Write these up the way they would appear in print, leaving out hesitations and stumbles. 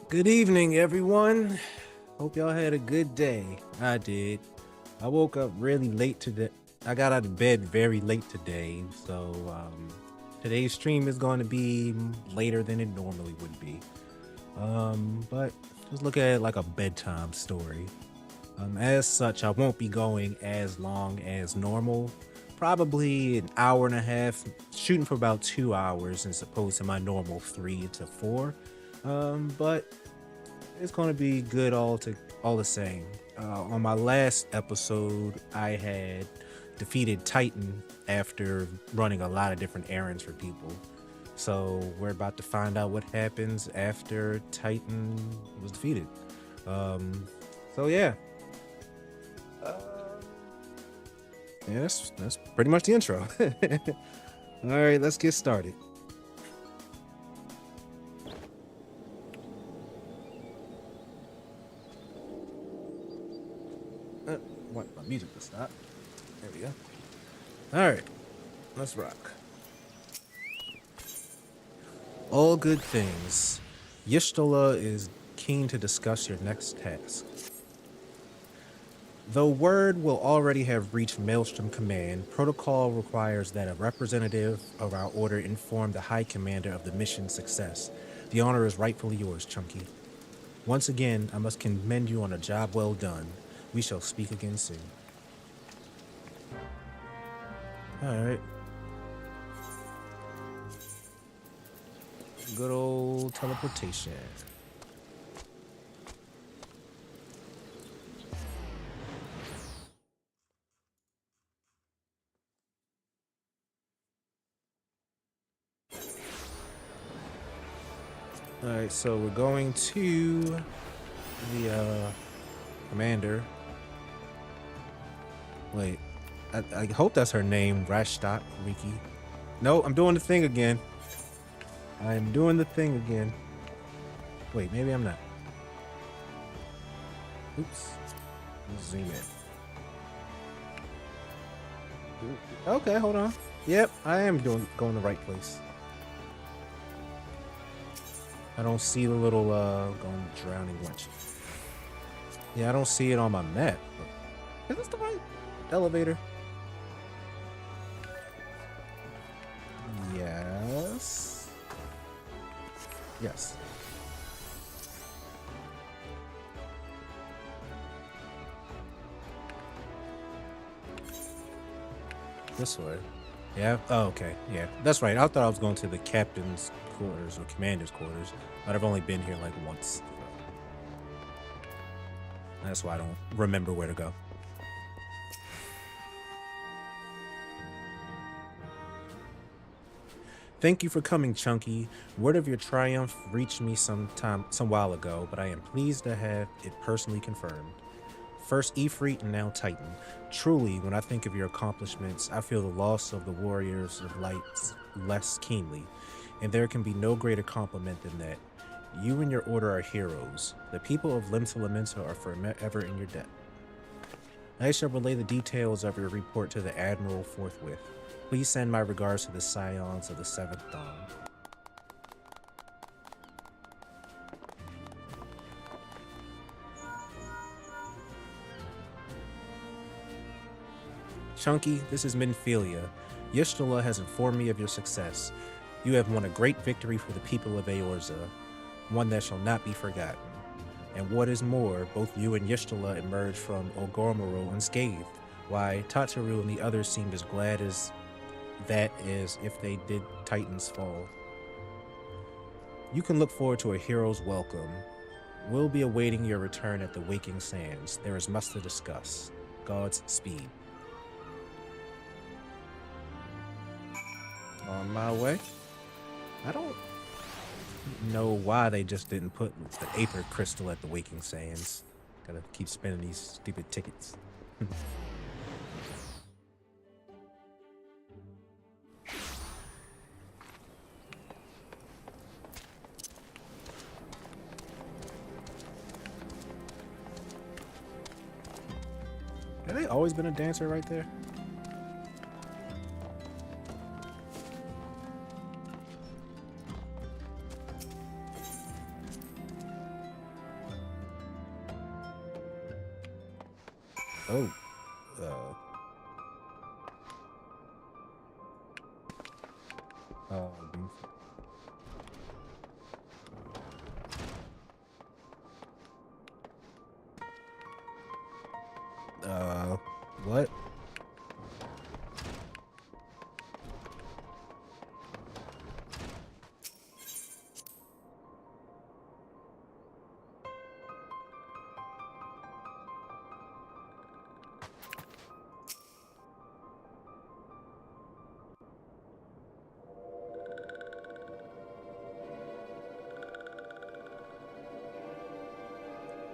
Good evening, everyone. Hope y'all had a good day. I did. I woke up really late today. I got out of bed very late today, so today's stream is going to be later than it normally would be. But just look at it like a bedtime story. As such, I won't be going as long as normal. Probably an hour and a half, shooting for about 2 hours as opposed to my normal 3 to 4. But it's gonna be good all the same. On my last episode, I had defeated Titan after running a lot of different errands for people. So we're about to find out what happens after Titan was defeated. So yeah. Yeah, that's pretty much the intro. All right, let's get started. Want my music to stop. There we go. All right, let's rock. All good things. Y'shtola is keen to discuss your next task. Though word will already have reached Maelstrom Command, protocol requires that a representative of our order inform the High Commander of the mission's success. The honor is rightfully yours, Chunky. Once again, I must commend you on a job well done. We shall speak again soon. Alright. Good old teleportation. Alright, so we're going to the commander. Wait, I hope that's her name, Rashtok Riki. No, I'm doing the thing again. I am doing the thing again. Wait, maybe I'm not. Oops. Let's zoom in. Okay, hold on. Yep, I am going the right place. I don't see the little going drowning wench. Yeah, I don't see it on my map. Is this the right elevator? Yes. Yes. This way. Yeah. Oh, okay. Yeah, that's right. I thought I was going to the captain's quarters or commander's quarters, but I've only been here like once. That's why I don't remember where to go. Thank you for coming, Chunky. Word of your triumph reached me some while ago, but I am pleased to have it personally confirmed. First Ifrit and now Titan. Truly, when I think of your accomplishments, I feel the loss of the warriors of light less keenly, and there can be no greater compliment than that. You and your order are heroes. The people of Limsa Lamenta are forever in your debt. I shall relay the details of your report to the Admiral forthwith. Please send my regards to the Scions of the Seventh Dawn. Chunky, this is Minfilia. Y'shtola has informed me of your success. You have won a great victory for the people of Eorza, one that shall not be forgotten. And what is more, both you and Y'shtola emerged from Ogormaro unscathed. Why, Tataru and the others seemed as glad as if they did Titan's fall. You can look forward to a hero's welcome. We'll be awaiting your return at the Waking Sands. There is much to discuss. God's speed. On my way. I don't know why they just didn't put the Aper Crystal at the Waking Sands. Gotta keep spending these stupid tickets. Have they always been a dancer right there? Oh. Uh. Um. What?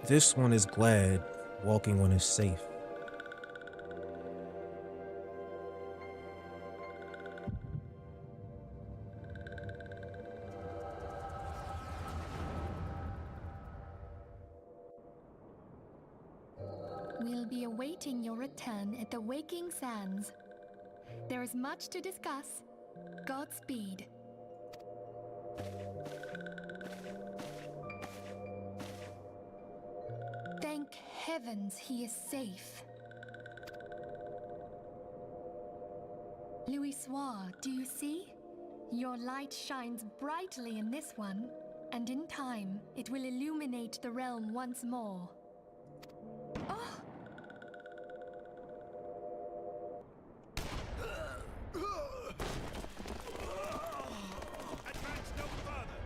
This one is glad, walking one is safe. We'll be awaiting your return at the Waking Sands. There is much to discuss. Godspeed. Thank heavens he is safe. Louisoire, do you see? Your light shines brightly in this one, and in time, it will illuminate the realm once more. Oh! Advance no further!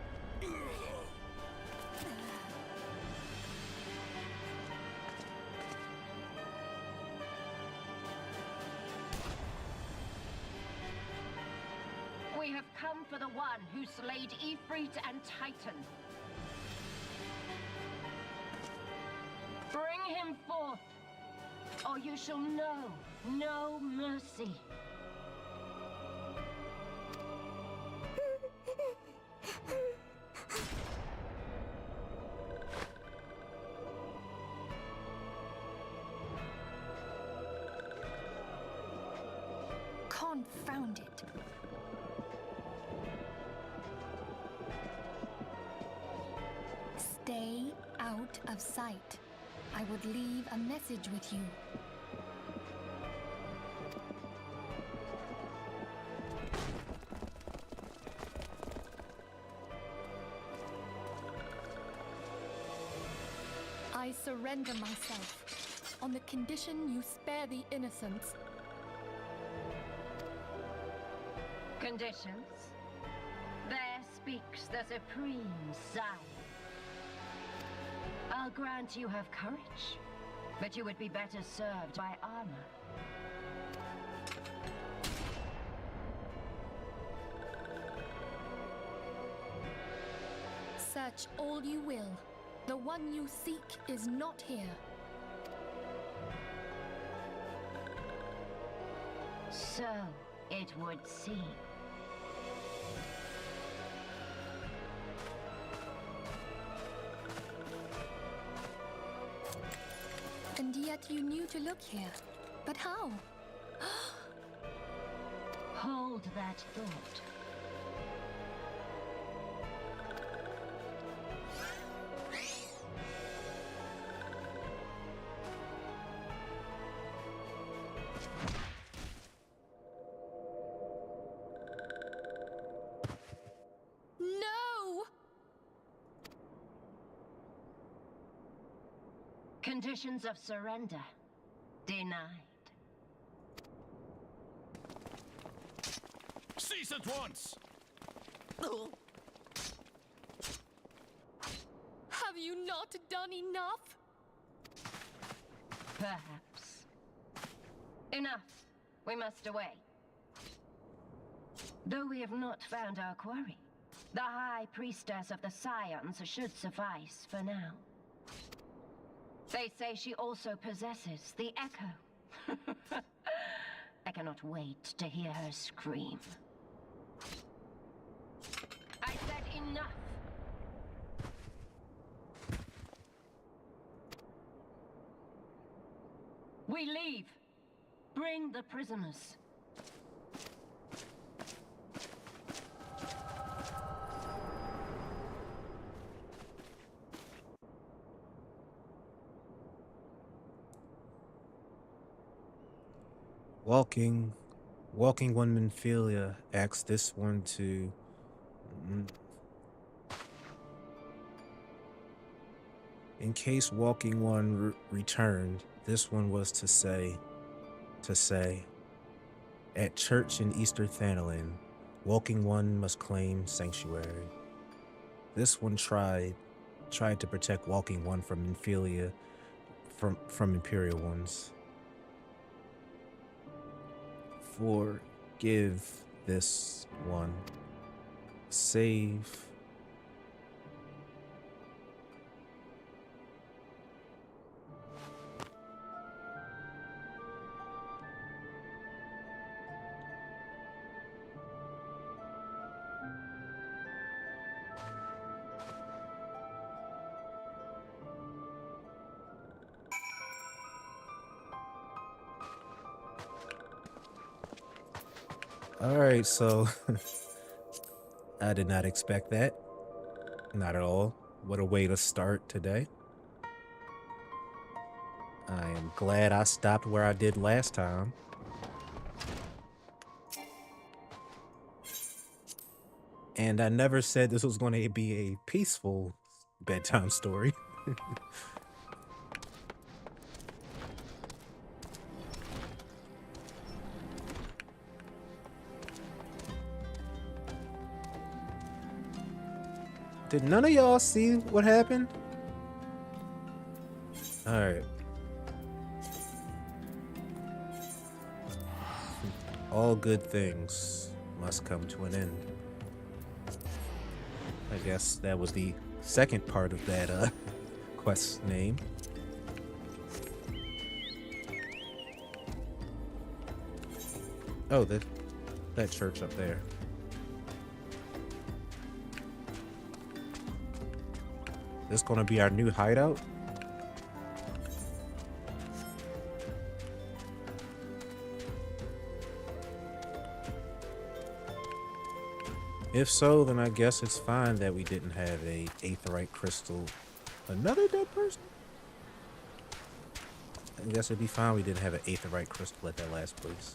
We have come for the one who slayed Ifrit and Titan. Bring him forth, or you shall know no mercy. Confound it. Stay out of sight. I would leave a message with you. I surrender myself, on the condition you spare the innocents. Conditions? There speaks the Supreme Sire. I'll grant you have courage, but you would be better served by armor. Search all you will. The one you seek is not here. So it would seem. And yet you knew to look here. But how? Hold that thought. No! Conditions of surrender denied. Cease at once! Have you not done enough? Perhaps. Enough. We must away. Though we have not found our quarry, the High Priestess of the Scions should suffice for now. They say she also possesses the Echo. I cannot wait to hear her scream. I said enough! We leave! Bring the prisoners. Walking one Minfilia asks this one to... In case Walking One returned, this one was to say, at church in Easter Thanolin, Walking One must claim sanctuary. This one tried to protect Walking One from Minfilia, from Imperial ones. Forgive this one. Save. All right, so I did not expect that. Not at all. What a way to start today. I am glad I stopped where I did last time. And I never said this was going to be a peaceful bedtime story. Did none of y'all see what happened? All right. All good things must come to an end. I guess that was the second part of that quest name. Oh, that church up there. This gonna be our new hideout? If so, then I guess it's fine that we didn't have a aetheryte crystal. Another dead person? I guess it'd be fine we didn't have an aetheryte crystal at that last place.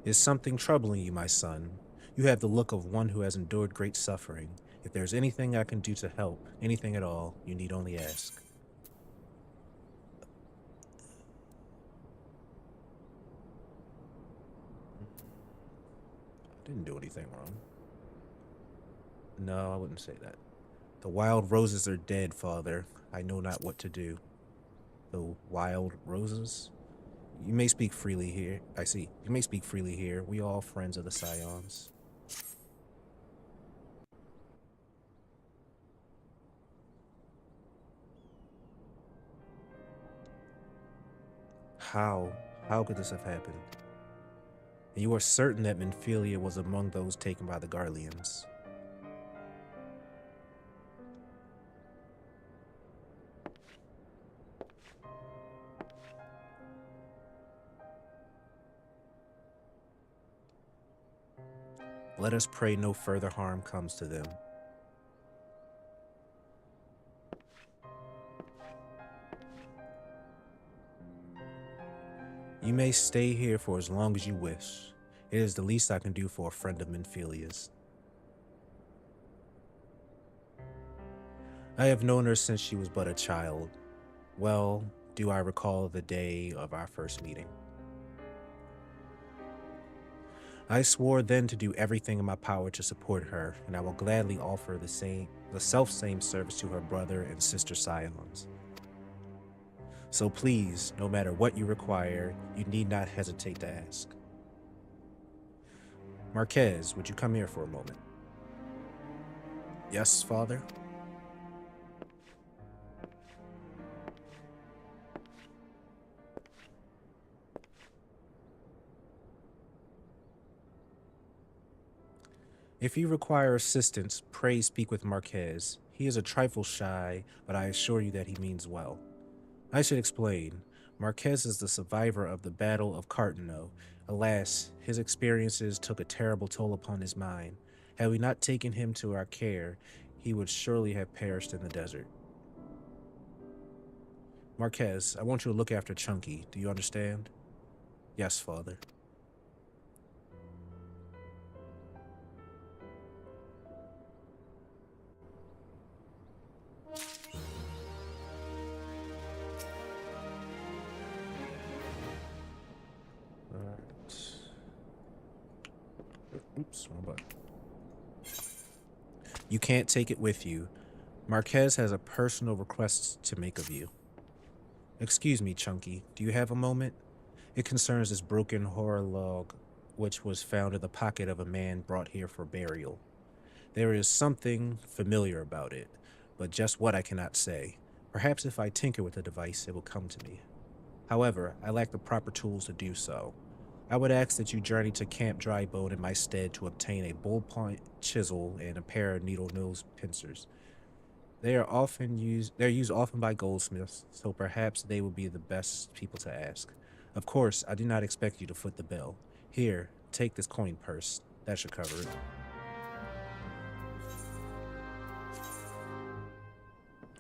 Is something troubling you, my son? You have the look of one who has endured great suffering. If there's anything I can do to help, anything at all, you need only ask. I didn't do anything wrong. No, I wouldn't say that. The wild roses are dead, father. I know not what to do. The wild roses? You may speak freely here. I see. You may speak freely here. We all friends of the Scions. How could this have happened? And you are certain that Minfilia was among those taken by the Garleans. Let us pray no further harm comes to them. You may stay here for as long as you wish. It is the least I can do for a friend of Minfilia's. I have known her since she was but a child. Well, do I recall the day of our first meeting. I swore then to do everything in my power to support her, and I will gladly offer the self-same service to her brother and sister Scions. So please, no matter what you require, you need not hesitate to ask. Marquez, would you come here for a moment? Yes, father? If you require assistance, pray speak with Marquez. He is a trifle shy, but I assure you that he means well. I should explain. Marquez is the survivor of the Battle of Cartano. Alas, his experiences took a terrible toll upon his mind. Had we not taken him to our care, he would surely have perished in the desert. Marquez, I want you to look after Chunky. Do you understand? Yes, father. Oops, wrong button. You can't take it with you. Marquez has a personal request to make of you. Excuse me, Chunky. Do you have a moment? It concerns this broken horror log, which was found in the pocket of a man brought here for burial. There is something familiar about it, but just what I cannot say. Perhaps if I tinker with the device, it will come to me. However, I lack the proper tools to do so. I would ask that you journey to Camp Drybone in my stead to obtain a bullpoint chisel and a pair of needle-nose pincers. They're used often by goldsmiths, so perhaps they will be the best people to ask. Of course, I do not expect you to foot the bill. Here, take this coin purse. That should cover it.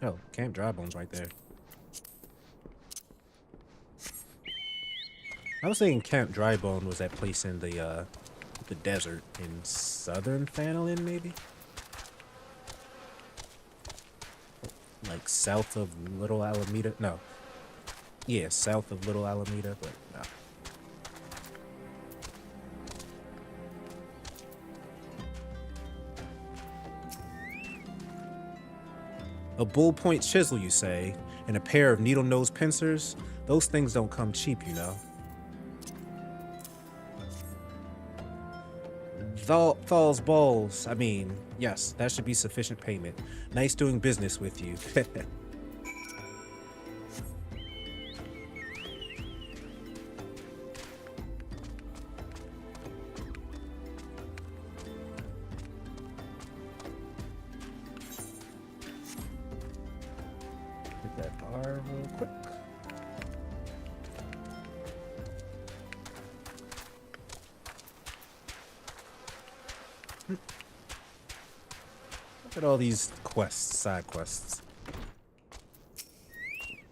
Oh, Camp Drybone's right there. I was thinking Camp Drybone was that place in the desert in southern Fanolin, maybe? Like south of Little Alameda? No. Yeah, south of Little Alameda, but no. A bullpoint chisel, you say, and a pair of needle-nose pincers? Those things don't come cheap, you know. Thal's balls. I mean, yes, that should be sufficient payment. Nice doing business with you. Hit that R real quick. Look at all these quests, side quests,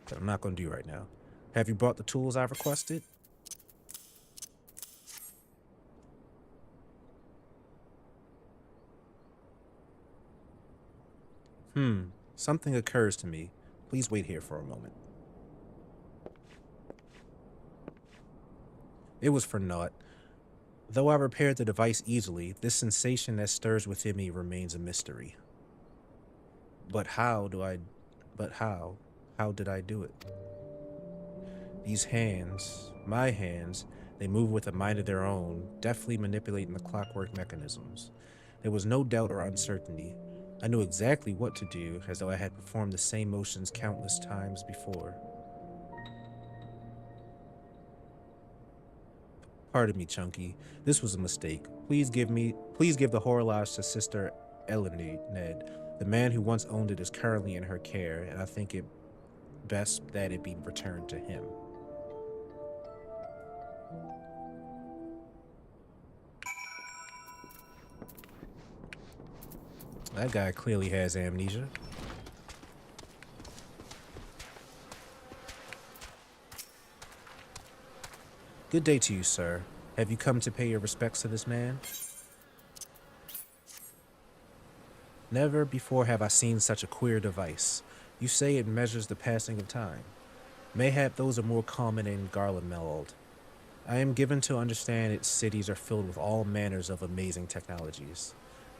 that I'm not going to do right now. Have you brought the tools I've requested? Something occurs to me. Please wait here for a moment. It was for naught. Though I repaired the device easily, this sensation that stirs within me remains a mystery. But how did I do it? These hands, my hands, they move with a mind of their own, deftly manipulating the clockwork mechanisms. There was no doubt or uncertainty. I knew exactly what to do, as though I had performed the same motions countless times before. Pardon me, Chunky. This was a mistake. Please give the horologe to Sister Eleanor, Ned. The man who once owned it is currently in her care, and I think it best that it be returned to him. That guy clearly has amnesia. Good day to you, sir. Have you come to pay your respects to this man? Never before have I seen such a queer device. You say it measures the passing of time. Mayhap those are more common in Garlemald. I am given to understand its cities are filled with all manners of amazing technologies.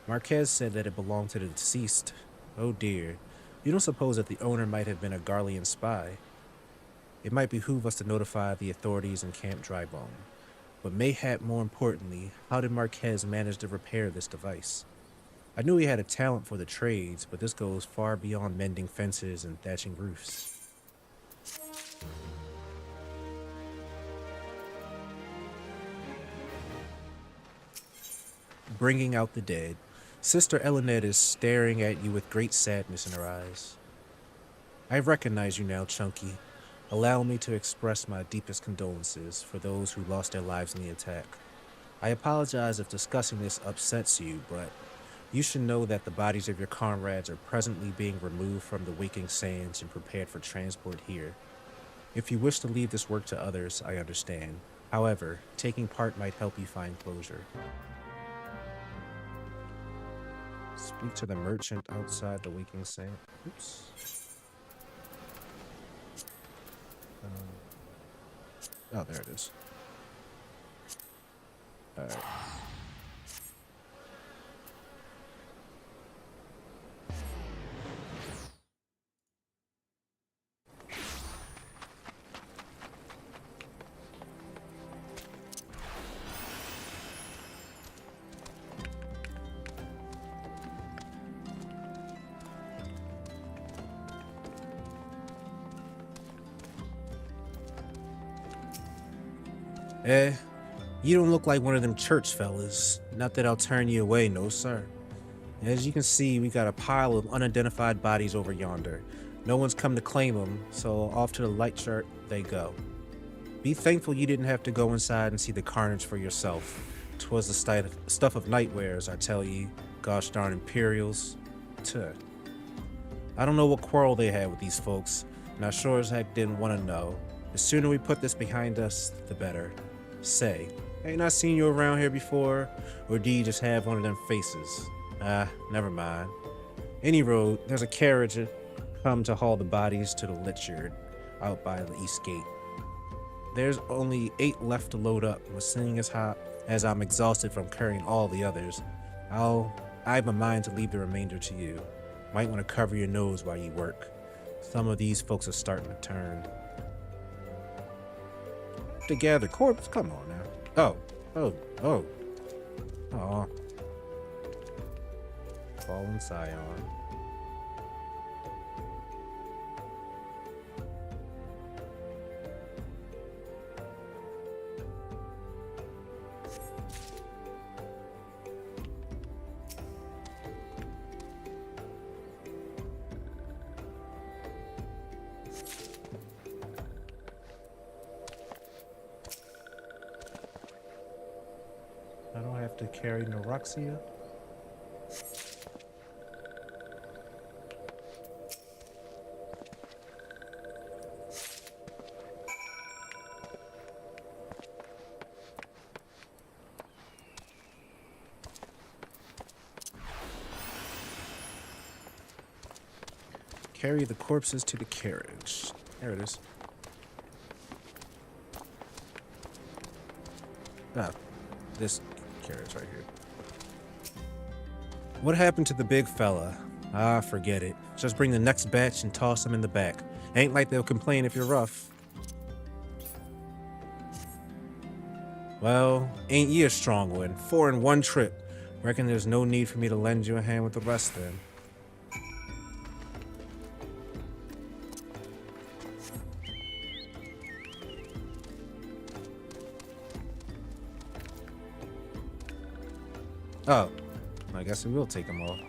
Marquez said that it belonged to the deceased. Oh dear. You don't suppose that the owner might have been a Garlean spy? It might behoove us to notify the authorities in Camp Drybone. But mayhap more importantly, how did Marquez manage to repair this device? I knew he had a talent for the trades, but this goes far beyond mending fences and thatching roofs. Bringing out the dead. Sister Eleanor is staring at you with great sadness in her eyes. I recognize you now, Chunky. Allow me to express my deepest condolences for those who lost their lives in the attack. I apologize if discussing this upsets you, but you should know that the bodies of your comrades are presently being removed from the waking sands and prepared for transport here. If you wish to leave this work to others, I understand. However, taking part might help you find closure. Speak to the merchant outside the waking saint. Oops. Oh, there it is. Alright. You don't look like one of them church fellas. Not that I'll turn you away, no sir. As you can see, we got a pile of unidentified bodies over yonder. No one's come to claim them, so off to the light chart they go. Be thankful you didn't have to go inside and see the carnage for yourself. 'Twas the stuff of nightmares, I tell you. Gosh darn Imperials. Tuh. I don't know what quarrel they had with these folks, and I sure as heck didn't want to know. The sooner we put this behind us, the better. Say, ain't I seen you around here before? Or do you just have one of them faces? Never mind. Any road, there's a carriage come to haul the bodies to the Lichyard out by the east gate. There's only 8 left to load up, and seeing as I'm exhausted from carrying all the others, I have a mind to leave the remainder to you. Might want to cover your nose while you work. Some of these folks are starting to turn. To gather corpse? Come on now. Oh. Aw. Fallen Scion. I don't have to carry Neuroxia. Carry the corpses to the carriage. There it is. Ah, this carriage right here. What happened to the big fella? Ah, forget it. Just bring the next batch and toss them in the back. Ain't like they'll complain if you're rough. Well, ain't ye a strong one? 4 in one trip. Reckon there's no need for me to lend you a hand with the rest then. Oh, I guess we will take them all.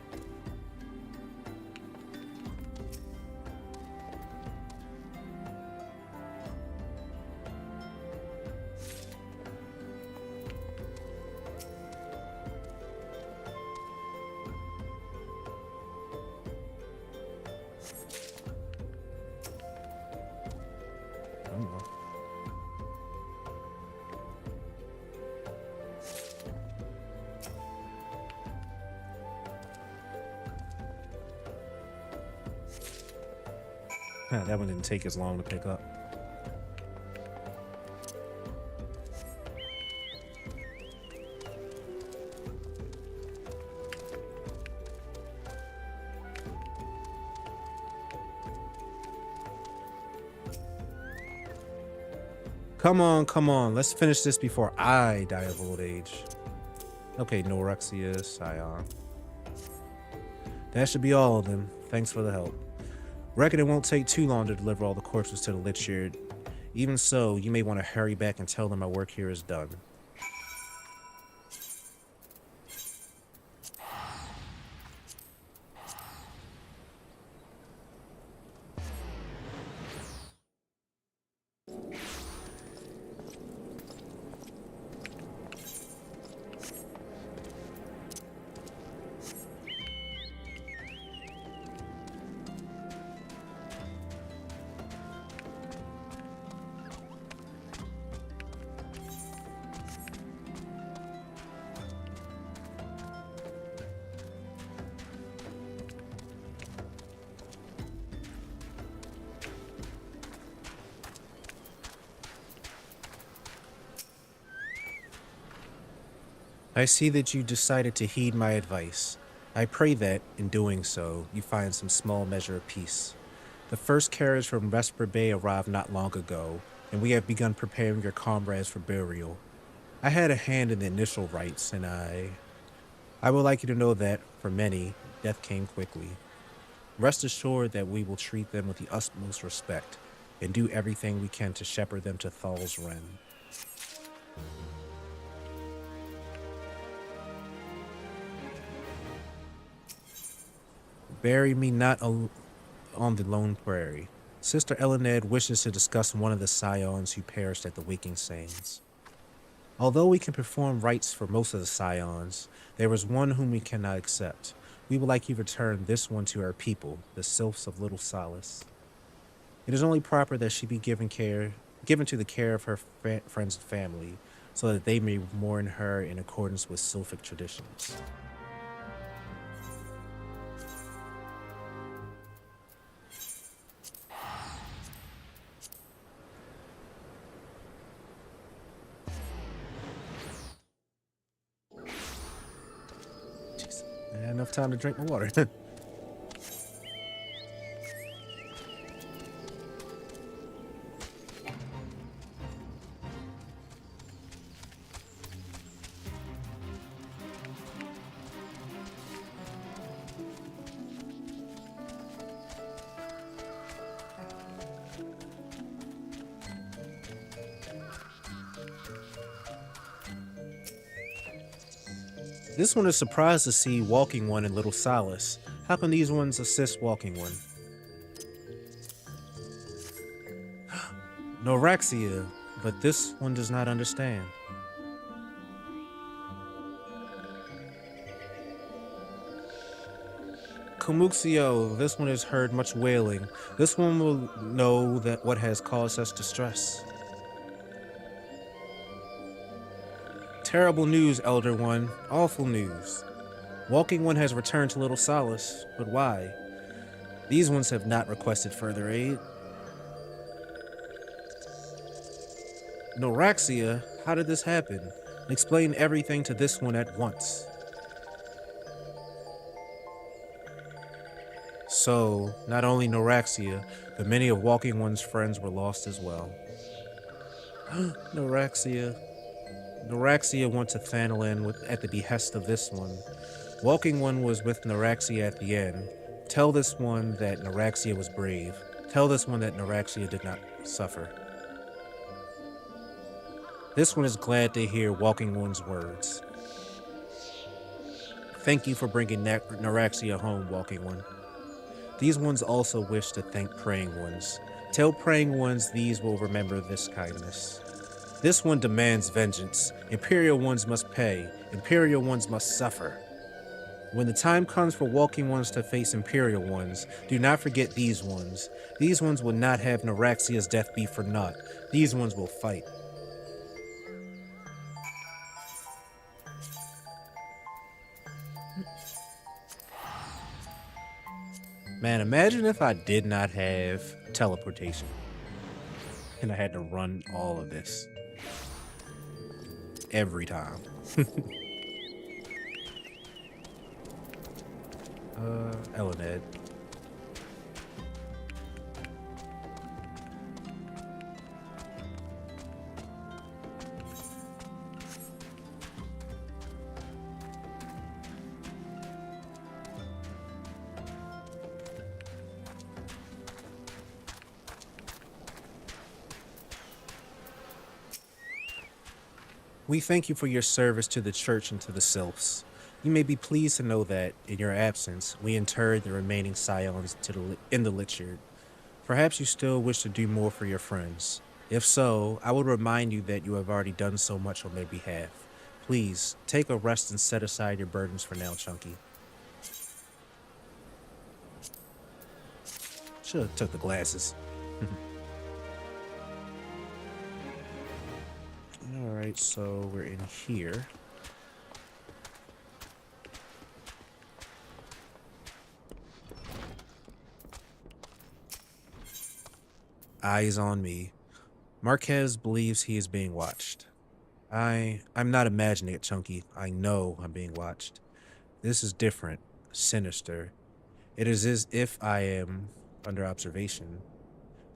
That one didn't take as long to pick up. Come on. Let's finish this before I die of old age. Okay, Norexia, Scion. That should be all of them. Thanks for the help. Reckon it won't take too long to deliver all the corpses to the Lichyard. Even so, you may want to hurry back and tell them my work here is done. I see that you decided to heed my advice. I pray that, in doing so, you find some small measure of peace. The first carriage from Vesper Bay arrived not long ago, and we have begun preparing your comrades for burial. I had a hand in the initial rites, and I would like you to know that, for many, death came quickly. Rest assured that we will treat them with the utmost respect, and do everything we can to shepherd them to Thal's Ren. Bury me not on the lone prairie. Sister Elened wishes to discuss one of the scions who perished at the Waking Sands. Although we can perform rites for most of the scions, there is one whom we cannot accept. We would like you to return this one to our people, the Sylphs of Little Solace. It is only proper that she be given to the care of her friends and family, so that they may mourn her in accordance with Sylphic traditions. Jeez, I had enough time to drink my water. This one is surprised to see Walking One and Little Solace. How can these ones assist Walking One? Noraxia, but this one does not understand. Comuxio, this one has heard much wailing. This one will know that what has caused us distress. Terrible news, Elder One. Awful news. Walking One has returned to Little Solace, but why? These ones have not requested further aid. Noraxia, how did this happen? Explain everything to this one at once. So, not only Noraxia, but many of Walking One's friends were lost as well. Noraxia. Noraxia went to Thanalan at the behest of this one. Walking One was with Noraxia at the end. Tell this one that Noraxia was brave. Tell this one that Noraxia did not suffer. This one is glad to hear Walking One's words. Thank you for bringing Noraxia home, Walking One. These ones also wish to thank Praying Ones. Tell Praying Ones these will remember this kindness. This one demands vengeance. Imperial Ones must pay. Imperial Ones must suffer. When the time comes for Walking Ones to face Imperial Ones, do not forget these ones. These ones will not have Noraxia's death be for naught. These ones will fight. Man, imagine if I did not have teleportation and I had to run all of this every time. Elened. We thank you for your service to the church and to the sylphs. You may be pleased to know that, in your absence, we interred the remaining scions in the Lichard. Perhaps you still wish to do more for your friends. If so, I would remind you that you have already done so much on their behalf. Please, take a rest and set aside your burdens for now, Chunky. Should have took the glasses. Alright, so we're in here. Eyes on me. Marquez believes he is being watched. I'm not imagining it, Chunky. I know I'm being watched. This is different, sinister. It is as if I am under observation.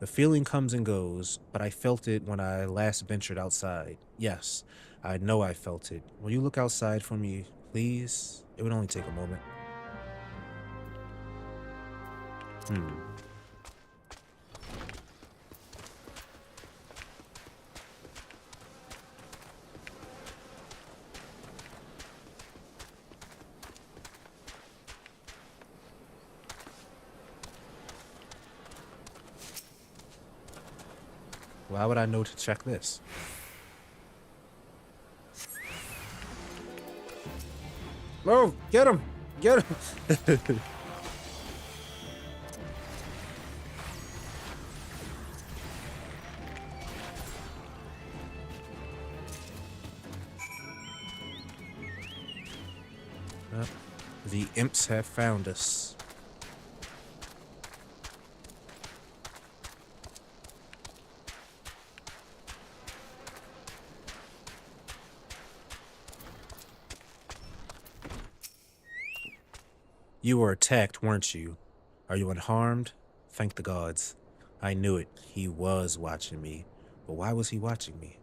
The feeling comes and goes, but I felt it when I last ventured outside. Yes, I know I felt it. Will you look outside for me, please? It would only take a moment. Why would I know to check this? Oh, get him! Get him! The imps have found us. You were attacked, weren't you? Are you unharmed? Thank the gods. I knew it. He was watching me. But why was he watching me?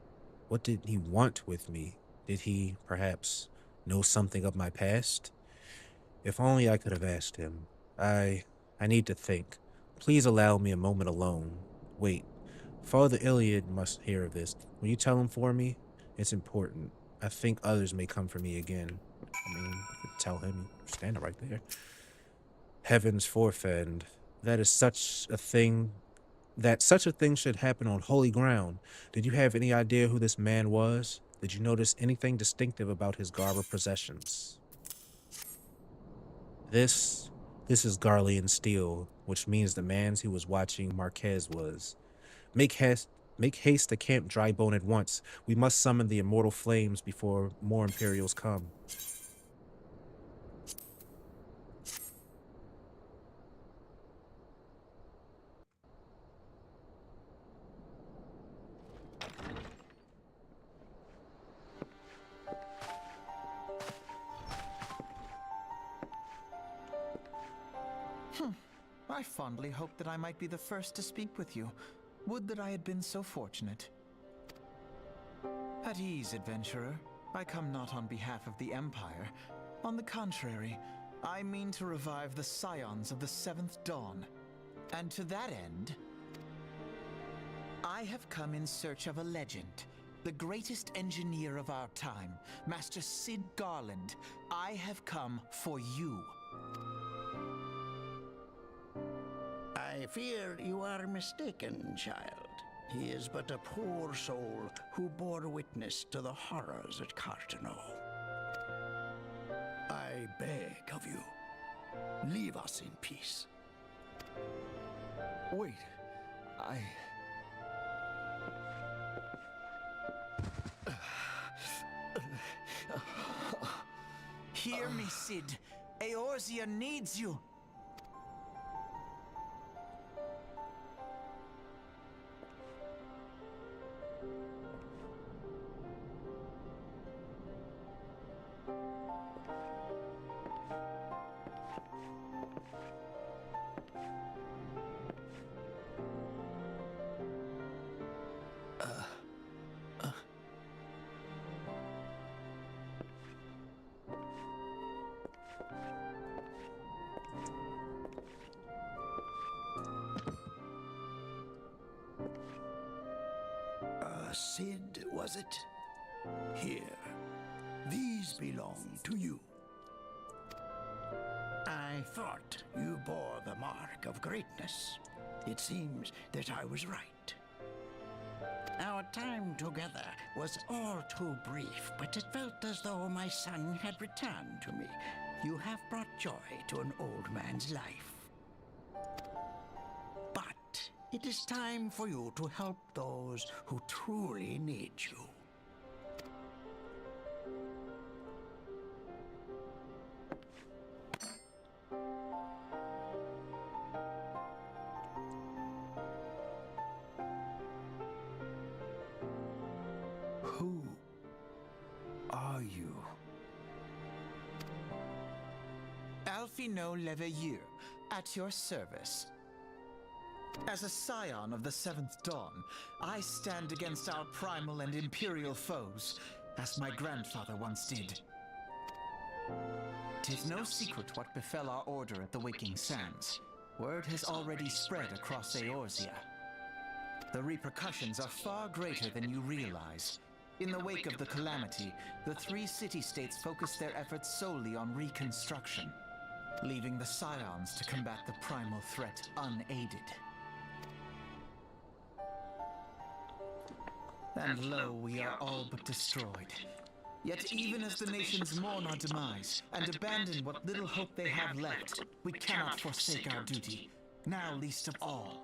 What did he want with me? Did he, perhaps, know something of my past? If only I could have asked him. I need to think. Please allow me a moment alone. Wait. Father Iliad must hear of this. Will you tell him for me? It's important. I think others may come for me again. I mean, I could tell him. Standing right there. Heaven's forfend. That is such a thing. That such a thing should happen on holy ground. Did you have any idea who this man was? Did you notice anything distinctive about his garb or possessions? This is Garlean steel, which means the man he was watching Marquez was. Make haste to Camp Drybone at once. We must summon the immortal flames before more Imperials come. I fondly hoped that I might be the first to speak with you. Would that I had been so fortunate. At ease, adventurer. I come not on behalf of the Empire. On the contrary, I mean to revive the scions of the Seventh Dawn. And to that end, I have come in search of a legend. The greatest engineer of our time, Master Cid Garland. I have come for you. I fear you are mistaken, child. He is but a poor soul who bore witness to the horrors at Cartano. I beg of you, leave us in peace. Wait, Hear me, Cid. Eorzea needs you. Cid, was it? Here, these belong to you. I thought you bore the mark of greatness. It seems that I was right. Our time together was all too brief, but it felt as though my son had returned to me. You have brought joy to an old man's life. But it is time for you to help those who truly need you. Who are you? Alfino Leveilleur, at your service. As a scion of the Seventh Dawn, I stand against our primal and imperial foes, as my grandfather once did. 'Tis no secret what befell our order at the Waking Sands. Word has already spread across Eorzea. The repercussions are far greater than you realize. In the wake of the calamity, the three city-states focused their efforts solely on reconstruction, leaving the scions to combat the primal threat unaided. And lo, we are all but destroyed. Yet even as the nations mourn our demise and abandon what little hope they have left, we cannot forsake our duty, now least of all.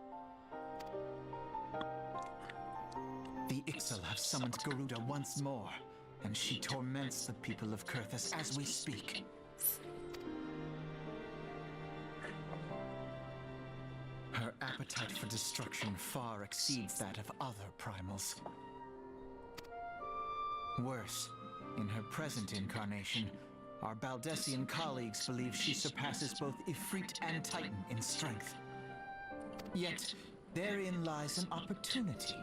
The Ixal have summoned Garuda once more, and she torments the people of Coerthas as we speak. Her appetite for destruction far exceeds that of other primals. Worse, in her present incarnation, our Baldessian colleagues believe she surpasses both Ifrit and Titan in strength. Yet, therein lies an opportunity.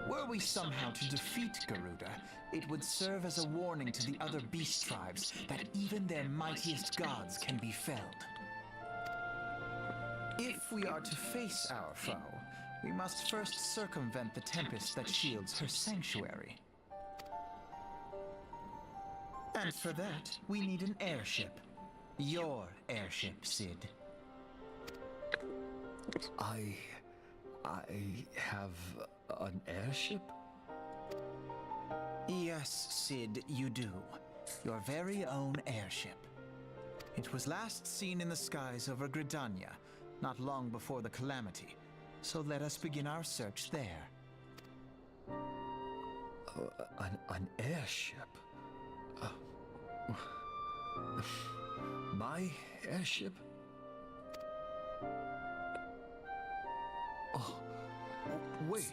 Were we somehow to defeat Garuda, it would serve as a warning to the other beast tribes that even their mightiest gods can be felled. If we are to face our foe, we must first circumvent the tempest that shields her sanctuary. And for that, we need an airship. Your airship, Sid. I have an airship? Yes, Sid, you do. Your very own airship. It was last seen in the skies over Gridania, not long before the calamity. So let us begin our search there. An airship? My airship? Oh, wait.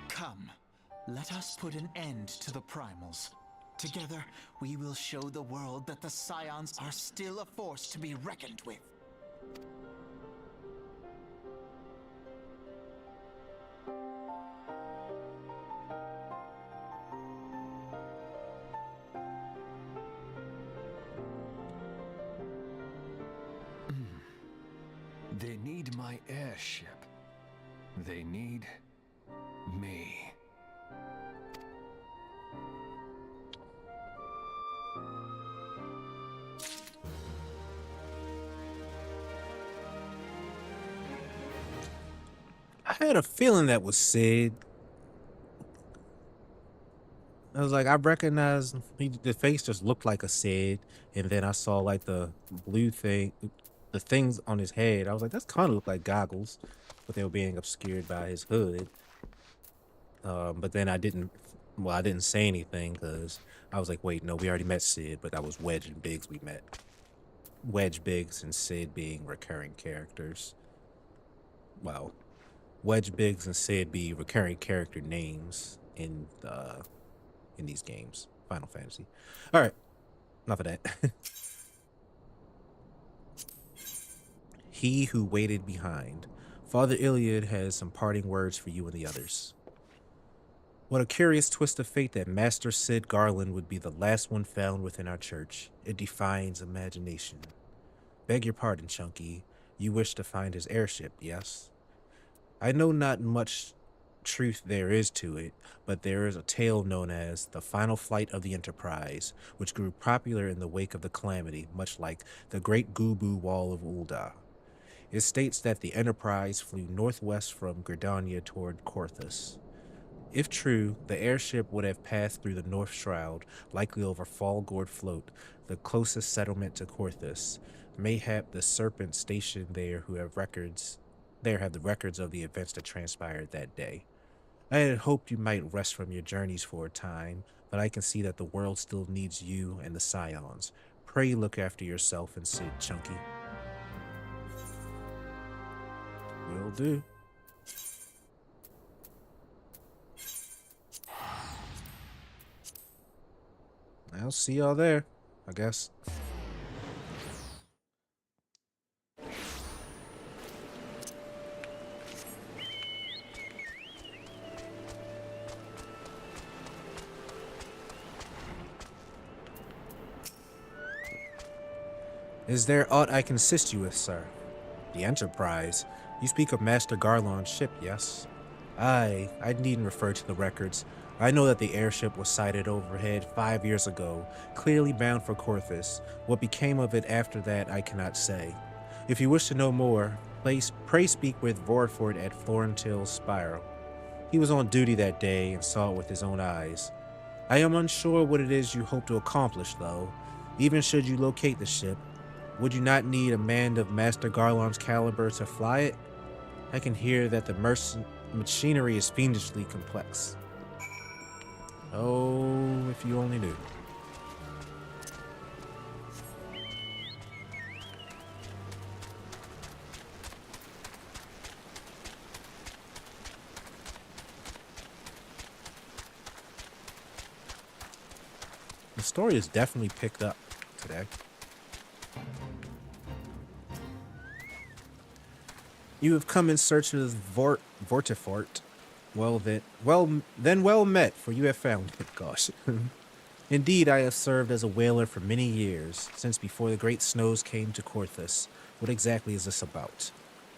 Come, let us put an end to the primals. Together, we will show the world that the scions are still a force to be reckoned with. They need my airship. They need me. I had a feeling that was Sid. I was like, I recognized the face just looked like a Sid, and then I saw like the blue thing, the things on his head. I was like, that's kind of look like goggles, but they were being obscured by his hood. But then I didn't say anything because I was like, wait, no, we already met Sid, but that was Wedge and Biggs we met. Wedge, Biggs, and Sid being recurring characters. Wow. Wedge, Biggs, and Sid be recurring character names in these games. Final Fantasy. All right, enough of that. He who waited behind. Father Iliad has some parting words for you and the others. What a curious twist of fate that Master Sid Garland would be the last one found within our church. It defines imagination. Beg your pardon, Chunky. You wish to find his airship, yes? I know not much truth there is to it, but there is a tale known as the final flight of the Enterprise, which grew popular in the wake of the calamity, much like the Great Gubu Wall of Ul'dah. It states that the Enterprise flew northwest from Gridania toward Coerthas. If true, the airship would have passed through the North Shroud, likely over Fallgourd Float, the closest settlement to Coerthas. Mayhap the Serpents stationed there have the records of the events that transpired that day. I had hoped you might rest from your journeys for a time, but I can see that the world still needs you and the Scions. Pray look after yourself and Sid, Chunky. Will do. I'll see y'all there, I guess. Is there aught I can assist you with, sir? The Enterprise? You speak of Master Garlon's ship, yes? I needn't refer to the records. I know that the airship was sighted overhead 5 years ago, clearly bound for Coerthas. What became of it after that, I cannot say. If you wish to know more, pray speak with Vorford at Florentil's Spiral. He was on duty that day and saw it with his own eyes. I am unsure what it is you hope to accomplish, though. Even should you locate the ship, would you not need a man of Master Garlon's caliber to fly it? I can hear that the machinery is fiendishly complex. Oh, if you only knew. The story is definitely picked up today. You have come in search of Vortifort. Well met, for you have found it, gosh. Indeed, I have served as a whaler for many years, since before the great snows came to Coerthas. What exactly is this about?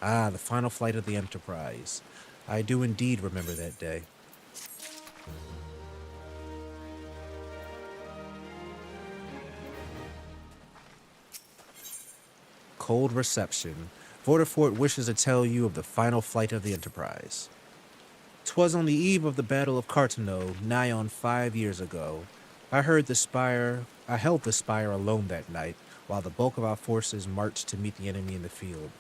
Ah, the final flight of the Enterprise. I do indeed remember that day. Cold reception. Vortifort wishes to tell you of the final flight of the Enterprise. 'Twas on the eve of the Battle of Cartano, nigh on 5 years ago. I held the spire alone that night, while the bulk of our forces marched to meet the enemy in the field.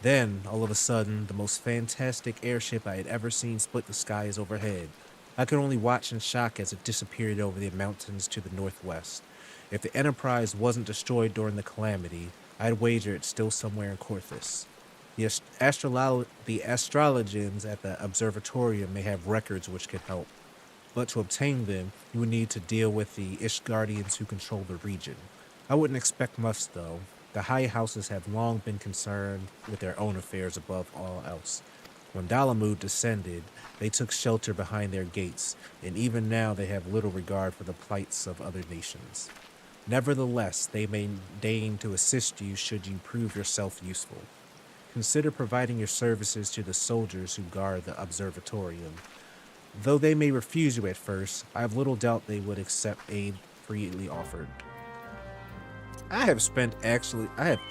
Then, all of a sudden, the most fantastic airship I had ever seen split the skies overhead. I could only watch in shock as it disappeared over the mountains to the northwest. If the Enterprise wasn't destroyed during the calamity, I'd wager it's still somewhere in Coerthas. The astrologians at the observatorium may have records which could help, but to obtain them, you would need to deal with the Ishgardians who control the region. I wouldn't expect much, though. The high houses have long been concerned with their own affairs above all else. When Dalamud descended, they took shelter behind their gates, and even now they have little regard for the plights of other nations. Nevertheless, they may deign to assist you should you prove yourself useful. Consider providing your services to the soldiers who guard the observatorium. Though they may refuse you at first, I have little doubt they would accept aid freely offered. I have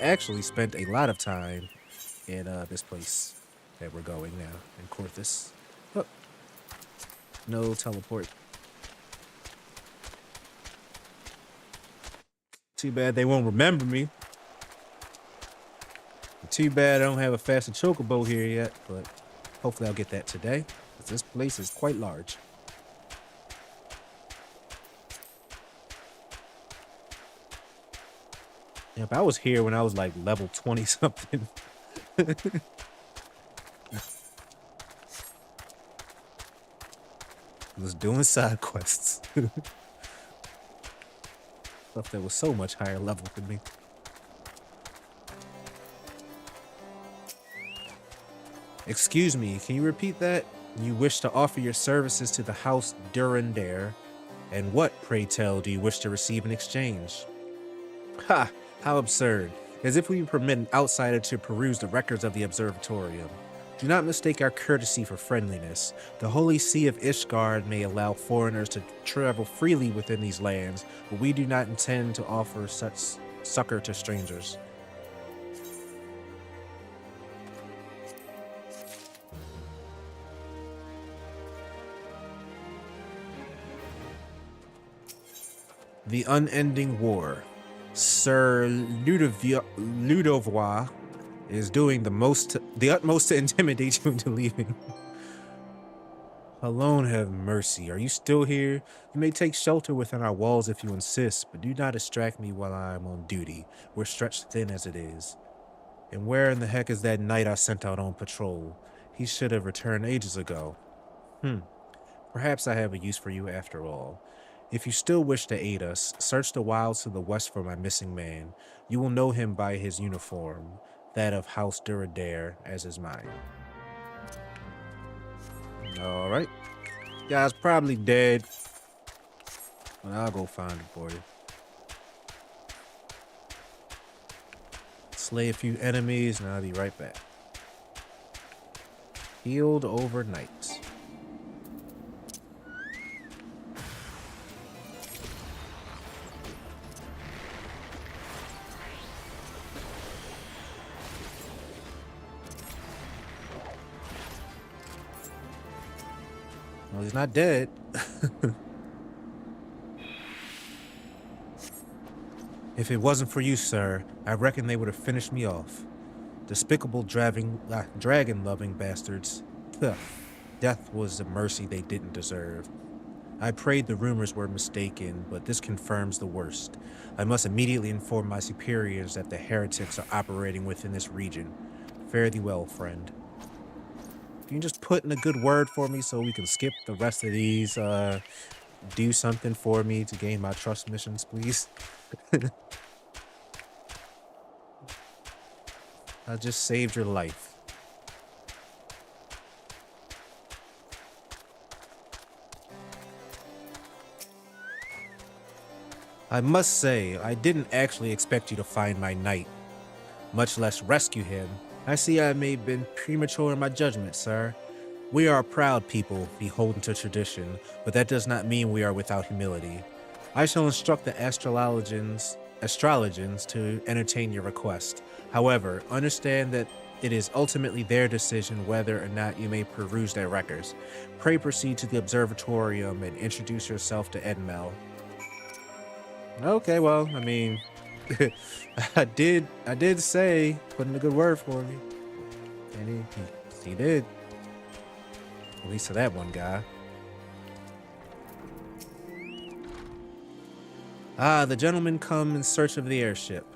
actually spent a lot of time in this place that we're going now, in Coerthas. Oh, no teleport. Too bad they won't remember me. Too bad I don't have a faster chocobo here yet, but hopefully I'll get that today, because this place is quite large. Yep, I was here when I was like level 20 something. Was doing side quests. Stuff that was so much higher level than me. Excuse me, can you repeat that? You wish to offer your services to the House Durandare, and what, pray tell, do you wish to receive in exchange? Ha! How absurd. As if we permit an outsider to peruse the records of the observatorium. Do not mistake our courtesy for friendliness. The holy see of Ishgard may allow foreigners to travel freely within these lands, but we do not intend to offer such succor to strangers. The Unending War. Sir Ludovois is doing the utmost to intimidate you into leaving. Alone have mercy. Are you still here? You may take shelter within our walls if you insist, but do not distract me while I am on duty. We're stretched thin as it is. And where in the heck is that knight I sent out on patrol? He should have returned ages ago. Perhaps I have a use for you after all. If you still wish to aid us, search the wilds to the west for my missing man. You will know him by his uniform, that of House Duradare, as is mine. Alright. Guy's probably dead. But I'll go find him for you. Slay a few enemies and I'll be right back. Healed overnight. Well, he's not dead. If it wasn't for you, sir, I reckon they would have finished me off. Despicable dragon-loving bastards. Ugh. Death was a mercy they didn't deserve. I prayed the rumors were mistaken, but this confirms the worst. I must immediately inform my superiors that the heretics are operating within this region. Fare thee well, friend. Can you just put in a good word for me so we can skip the rest of these, do something for me to gain my trust missions, please? I just saved your life. I must say, I didn't actually expect you to find my knight, much less rescue him. I see I may have been premature in my judgment, sir. We are a proud people, beholden to tradition, but that does not mean we are without humility. I shall instruct the astrologians to entertain your request. However, understand that it is ultimately their decision whether or not you may peruse their records. Pray proceed to the observatorium and introduce yourself to Edmel. Okay, well, I mean, I did say put in a good word for me, and he did. At least to that one guy. Ah, the gentlemen come in search of the airship.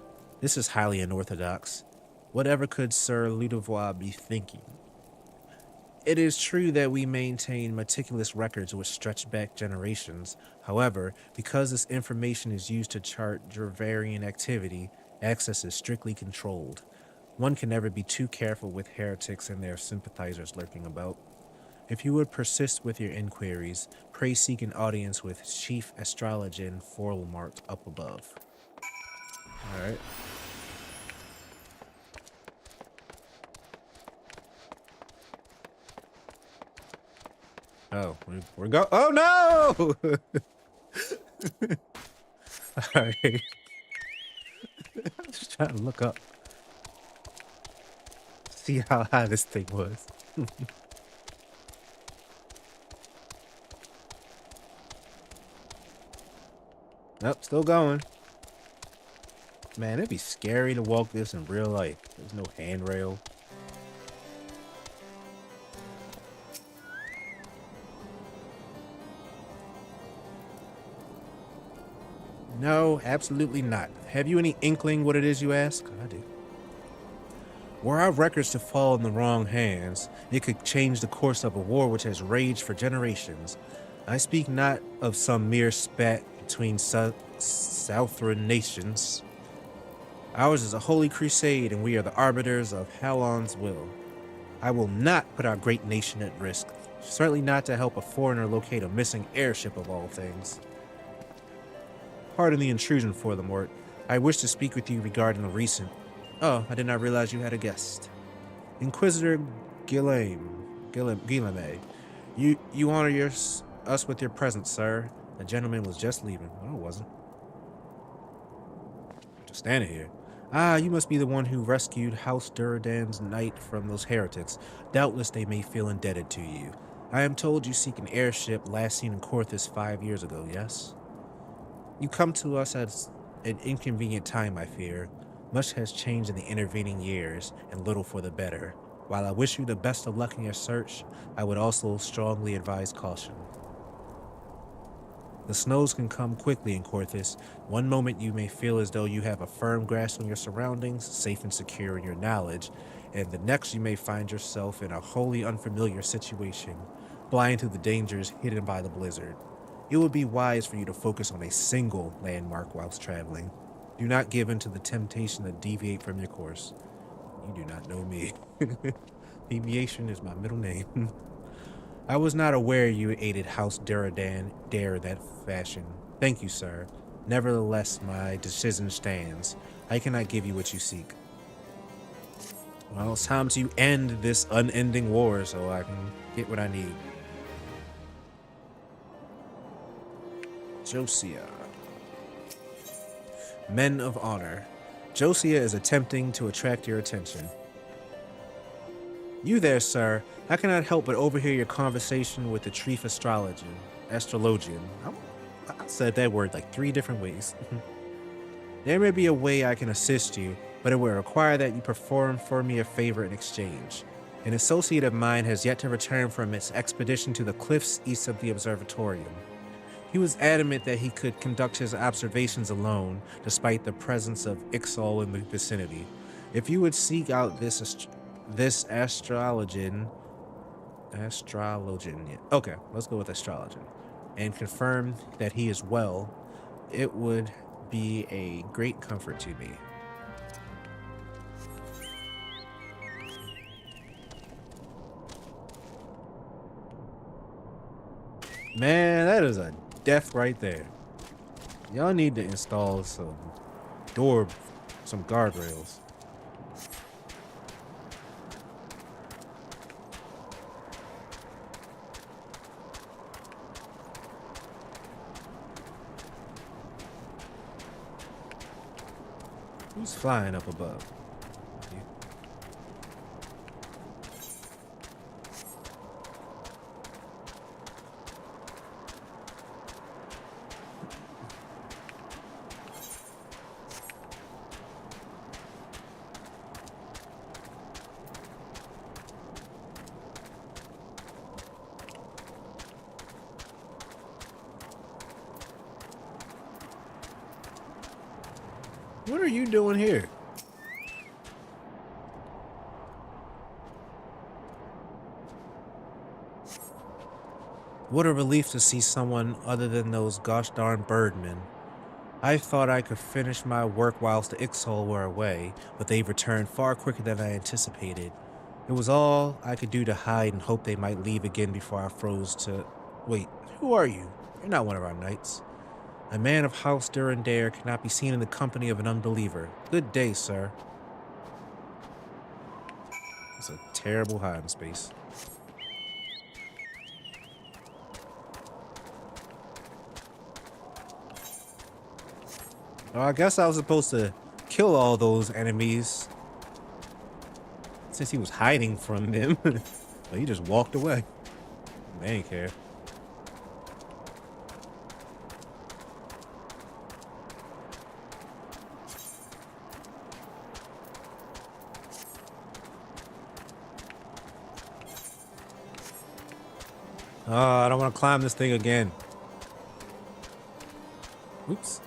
This is highly unorthodox. Whatever could Sir Ludovois be thinking? It is true that we maintain meticulous records which stretch back generations. However, because this information is used to chart Dravarian activity, access is strictly controlled. One can never be too careful with heretics and their sympathizers lurking about. If you would persist with your inquiries, pray seek an audience with Chief Astrologian Forlmark up above. Alright. Oh, we're go. Oh no! Alright. I'm just trying to look up. See how high this thing was. Nope, still going. Man, it'd be scary to walk this in real life. There's no handrail. No, absolutely not. Have you any inkling what it is you ask? I do. Were our records to fall in the wrong hands, it could change the course of a war which has raged for generations. I speak not of some mere spat between Southron nations. Ours is a holy crusade, and we are the arbiters of Halon's will. I will not put our great nation at risk, certainly not to help a foreigner locate a missing airship of all things. Pardon the intrusion, Forlamort. I wish to speak with you regarding the recent... Oh, I did not realize you had a guest. Inquisitor Guilherme. You honor us with your presence, sir. The gentleman was just leaving. No, it wasn't. Just standing here. Ah, you must be the one who rescued House Duradan's knight from those heretics. Doubtless they may feel indebted to you. I am told you seek an airship last seen in Coerthas 5 years ago, yes? You come to us at an inconvenient time, I fear. Much has changed in the intervening years, and little for the better. While I wish you the best of luck in your search, I would also strongly advise caution. The snows can come quickly in Coerthas. One moment you may feel as though you have a firm grasp on your surroundings, safe and secure in your knowledge, and the next you may find yourself in a wholly unfamiliar situation, blind to the dangers hidden by the blizzard. It would be wise for you to focus on a single landmark whilst traveling. Do not give in to the temptation to deviate from your course. You do not know me. Deviation is my middle name. I was not aware you aided House Duradan Dare that fashion. Thank you, sir. Nevertheless, my decision stands. I cannot give you what you seek. Well, it's time to end this unending war so I can get what I need. Josiah. Men of Honor. Josiah is attempting to attract your attention. You there, sir. I cannot help but overhear your conversation with the chief astrologian. I said that word like 3 different ways. There may be a way I can assist you, but it will require that you perform for me a favor in exchange. An associate of mine has yet to return from its expedition to the cliffs east of the observatorium. He was adamant that he could conduct his observations alone, despite the presence of Ixal in the vicinity. If you would seek out this astrologian, okay, let's go with astrologian, and confirm that he is well, it would be a great comfort to me. Man, that is a death right there. Y'all need to install some guardrails. Who's flying up above? What are you doing here? What a relief to see someone other than those gosh darn birdmen. I thought I could finish my work whilst the Ixal were away, but they've returned far quicker than I anticipated. It was all I could do to hide and hope they might leave again before I froze to... Wait, who are you? You're not one of our knights. A man of House Durandare cannot be seen in the company of an unbeliever. Good day, sir. It's a terrible hiding space. Well, I guess I was supposed to kill all those enemies since he was hiding from them. But he just walked away. They ain't care. Oh, I don't want to climb this thing again. Oops.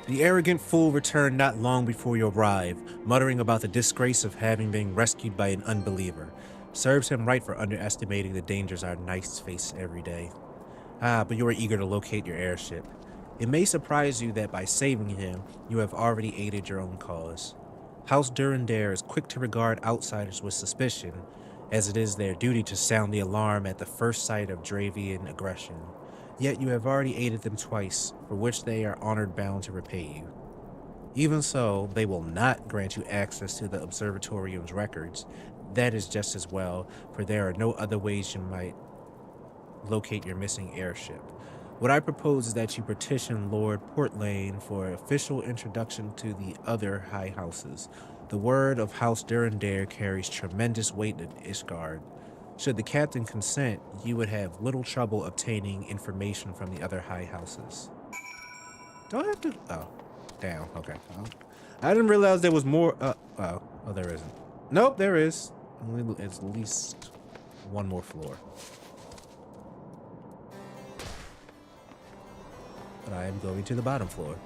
The arrogant fool returned not long before you arrived, muttering about the disgrace of having been rescued by an unbeliever. Serves him right for underestimating the dangers our knights face every day. Ah, but you are eager to locate your airship. It may surprise you that by saving him, you have already aided your own cause. House Durandare is quick to regard outsiders with suspicion, as it is their duty to sound the alarm at the first sight of Dravian aggression. Yet you have already aided them twice, for which they are honored bound to repay you. Even so, they will not grant you access to the Observatorium's records. That is just as well, for there are no other ways you might locate your missing airship. What I propose is that you petition Lord Portlane for official introduction to the other high houses. The word of House Durandare carries tremendous weight in Ishgard. Should the captain consent, you would have little trouble obtaining information from the other high houses. Do I have to? Oh, down. Okay. I didn't realize there was more. Oh, there isn't. Nope, there is. It's at least one more floor. But I am going to the bottom floor.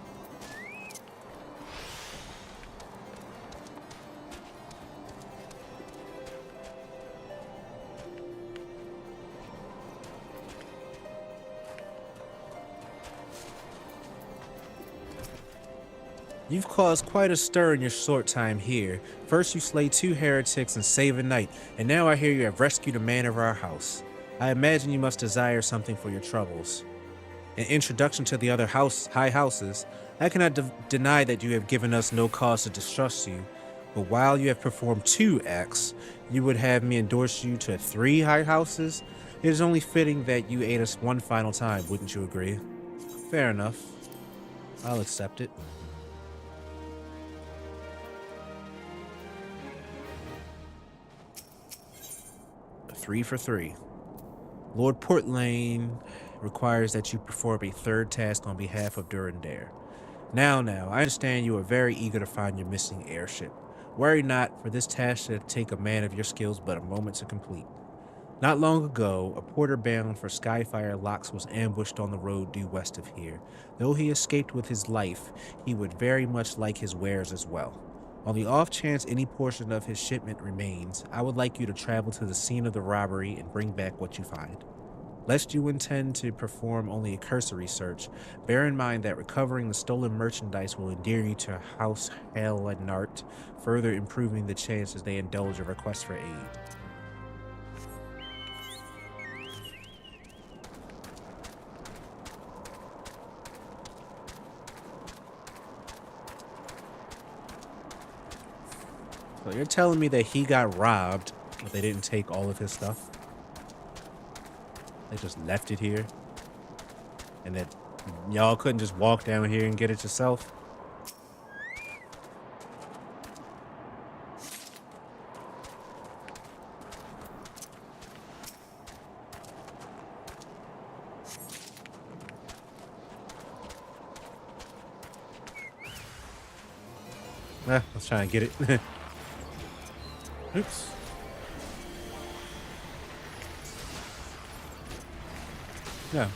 You've caused quite a stir in your short time here. First you slay 2 heretics and save a knight, and now I hear you have rescued a man of our house. I imagine you must desire something for your troubles. An introduction to the other high houses. I cannot deny that you have given us no cause to distrust you, but while you have performed 2 acts, you would have me endorse you to 3 high houses? It is only fitting that you aid us one final time, wouldn't you agree? Fair enough. I'll accept it. 3 for 3. Lord Portlane requires that you perform a 3rd task on behalf of Durandare. Now, I understand you are very eager to find your missing airship. Worry not, for this task should take a man of your skills but a moment to complete. Not long ago, a porter bound for Skyfire Locks was ambushed on the road due west of here. Though he escaped with his life, he would very much like his wares as well. On the off chance any portion of his shipment remains, I would like you to travel to the scene of the robbery and bring back what you find. Lest you intend to perform only a cursory search, bear in mind that recovering the stolen merchandise will endear you to House Hellenart, further improving the chances they indulge a request for aid. So you're telling me that he got robbed, but they didn't take all of his stuff? They just left it here? And that y'all couldn't just walk down here and get it yourself? Let's try and get it. Oops. No.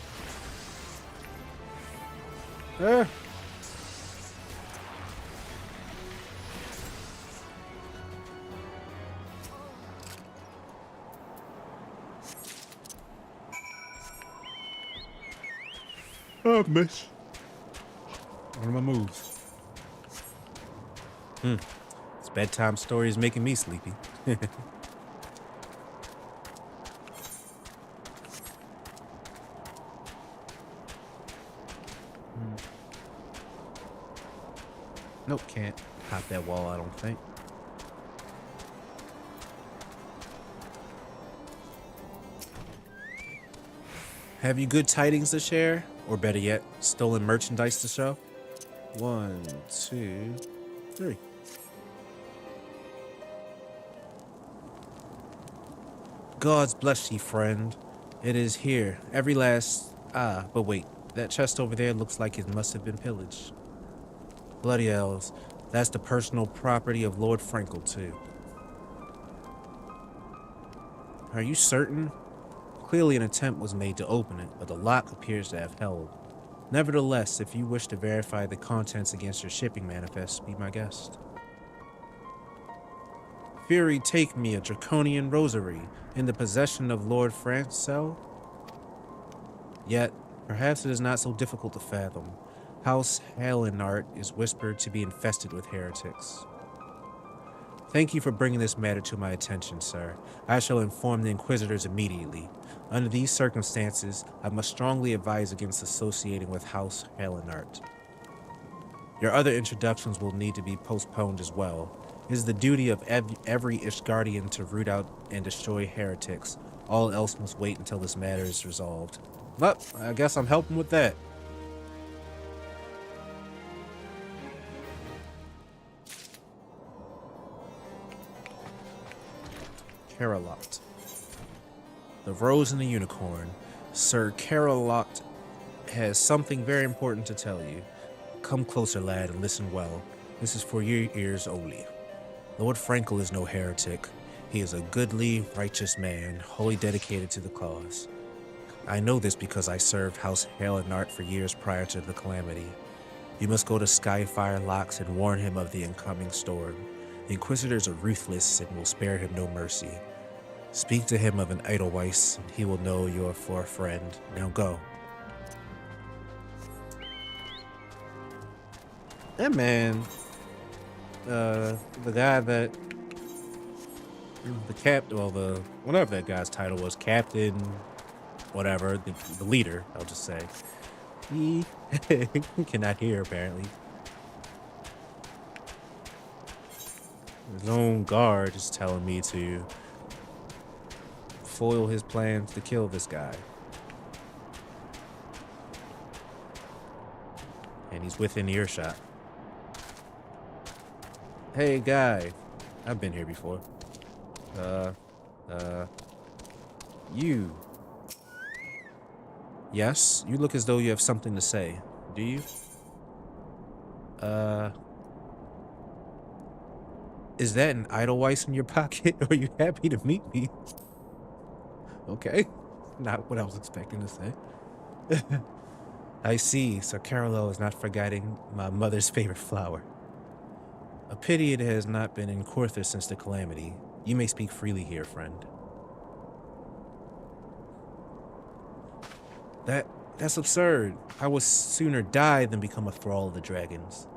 Oh, miss. One of my moves. This bedtime story is making me sleepy. Nope, can't hop that wall, I don't think. Have you good tidings to share? Or better yet, stolen merchandise to show? 1, 2, 3. Gods bless ye, friend. It is here. Every last... but wait. That chest over there looks like it must have been pillaged. Bloody elves. That's the personal property of Lord Frankel, too. Are you certain? Clearly an attempt was made to open it, but the lock appears to have held. Nevertheless, if you wish to verify the contents against your shipping manifest, be my guest. Fury, take me a draconian rosary in the possession of Lord Francel. Yet, perhaps it is not so difficult to fathom. House Hellenart is whispered to be infested with heretics. Thank you for bringing this matter to my attention, sir. I shall inform the Inquisitors immediately. Under these circumstances, I must strongly advise against associating with House Helenart. Your other introductions will need to be postponed as well. It is the duty of every Ishgardian to root out and destroy heretics. All else must wait until this matter is resolved. Well, I guess I'm helping with that. Carolot. The Rose and the Unicorn. Sir Carolot has something very important to tell you. Come closer, lad, and listen well. This is for your ears only. Lord Frankel is no heretic. He is a goodly, righteous man, wholly dedicated to the cause. I know this because I served House Helenart for years prior to the calamity. You must go to Skyfire Locks and warn him of the incoming storm. The Inquisitors are ruthless and will spare him no mercy. Speak to him of an Edelweiss, and he will know you are for a friend. Now go. That man, the guy that, whatever that guy's title was, Captain, whatever, the leader, I'll just say, he cannot hear apparently. His own guard is telling me to foil his plans to kill this guy. And he's within earshot. Hey, guy. I've been here before. You. Yes, you look as though you have something to say. Do you? Is that an Edelweiss in your pocket? Are you happy to meet me? Okay. Not what I was expecting to say. I see. Sir Carolo is not forgetting my mother's favorite flower. A pity it has not been in Coerthas since the calamity. You may speak freely here, friend. That's absurd. I would sooner die than become a thrall of the dragons.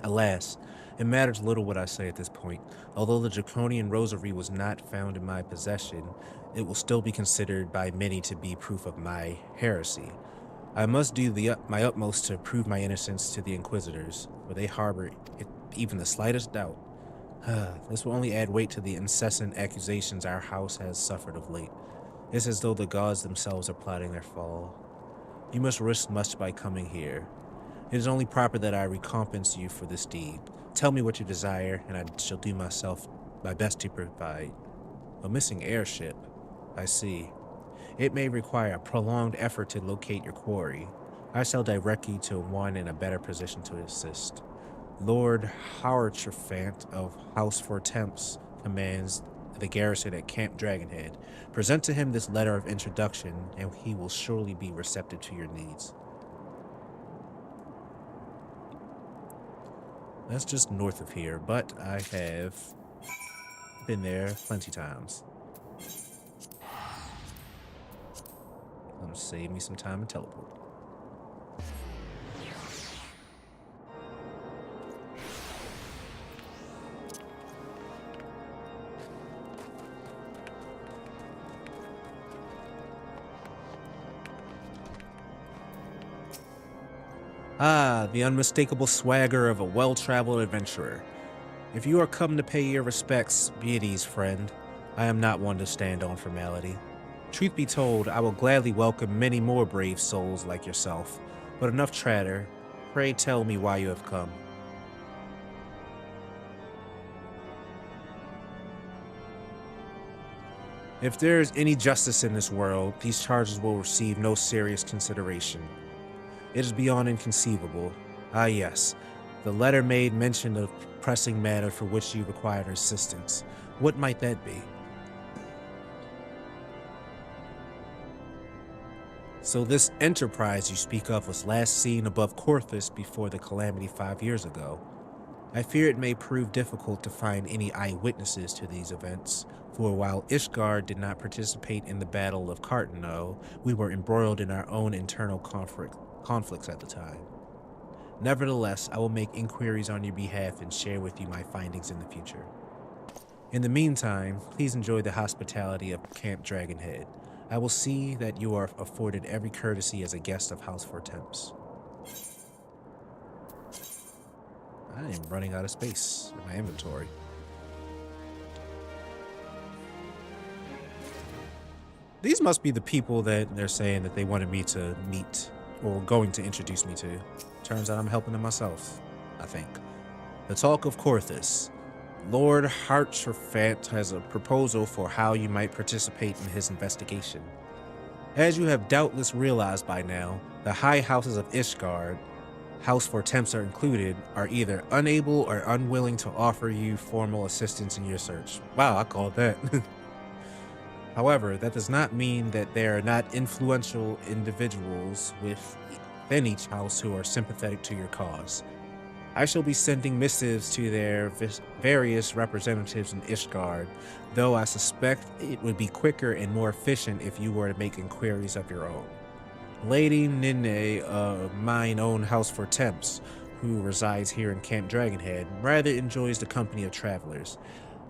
Alas, it matters little what I say at this point. Although the Draconian Rosary was not found in my possession, it will still be considered by many to be proof of my heresy. I must do my utmost to prove my innocence to the Inquisitors, for they harbor even the slightest doubt. This will only add weight to the incessant accusations our house has suffered of late. It's as though the gods themselves are plotting their fall. You must risk much by coming here. It is only proper that I recompense you for this deed. Tell me what you desire, and I shall do my best to provide. A missing airship. I see. It may require a prolonged effort to locate your quarry. I shall direct you to one in a better position to assist. Lord Howard-Trefant of House Fortemps commands the garrison at Camp Dragonhead. Present to him this letter of introduction, and he will surely be receptive to your needs. That's just north of here, but I have been there plenty times. Gonna save me some time and teleport. Ah, the unmistakable swagger of a well-traveled adventurer. If you are come to pay your respects, be at ease, friend. I am not one to stand on formality. Truth be told, I will gladly welcome many more brave souls like yourself, but enough chatter. Pray tell me why you have come. If there is any justice in this world, these charges will receive no serious consideration. It is beyond inconceivable. Ah yes, the letter made mention of pressing matter for which you required assistance. What might that be? So this enterprise you speak of was last seen above Coerthas before the calamity 5 years ago. I fear it may prove difficult to find any eyewitnesses to these events, for while Ishgard did not participate in the Battle of Cartano, we were embroiled in our own internal conflicts at the time. Nevertheless, I will make inquiries on your behalf and share with you my findings in the future. In the meantime, please enjoy the hospitality of Camp Dragonhead. I will see that you are afforded every courtesy as a guest of House Fortemps. I am running out of space in my inventory. These must be the people that they're saying that they wanted me to meet or going to introduce me to. Turns out I'm helping them myself, I think. The Talk of Coerthas. Lord Hartcherfant has a proposal for how you might participate in his investigation. As you have doubtless realized by now, the high houses of Ishgard, House Fortemps are included, are either unable or unwilling to offer you formal assistance in your search. Wow, I called that. However, that does not mean that there are not influential individuals within each house who are sympathetic to your cause. I shall be sending missives to their various representatives in Ishgard, though I suspect it would be quicker and more efficient if you were to make inquiries of your own. Lady Nine of mine own House Fortemps, who resides here in Camp Dragonhead, rather enjoys the company of travelers.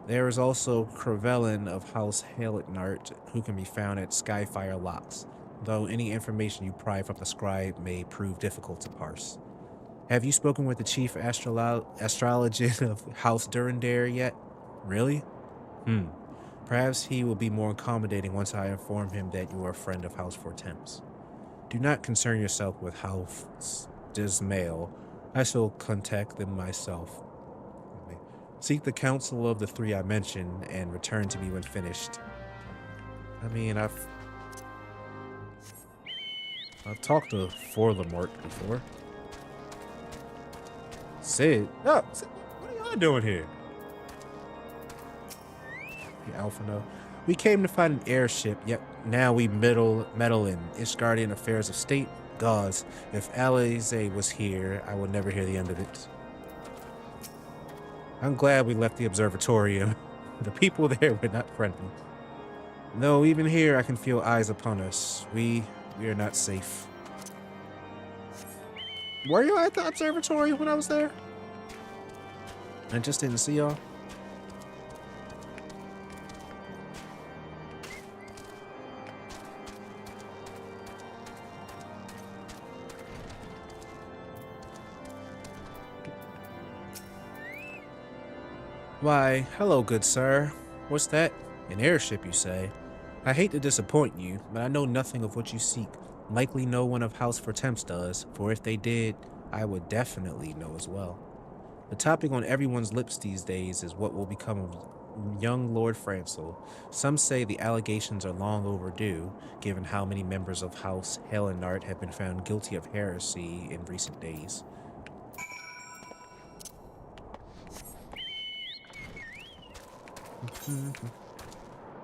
There is also Crevelin of House Helicnart, who can be found at Skyfire Locks, though any information you pry from the scribe may prove difficult to parse. Have you spoken with the chief astrologist of House Durandare yet? Really? Perhaps he will be more accommodating once I inform him that you are a friend of House Fortemps. Do not concern yourself with House Dismail. I shall contact them myself. Seek the counsel of the three I mentioned and return to me when finished. I mean, I've talked to Forlamort before. Sid? No, Sid, what are y'all doing here? The Alphano. We came to find an airship, yet now we meddle in Ishgardian affairs of state. Gods, if Alize was here, I would never hear the end of it. I'm glad we left the observatorium. The people there were not friendly. Though even here I can feel eyes upon us. We are not safe. Were you at the observatory when I was there? I just didn't see y'all. Why, hello, good sir. What's that? An airship, you say? I hate to disappoint you, but I know nothing of what you seek. Likely no one of House Fortemps does, for if they did, I would definitely know as well. The topic on everyone's lips these days is what will become of young Lord Francel. Some say the allegations are long overdue, given how many members of House Helicnart have been found guilty of heresy in recent days.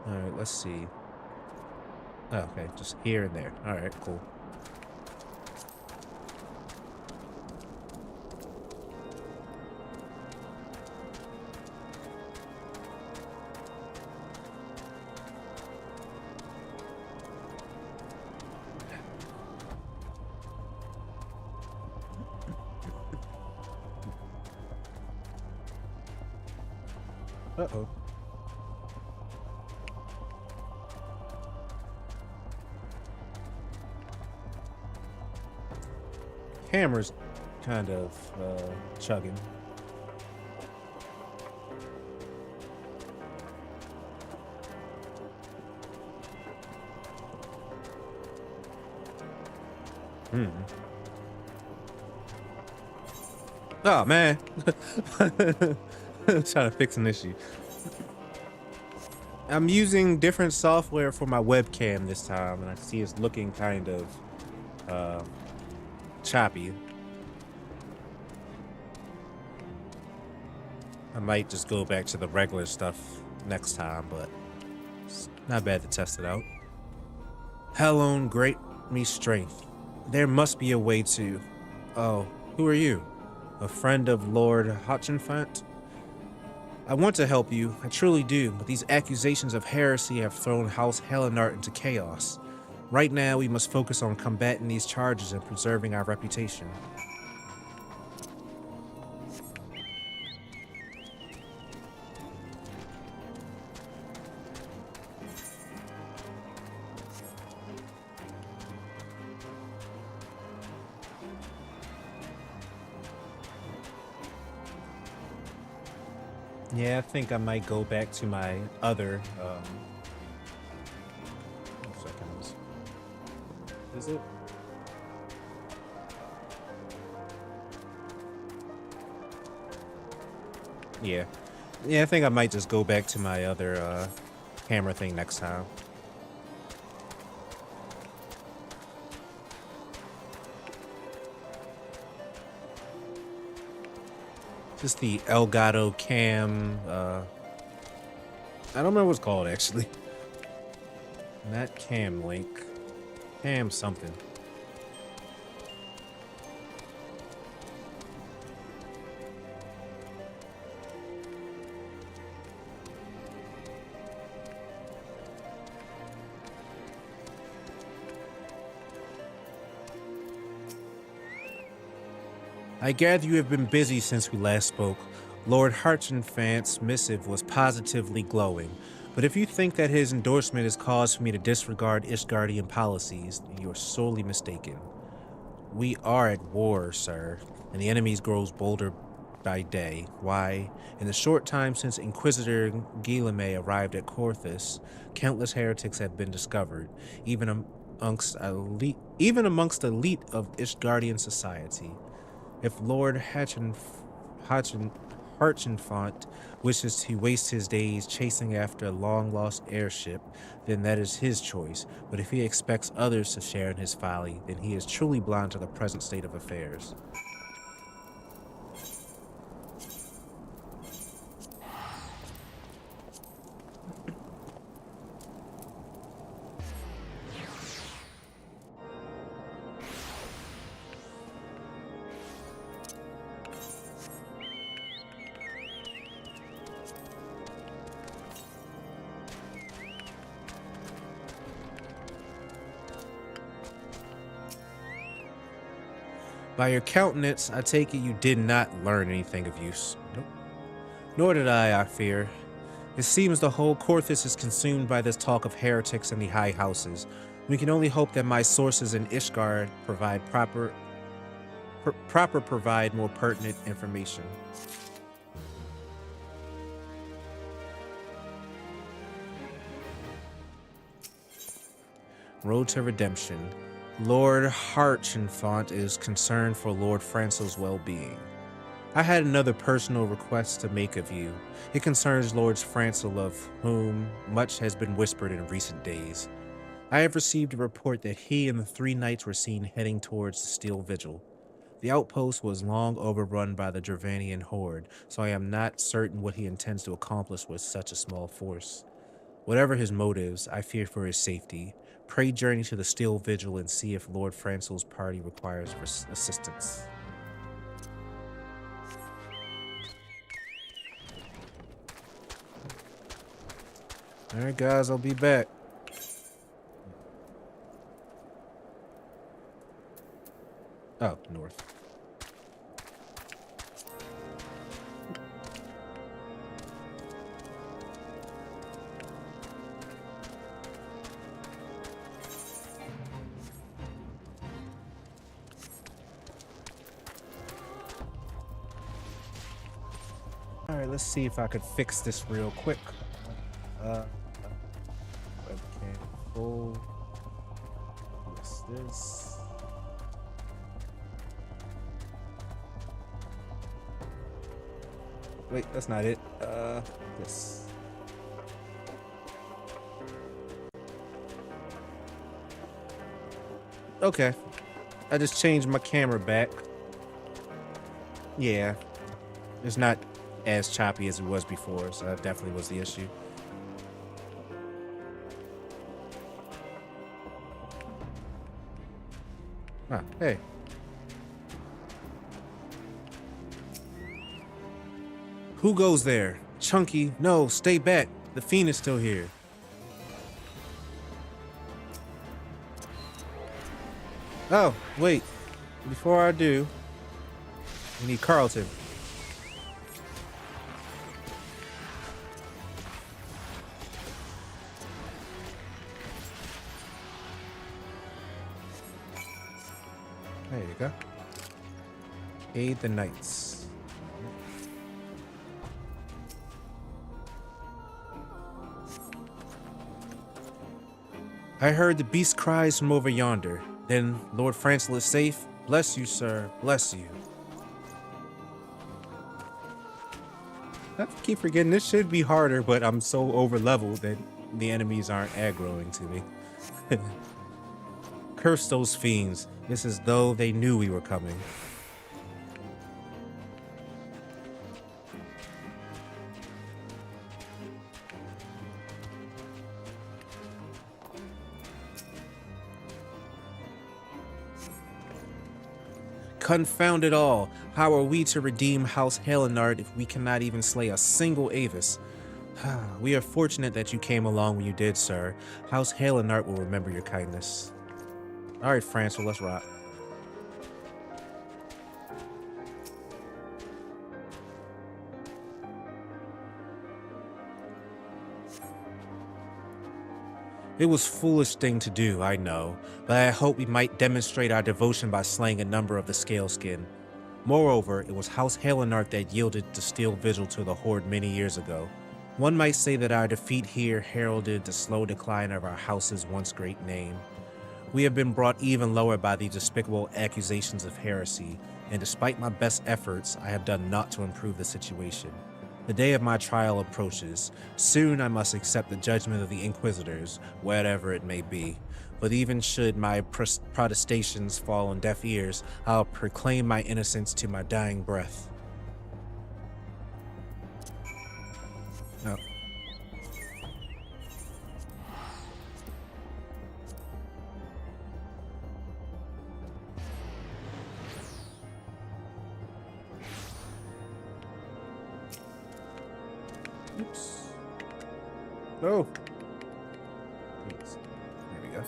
Alright, let's see. Oh, okay, just here and there. Alright, cool. Uh-oh. Hammer's kind of chugging. Oh man. Trying to fix an issue. I'm using different software for my webcam this time, and I see it's looking kind of choppy. I might just go back to the regular stuff next time, but it's not bad to test it out. Hellon, grant me strength. There must be a way to... Oh, who are you? A friend of Lord Hotchinfant? I want to help you, I truly do, but these accusations of heresy have thrown House Helicnart into chaos. Right now, we must focus on combating these charges and preserving our reputation. Yeah, I think I might go back to my other 2 seconds. Is it? Yeah. Yeah, I think I might just go back to my other camera thing next time. Just the Elgato cam, I don't remember what it's called actually. Not cam link. Cam something. I gather you have been busy since we last spoke. Lord Harchenfant's missive was positively glowing, but if you think that his endorsement is cause for me to disregard Ishgardian policies, you are sorely mistaken. We are at war, sir, and the enemy grows bolder by day. Why, in the short time since Inquisitor Guilherme arrived at Coerthas, countless heretics have been discovered, even amongst elite of Ishgardian society. If Lord Harchenfant wishes to waste his days chasing after a long-lost airship, then that is his choice. But if he expects others to share in his folly, then he is truly blind to the present state of affairs. By your countenance, I take it you did not learn anything of use. Nope. Nor did I fear. It seems the whole Coerthas is consumed by this talk of heretics in the high houses. We can only hope that my sources in Ishgard provide more pertinent information. Road to Redemption. Lord Harchenfant is concerned for Lord Francel's well-being. I had another personal request to make of you. It concerns Lord Francel, of whom much has been whispered in recent days. I have received a report that he and the 3 knights were seen heading towards the Steel Vigil. The outpost was long overrun by the Dravanian horde, so I am not certain what he intends to accomplish with such a small force. Whatever his motives, I fear for his safety. Pray journey to the Steel Vigil and see if Lord Francel's party requires assistance. Alright guys, I'll be back. Oh, north. Alright, let's see if I could fix this real quick. Webcam full. What's this? Wait, that's not it. This. Okay. I just changed my camera back. Yeah. It's not as choppy as it was before, so that definitely was the issue. Ah, hey. Who goes there? Chunky, no, stay back. The Fiend is still here. Oh, wait. Before I do, we need Carlton. There you go. Aid the knights. I heard the beast cries from over yonder. Then Lord Francel is safe? Bless you, sir. Bless you. I keep forgetting this should be harder, but I'm so over leveled that the enemies aren't aggroing to me. Curse those fiends. It's as though they knew we were coming. Confound it all! How are we to redeem House Helenard if we cannot even slay a single Avis? We are fortunate that you came along when you did, sir. House Helenard will remember your kindness. Alright, Francel, let's rock. It was a foolish thing to do, I know, but I hope we might demonstrate our devotion by slaying a number of the Scaleskin. Moreover, it was House Helenard that yielded the steel vigil to the Horde many years ago. One might say that our defeat here heralded the slow decline of our house's once great name. We have been brought even lower by these despicable accusations of heresy, and despite my best efforts, I have done naught to improve the situation. The day of my trial approaches. Soon I must accept the judgment of the Inquisitors, whatever it may be. But even should my protestations fall on deaf ears, I'll proclaim my innocence to my dying breath. Oh. Oops. Oh. Oops. There we go.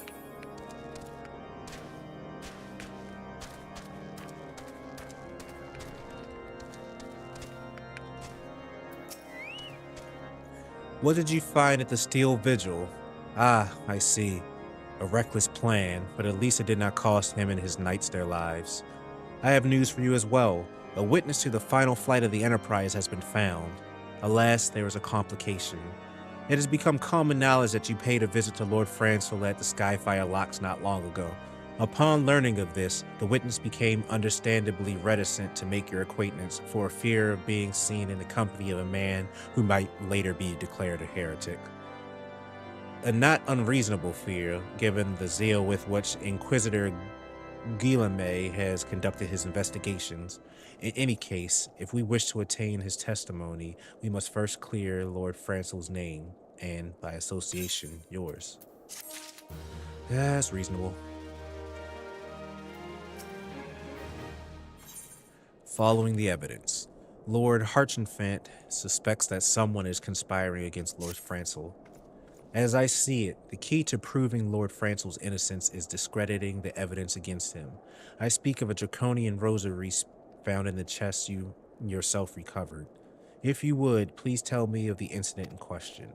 What did you find at the Steel Vigil? Ah, I see. A reckless plan, but at least it did not cost him and his knights their lives. I have news for you as well. A witness to the final flight of the Enterprise has been found. Alas, there is a complication. It has become common knowledge that you paid a visit to Lord Francel at the Skyfire Locks not long ago. Upon learning of this, the witness became understandably reticent to make your acquaintance for fear of being seen in the company of a man who might later be declared a heretic. A not unreasonable fear, given the zeal with which Inquisitor Guillemets has conducted his investigations. In any case, if we wish to attain his testimony, we must first clear Lord Francel's name, and, by association, yours. That's reasonable. Following the evidence, Lord Harchenfant suspects that someone is conspiring against Lord Francel. As I see it, the key to proving Lord Francel's innocence is discrediting the evidence against him. I speak of a draconian rosary found in the chest you yourself recovered. If you would, please tell me of the incident in question.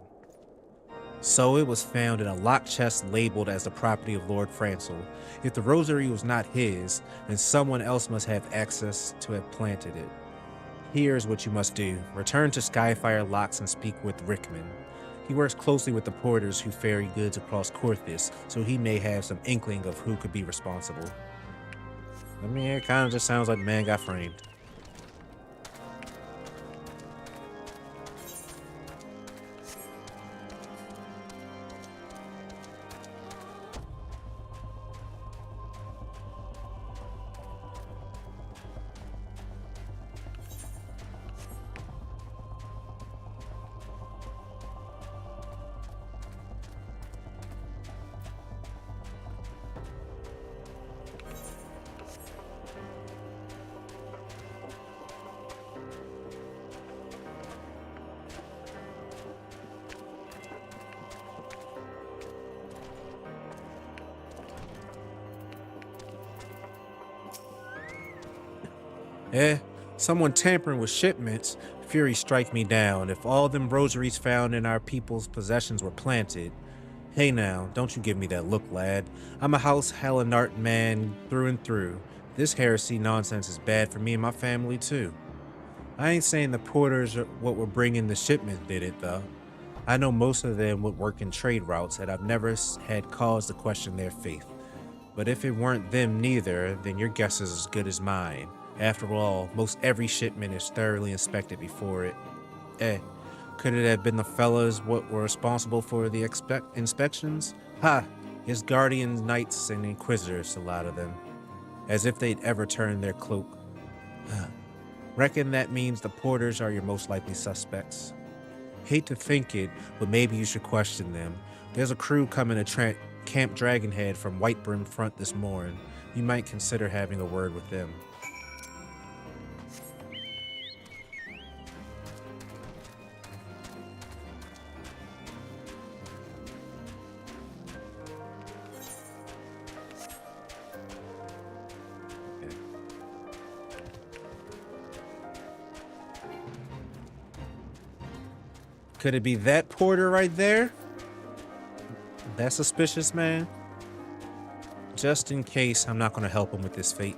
So it was found in a locked chest labeled as the property of Lord Francel. If the rosary was not his, then someone else must have access to have planted it. Here's what you must do. Return to Skyfire Locks and speak with Rickman. He works closely with the porters who ferry goods across Coerthas, so he may have some inkling of who could be responsible. I mean, it kind of just sounds like the man got framed. Someone tampering with shipments. Fury strike me down. If all them rosaries found in our people's possessions were planted. Hey now, don't you give me that look, lad. I'm a House Helenart man through and through. This heresy nonsense is bad for me and my family too. I ain't saying the porters or what were bringing the shipment did it though. I know most of them would work in trade routes, and I've never had cause to question their faith. But if it weren't them neither, then your guess is as good as mine. After all, most every shipment is thoroughly inspected before it. Could it have been the fellas what were responsible for the inspections? Ha! It's guardians, knights, and inquisitors, a lot of them. As if they'd ever turn their cloak. Reckon that means the porters are your most likely suspects. Hate to think it, but maybe you should question them. There's a crew coming to Camp Dragonhead from Whitebrim Front this morning. You might consider having a word with them. Could it be that porter right there? That's suspicious, man. Just in case, I'm not going to help him with this fate.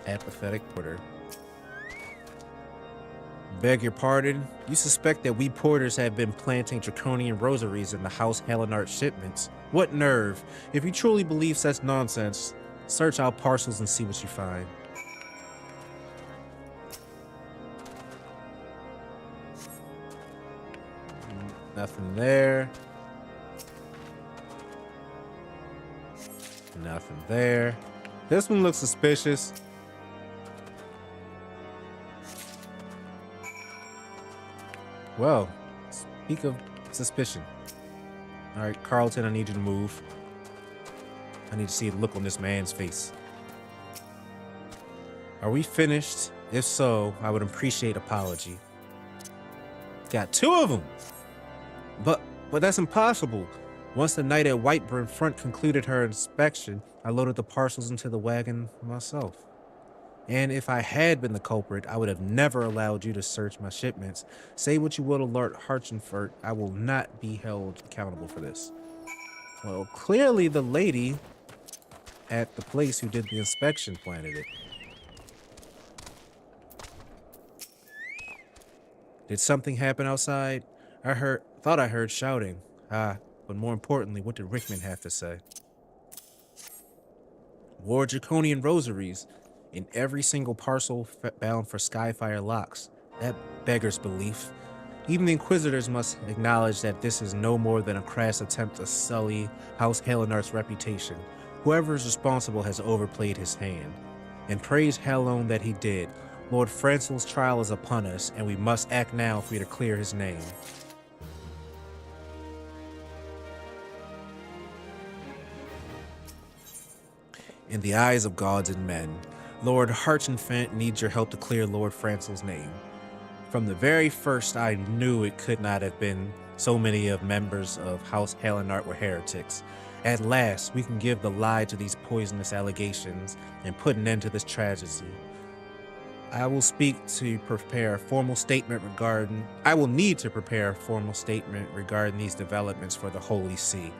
Apathetic porter. Beg your pardon? You suspect that we porters have been planting draconian rosaries in the House Helenart shipments? What nerve! If you truly believe such nonsense, search our parcels and see what you find. Nothing there. Nothing there. This one looks suspicious. Well, speak of suspicion. All right, Carlton, I need you to move. I need to see the look on this man's face. Are we finished? If so, I would appreciate apology. Got two of them. But that's impossible. Once the night at Whitebrim Front concluded her inspection, I loaded the parcels into the wagon myself. And if I had been the culprit, I would have never allowed you to search my shipments. Say what you will to Lord Harchenford, I will not be held accountable for this. Well, clearly the lady at the place who did the inspection planted it. Did something happen outside? Thought I heard shouting. But more importantly, what did Rickman have to say? Wore draconian rosaries in every single parcel bound for Skyfire locks. That beggars belief. Even the Inquisitors must acknowledge that this is no more than a crass attempt to sully House Helenart's reputation. Whoever is responsible has overplayed his hand. And praise Hellone that he did. Lord Francel's trial is upon us, and we must act now if we are to clear his name. In the eyes of gods and men, Lord Harchenfant needs your help to clear Lord Francel's name. From the very first, I knew it could not have been so many of members of House Helenart were heretics. At last, we can give the lie to these poisonous allegations and put an end to this tragedy. I will need to prepare a formal statement regarding these developments for the Holy See.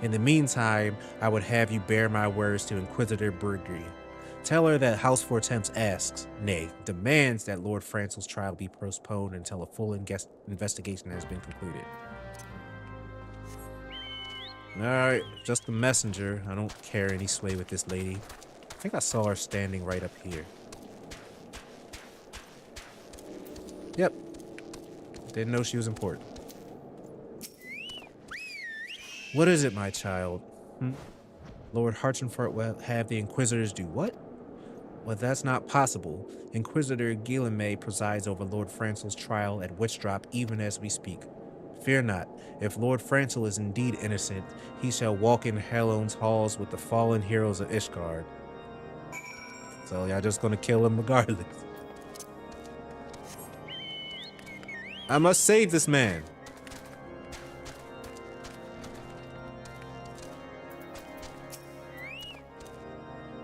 In the meantime, I would have you bear my words to Inquisitor Prairie. Tell her that House Fortemps asks, nay, demands that Lord Francel's trial be postponed until a full investigation has been concluded. Alright, just a messenger. I don't care any sway with this lady. I think I saw her standing right up here. Yep. Didn't know she was important. What is it, my child? Lord Harchenford will have the Inquisitors do what? Well, that's not possible. Inquisitor Guillemay presides over Lord Francel's trial at Witchdrop even as we speak. Fear not. If Lord Francel is indeed innocent, he shall walk in Helone's halls with the fallen heroes of Ishgard. So y'all just gonna kill him regardless. I must save this man.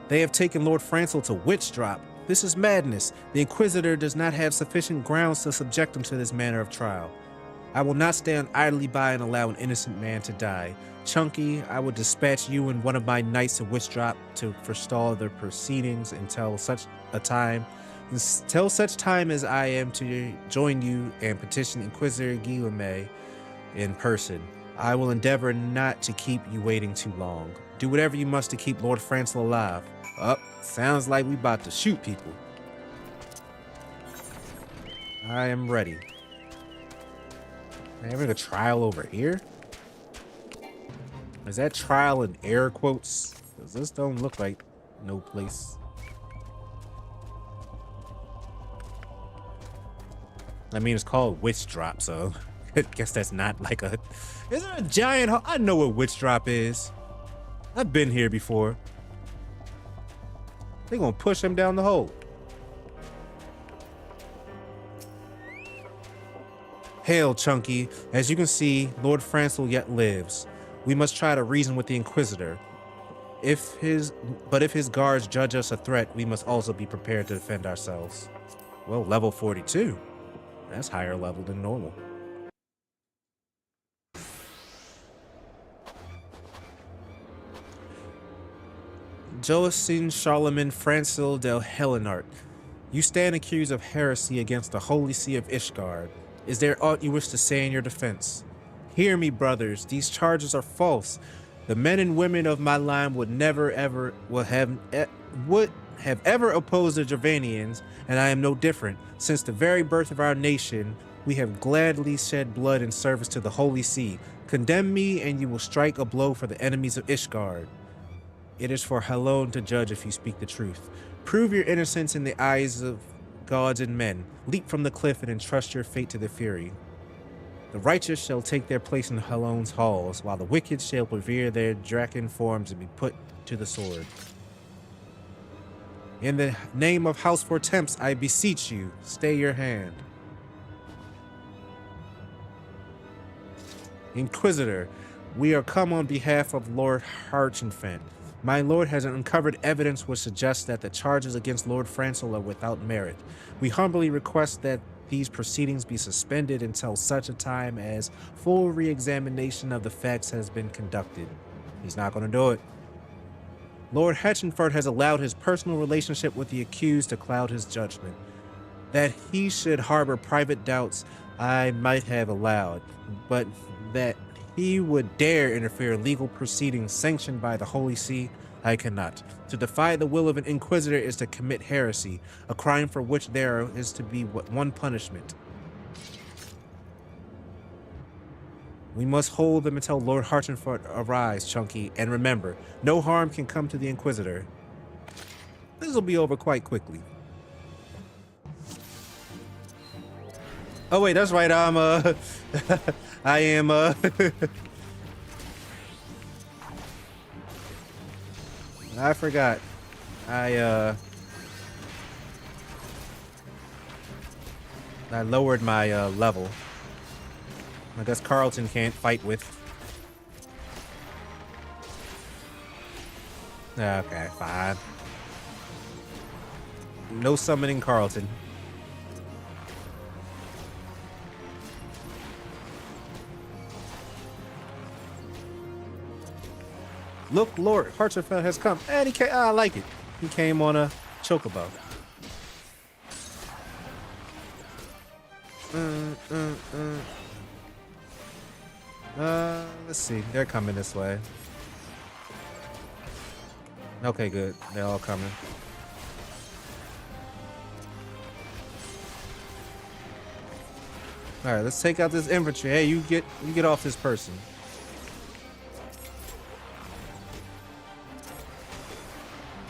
They have taken Lord Francel to Witchdrop. This is madness. The Inquisitor does not have sufficient grounds to subject him to this manner of trial. I will not stand idly by and allow an innocent man to die. Chunky, I will dispatch you and one of my knights to Witchdrop to forestall the proceedings until such time as I am to join you and petition Inquisitor Guillaume in person. I will endeavor not to keep you waiting too long. Do whatever you must to keep Lord Francel alive. Sounds like we about to shoot people. I am ready. Am I having a trial over here? Is that trial in air quotes? Because this don't look like no place. I mean, it's called Witch Drop, so I guess that's not like a... Is it a giant... I know what Witch Drop is. I've been here before. They're gonna push him down the hole. Hail, Chunky. As you can see, Lord Francel yet lives. We must try to reason with the Inquisitor. But if his guards judge us a threat, we must also be prepared to defend ourselves. Well, level 42. That's higher level than normal. Joacin Charlemagne Francel del Helenart, you stand accused of heresy against the Holy See of Ishgard. Is there aught you wish to say in your defense? Hear me, brothers. These charges are false. The men and women of my line would have ever opposed the Gervanians, and I am no different. Since the very birth of our nation, we have gladly shed blood in service to the Holy See. Condemn me, and you will strike a blow for the enemies of Ishgard. It is for Helon to judge if you speak the truth. Prove your innocence in the eyes of gods and men. Leap from the cliff and entrust your fate to the Fury. The righteous shall take their place in Helon's halls, while the wicked shall revere their draken forms and be put to the sword. In the name of House Fortemps, I beseech you, stay your hand. Inquisitor, we are come on behalf of Lord Harchenfant. My lord has uncovered evidence which suggests that the charges against Lord Francel are without merit. We humbly request that these proceedings be suspended until such a time as full re-examination of the facts has been conducted. He's not going to do it. Lord Hetchenford has allowed his personal relationship with the accused to cloud his judgment. That he should harbor private doubts I might have allowed, but that he would dare interfere in legal proceedings sanctioned by the Holy See, I cannot. To defy the will of an Inquisitor is to commit heresy, a crime for which there is to be one punishment. We must hold them until Lord Harchenford arrives, Chunky, and remember, no harm can come to the Inquisitor. This will be over quite quickly. Oh wait, that's right, I am, I forgot. I lowered my, level. I guess Carlton can't fight with. Okay, fine. No summoning Carlton. Look, Lord Harchenfeld has come. And he came, I like it. He came on a chocobo. Let's see. They're coming this way. Okay, good. They're all coming. All right, let's take out this infantry. Hey, you get off this person.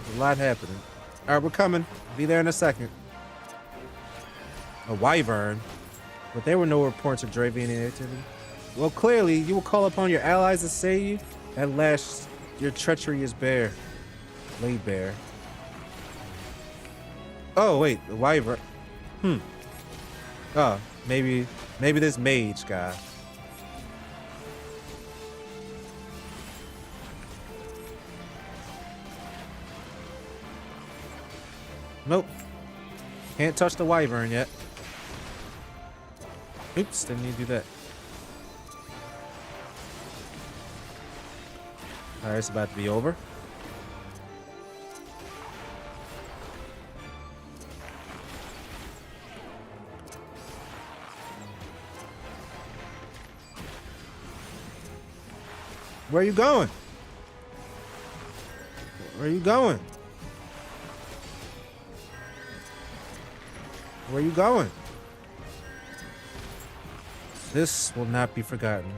There's a lot happening. All right, we're coming. Be there in a second. A wyvern, but there were no reports of Dravian activity. Well, clearly, you will call upon your allies to save you. At last, your treachery is bare. Laid bare. Oh, wait, the wyvern. Oh, maybe this mage guy. Nope. Can't touch the wyvern yet. Oops, didn't need to do that. Alright, it's about to be over. Where are you going? Where are you going? Where are you going? This will not be forgotten.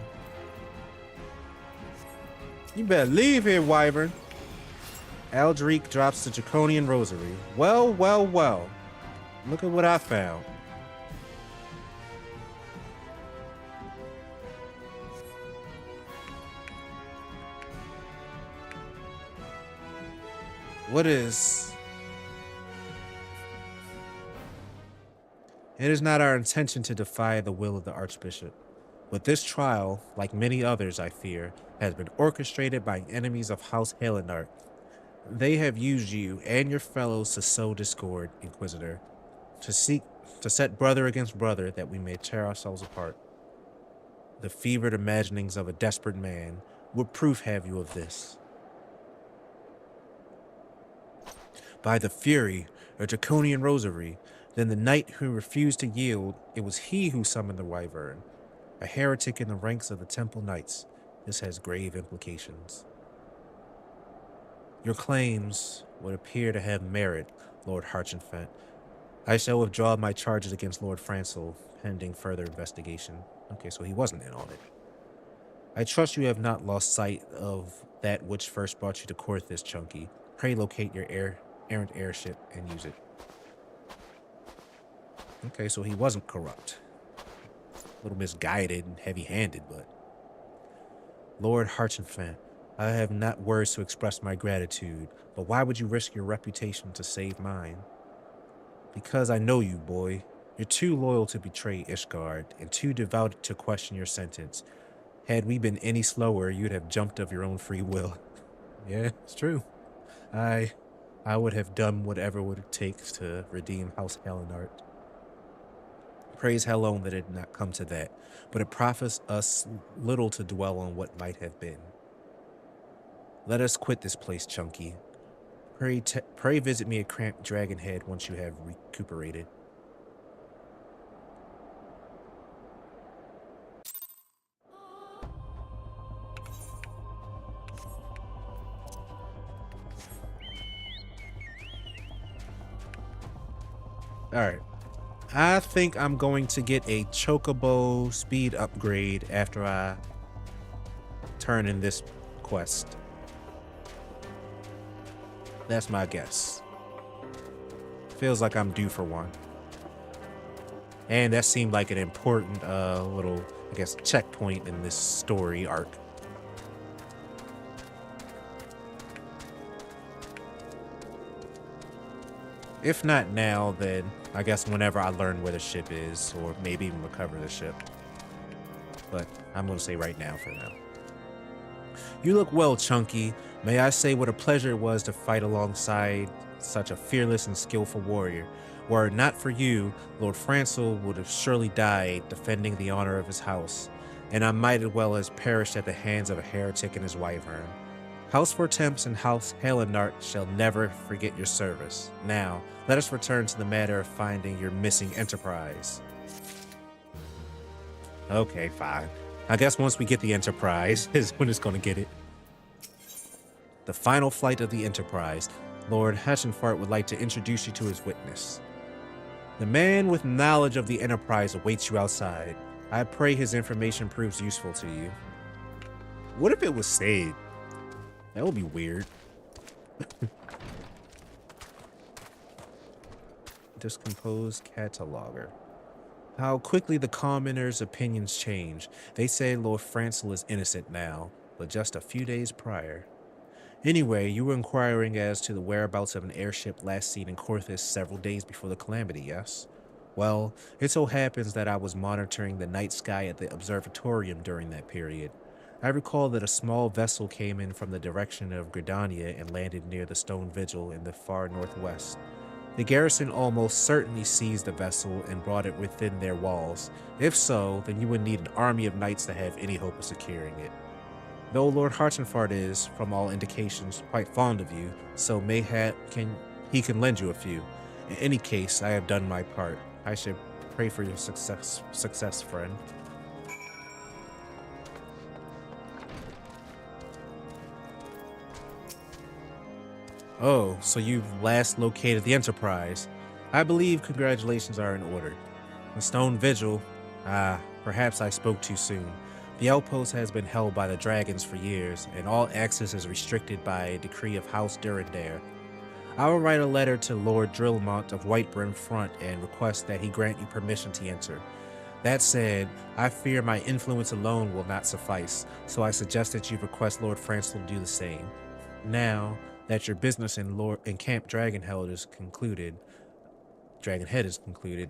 You better leave here, Wyvern. Aldrich drops the Draconian Rosary. Well, well, well. Look at what I found. What is... It is not our intention to defy the will of the Archbishop, but this trial, like many others, I fear, has been orchestrated by enemies of House Helenart. They have used you and your fellows to sow discord, Inquisitor, to set brother against brother that we may tear ourselves apart. The fevered imaginings of a desperate man. What proof have you of this? By the Fury, a Draconian Rosary, then the knight who refused to yield, it was he who summoned the Wyvern. A heretic in the ranks of the Temple Knights. This has grave implications. Your claims would appear to have merit, Lord Harchenfant. I shall withdraw my charges against Lord Francel, pending further investigation. Okay, so he wasn't in on it. I trust you have not lost sight of that which first brought you to Coerthas, Chunky. Pray locate your errant airship and use it. Okay, so he wasn't corrupt. A little misguided and heavy-handed, but... Lord Harchenfant, I have not words to express my gratitude, but why would you risk your reputation to save mine? Because I know you, boy. You're too loyal to betray Ishgard, and too devout to question your sentence. Had we been any slower, you'd have jumped of your own free will. Yeah, it's true. I would have done whatever it would take to redeem House Helenart. Praise Helon that it did not come to that, but it profits us little to dwell on what might have been. Let us quit this place, Chunky. Pray visit me at Cramped Dragonhead once you have recuperated. Alright. I think I'm going to get a Chocobo speed upgrade after I turn in this quest. That's my guess. Feels like I'm due for one. And that seemed like an important little, I guess, checkpoint in this story arc. If not now, then I guess whenever I learn where the ship is, or maybe even recover the ship. But I'm going to say right now for now. You look well, Chunky. May I say what a pleasure it was to fight alongside such a fearless and skillful warrior. Were it not for you, Lord Francel would have surely died defending the honor of his house, and I might as well have perished at the hands of a heretic and his wyvern. House Vortemps and House Helenart shall never forget your service. Now, let us return to the matter of finding your missing Enterprise. Okay, fine. I guess once we get the Enterprise is when it's going to get it. The final flight of the Enterprise. Lord Heshenfart would like to introduce you to his witness. The man with knowledge of the Enterprise awaits you outside. I pray his information proves useful to you. What if it was Sade? That would be weird. Discomposed cataloger. How quickly the commoners' opinions change. They say Lord Francel is innocent now, but just a few days prior. Anyway, you were inquiring as to the whereabouts of an airship last seen in Coerthas several days before the calamity, yes? Well, it so happens that I was monitoring the night sky at the observatorium during that period. I recall that a small vessel came in from the direction of Gridania and landed near the stone Vigil in the far northwest. The garrison almost certainly seized the vessel and brought it within their walls. If so, then you would need an army of knights to have any hope of securing it. Though Lord Hartenfart is, from all indications, quite fond of you, so he can lend you a few. In any case, I have done my part. I should pray for your success, friend. Oh, so you've last located the Enterprise. I believe congratulations are in order. The Stone Vigil, perhaps I spoke too soon. The outpost has been held by the dragons for years, and all access is restricted by a decree of House Durandare. I will write a letter to Lord Drillmont of Whiteburn Front and request that he grant you permission to enter. That said, I fear my influence alone will not suffice, so I suggest that you request Lord Francel do the same. Now that your business in Camp Dragonhead is concluded,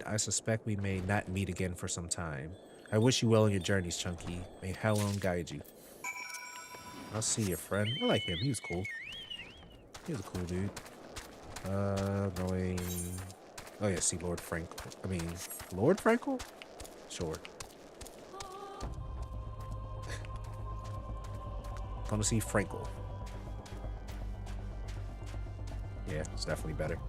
I suspect we may not meet again for some time. I wish you well on your journeys, Chunky. May Hellon guide you. I'll see you, friend. I like him. He was cool. He was a cool dude. Going... Oh yeah, see Lord Frankel. I mean, Lord Frankel? Sure. Gonna see Frankel. Yeah, it's definitely better.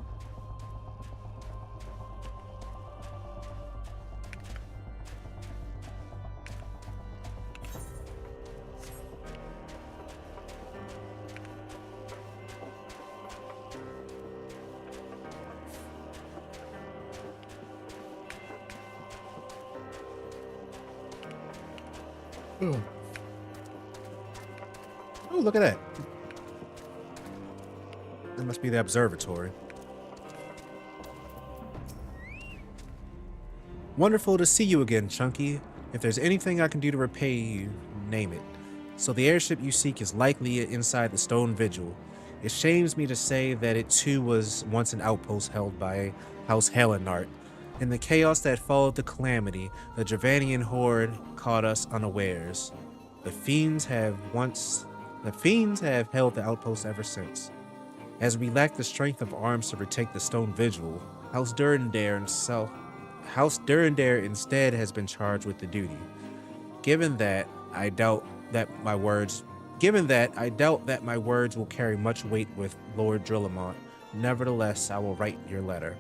Oh, look at that. That must be the observatory. Wonderful to see you again, Chunky. If there's anything I can do to repay you, name it. So the airship you seek is likely inside the Stone Vigil. It shames me to say that it too was once an outpost held by House Helenart. In the chaos that followed the calamity, the Dravanian horde caught us unawares. The fiends have held the outpost ever since. As we lack the strength of arms to retake the Stone Vigil, House Durandare instead has been charged with the duty. Given that, I doubt that my words will carry much weight with Lord Drillamont. Nevertheless, I will write your letter.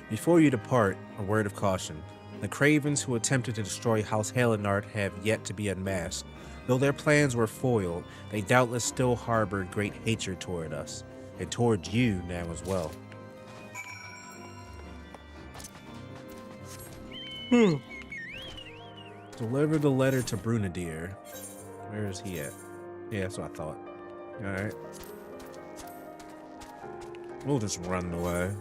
Before you depart, a word of caution. The Cravens who attempted to destroy House Helenart have yet to be unmasked. Though their plans were foiled, they doubtless still harbored great hatred toward us, and toward you now as well. Deliver the letter to Brunadier. Where is he at? Yeah, that's what I thought. Alright. We'll just run away.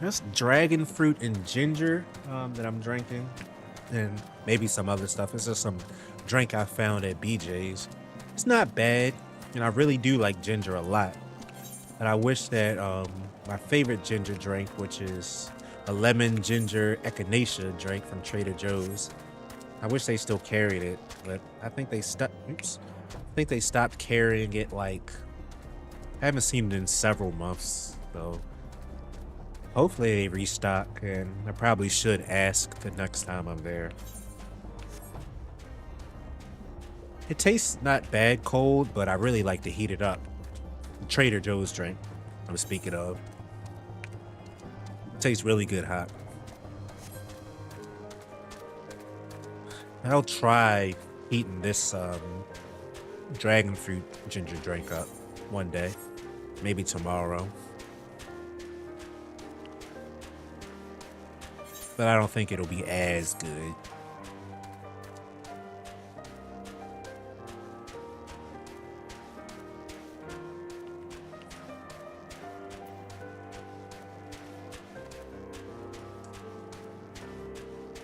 That's dragon fruit and ginger that I'm drinking, and maybe some other stuff. It's just some drink I found at BJ's. It's not bad, and I really do like ginger a lot. But I wish that my favorite ginger drink, which is a lemon ginger echinacea drink from Trader Joe's, I wish they still carried it, but I think they stopped. Oops, I think they stopped carrying it. Like, I haven't seen it in several months, so. Hopefully they restock, and I probably should ask the next time I'm there. It tastes not bad cold, but I really like to heat it up. Trader Joe's drink I'm speaking of. It tastes really good hot. I'll try heating this dragon fruit ginger drink up one day. Maybe tomorrow. But I don't think it'll be as good.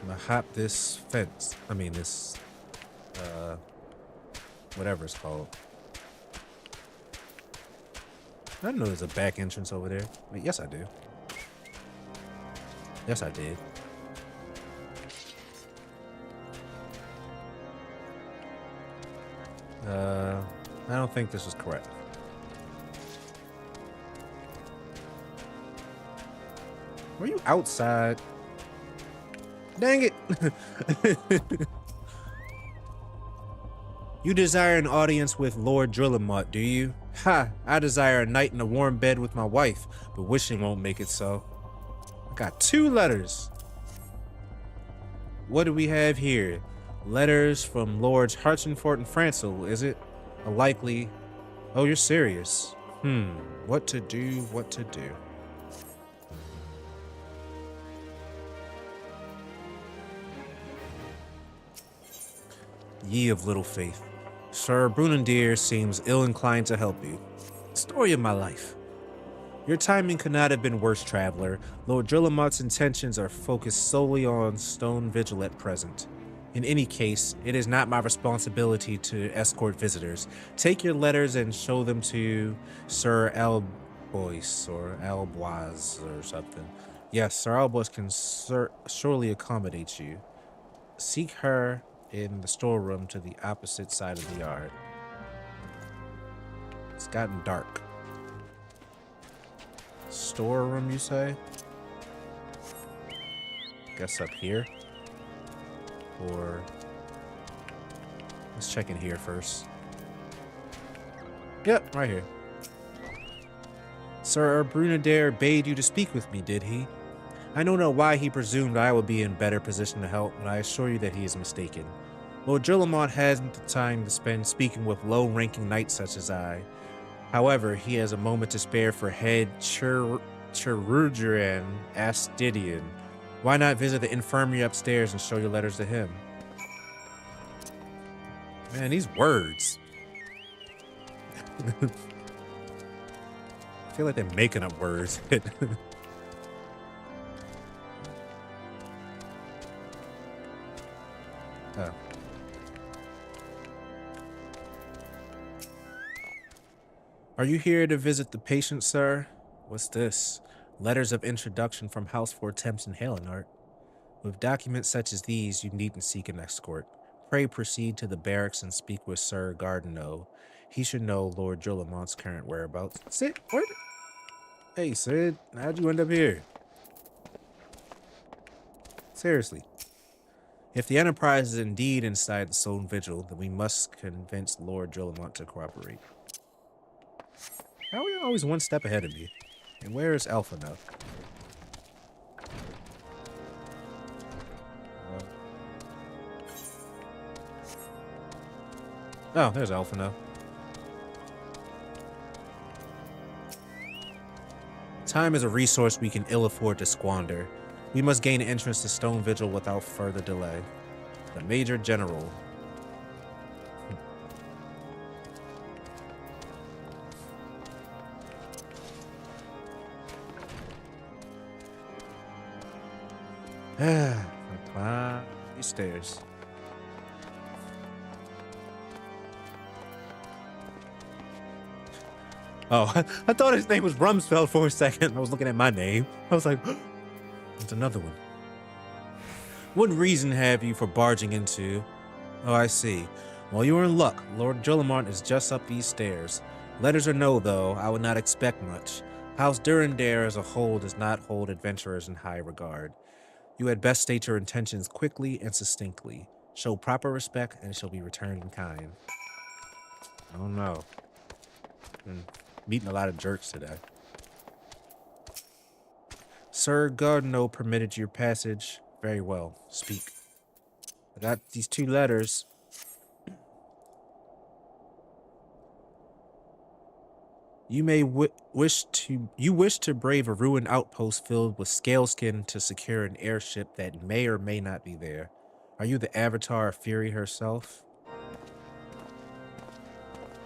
I'm gonna hop this fence. I mean this, whatever it's called. I didn't know there's a back entrance over there. Wait, yes I do. Yes I did. I don't think this is correct. Were you outside? Dang it! You desire an audience with Lord Drillamont, do you? Ha! I desire a night in a warm bed with my wife, but wishing won't make it so. I got 2 letters. What do we have here? Letters from Lords Hartzenfort and Francel, is it? A likely... Oh, you're serious. What to do, what to do. Ye of little faith. Sir Brunandir seems ill-inclined to help you. Story of my life. Your timing could not have been worse, traveler. Lord Drillamont's intentions are focused solely on Stone Vigil at present. In any case, it is not my responsibility to escort visitors. Take your letters and show them to Sir Albois or Albois or something. Yes, Sir Albois can surely accommodate you. Seek her in the storeroom to the opposite side of the yard. It's gotten dark. Storeroom, you say? Guess up here. Or let's check in here first. Yep, right here. Sir Brunadair bade you to speak with me, did he? I don't know why he presumed I would be in better position to help, but I assure you that he is mistaken. Lord Drillamont hasn't the time to spend speaking with low-ranking knights such as I. However, he has a moment to spare for head Chirurgeon Astidian. Why not visit the infirmary upstairs and show your letters to him? Man, these words. I feel like they're making up words. Oh. Are you here to visit the patient, sir? What's this? Letters of introduction from House Fortemps and Halenart. With documents such as these, you needn't seek an escort. Pray proceed to the barracks and speak with Sir Gardeneau. He should know Lord Drillamont's current whereabouts. Sid, where? Hey, Sid, how'd you end up here? Seriously. If the Enterprise is indeed inside the Stone Vigil, then we must convince Lord Drillamont to cooperate. How are you always one step ahead of me? And where is Alpha now? Oh, there's Alpha now. Time is a resource we can ill afford to squander. We must gain entrance to Stone Vigil without further delay. The Major General. Climb these stairs. Oh, I thought his name was Rumsfeld for a second. I was looking at my name. I was like, there's another one. What reason have you for barging into? Oh, I see. Well, you're in luck. Lord Drillamont is just up these stairs. Letters or no, though, I would not expect much. House Durandare as a whole does not hold adventurers in high regard. You had best state your intentions quickly and succinctly. Show proper respect and it shall be returned in kind. I don't know. Been meeting a lot of jerks today. Sir Gardeneau permitted your passage. Very well. Speak. I got these 2 letters. You may wish to brave a ruined outpost filled with scaleskin to secure an airship that may or may not be there. Are you the avatar of Fury herself?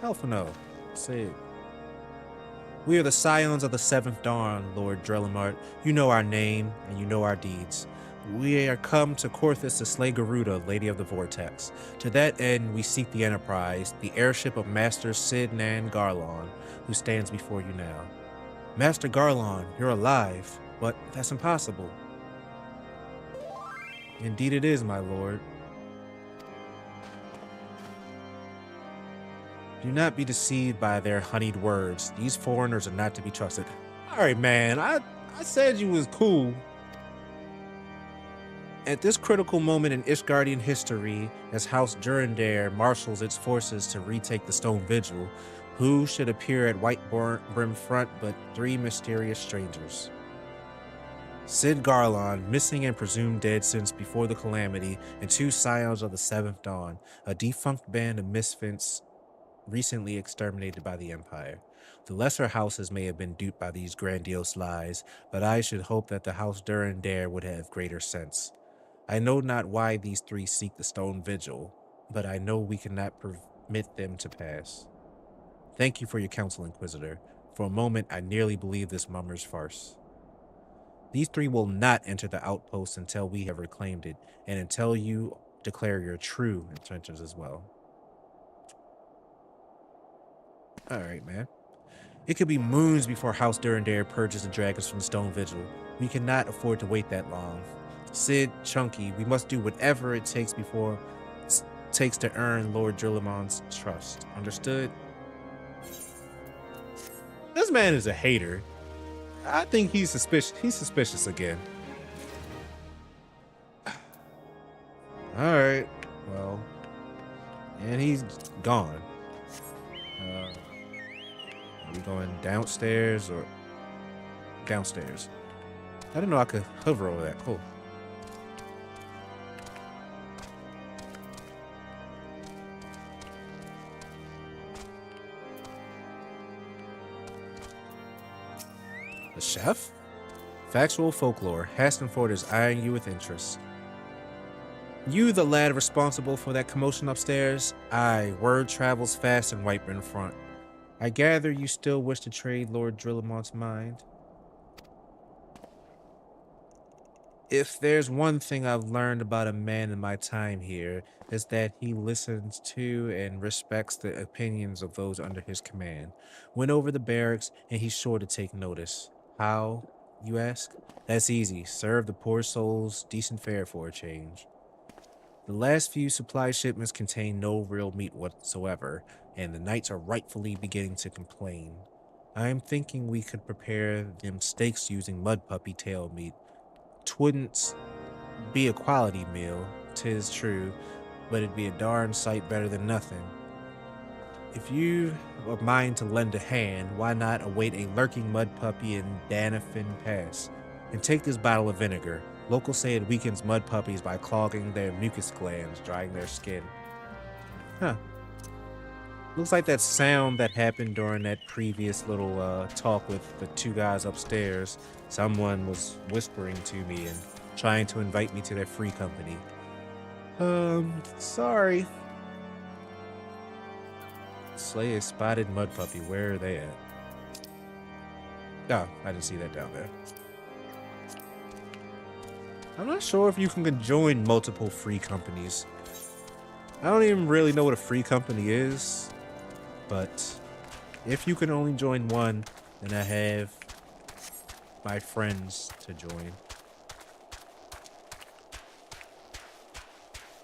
Alpha no. Say it. We are the scions of the 7th Dawn, Lord Drillamart. You know our name, and you know our deeds. We are come to Coerthas to slay Garuda, Lady of the Vortex. To that end, we seek the Enterprise, the airship of Master Sid Nan Garlon, who stands before you now. Master Garlon, you're alive, but that's impossible. Indeed it is, my lord. Do not be deceived by their honeyed words. These foreigners are not to be trusted. All right, man. I said you was cool. At this critical moment in Ishgardian history, as House Durandare marshals its forces to retake the Stone Vigil, who should appear at White Brim Front but 3 mysterious strangers? Sid Garlon, missing and presumed dead since before the Calamity, and 2 Scions of the Seventh Dawn, a defunct band of misfits recently exterminated by the Empire. The lesser houses may have been duped by these grandiose lies, but I should hope that the House Durandare would have greater sense. I know not why these 3 seek the Stone Vigil, but I know we cannot permit them to pass. Thank you for your counsel, Inquisitor. For a moment, I nearly believed this mummer's farce. These 3 will not enter the outpost until we have reclaimed it, and until you declare your true intentions as well. Alright, man. It could be moons before House Durandare purges the dragons from the Stone Vigil. We cannot afford to wait that long. Sid, Chunky, we must do whatever it takes to earn Lord Drillimon's trust. Understood? This man is a hater. I think he's suspicious. He's suspicious again. All right. Well, and he's gone. Are we going downstairs or downstairs? I didn't know I could hover over that. Cool. The chef? Factual Folklore. Hastenford is eyeing you with interest. You, the lad responsible for that commotion upstairs? Aye, word travels fast in Whiteburn Front. I gather you still wish to trade Lord Drillimon's mind? If there's one thing I've learned about a man in my time here, is that he listens to and respects the opinions of those under his command. Went over the barracks, and he's sure to take notice. How, you ask? That's easy. Serve the poor souls decent fare for a change. The last few supply shipments contain no real meat whatsoever, and the knights are rightfully beginning to complain. I am thinking we could prepare them steaks using mud puppy tail meat. 'Twouldn't be a quality meal, 'tis true, but it'd be a darn sight better than nothing. If you have a mind to lend a hand, why not await a lurking mud puppy in Danafin Pass? And take this bottle of vinegar. Locals say it weakens mud puppies by clogging their mucus glands, drying their skin. Huh. Looks like that sound that happened during that previous little talk with the 2 guys upstairs. Someone was whispering to me and trying to invite me to their free company. Sorry. Slay a spotted mud puppy. Where are they at? Oh, I didn't see that down there. I'm not sure if you can join multiple free companies. I don't even really know what a free company is, but if you can only join one, then I have my friends to join.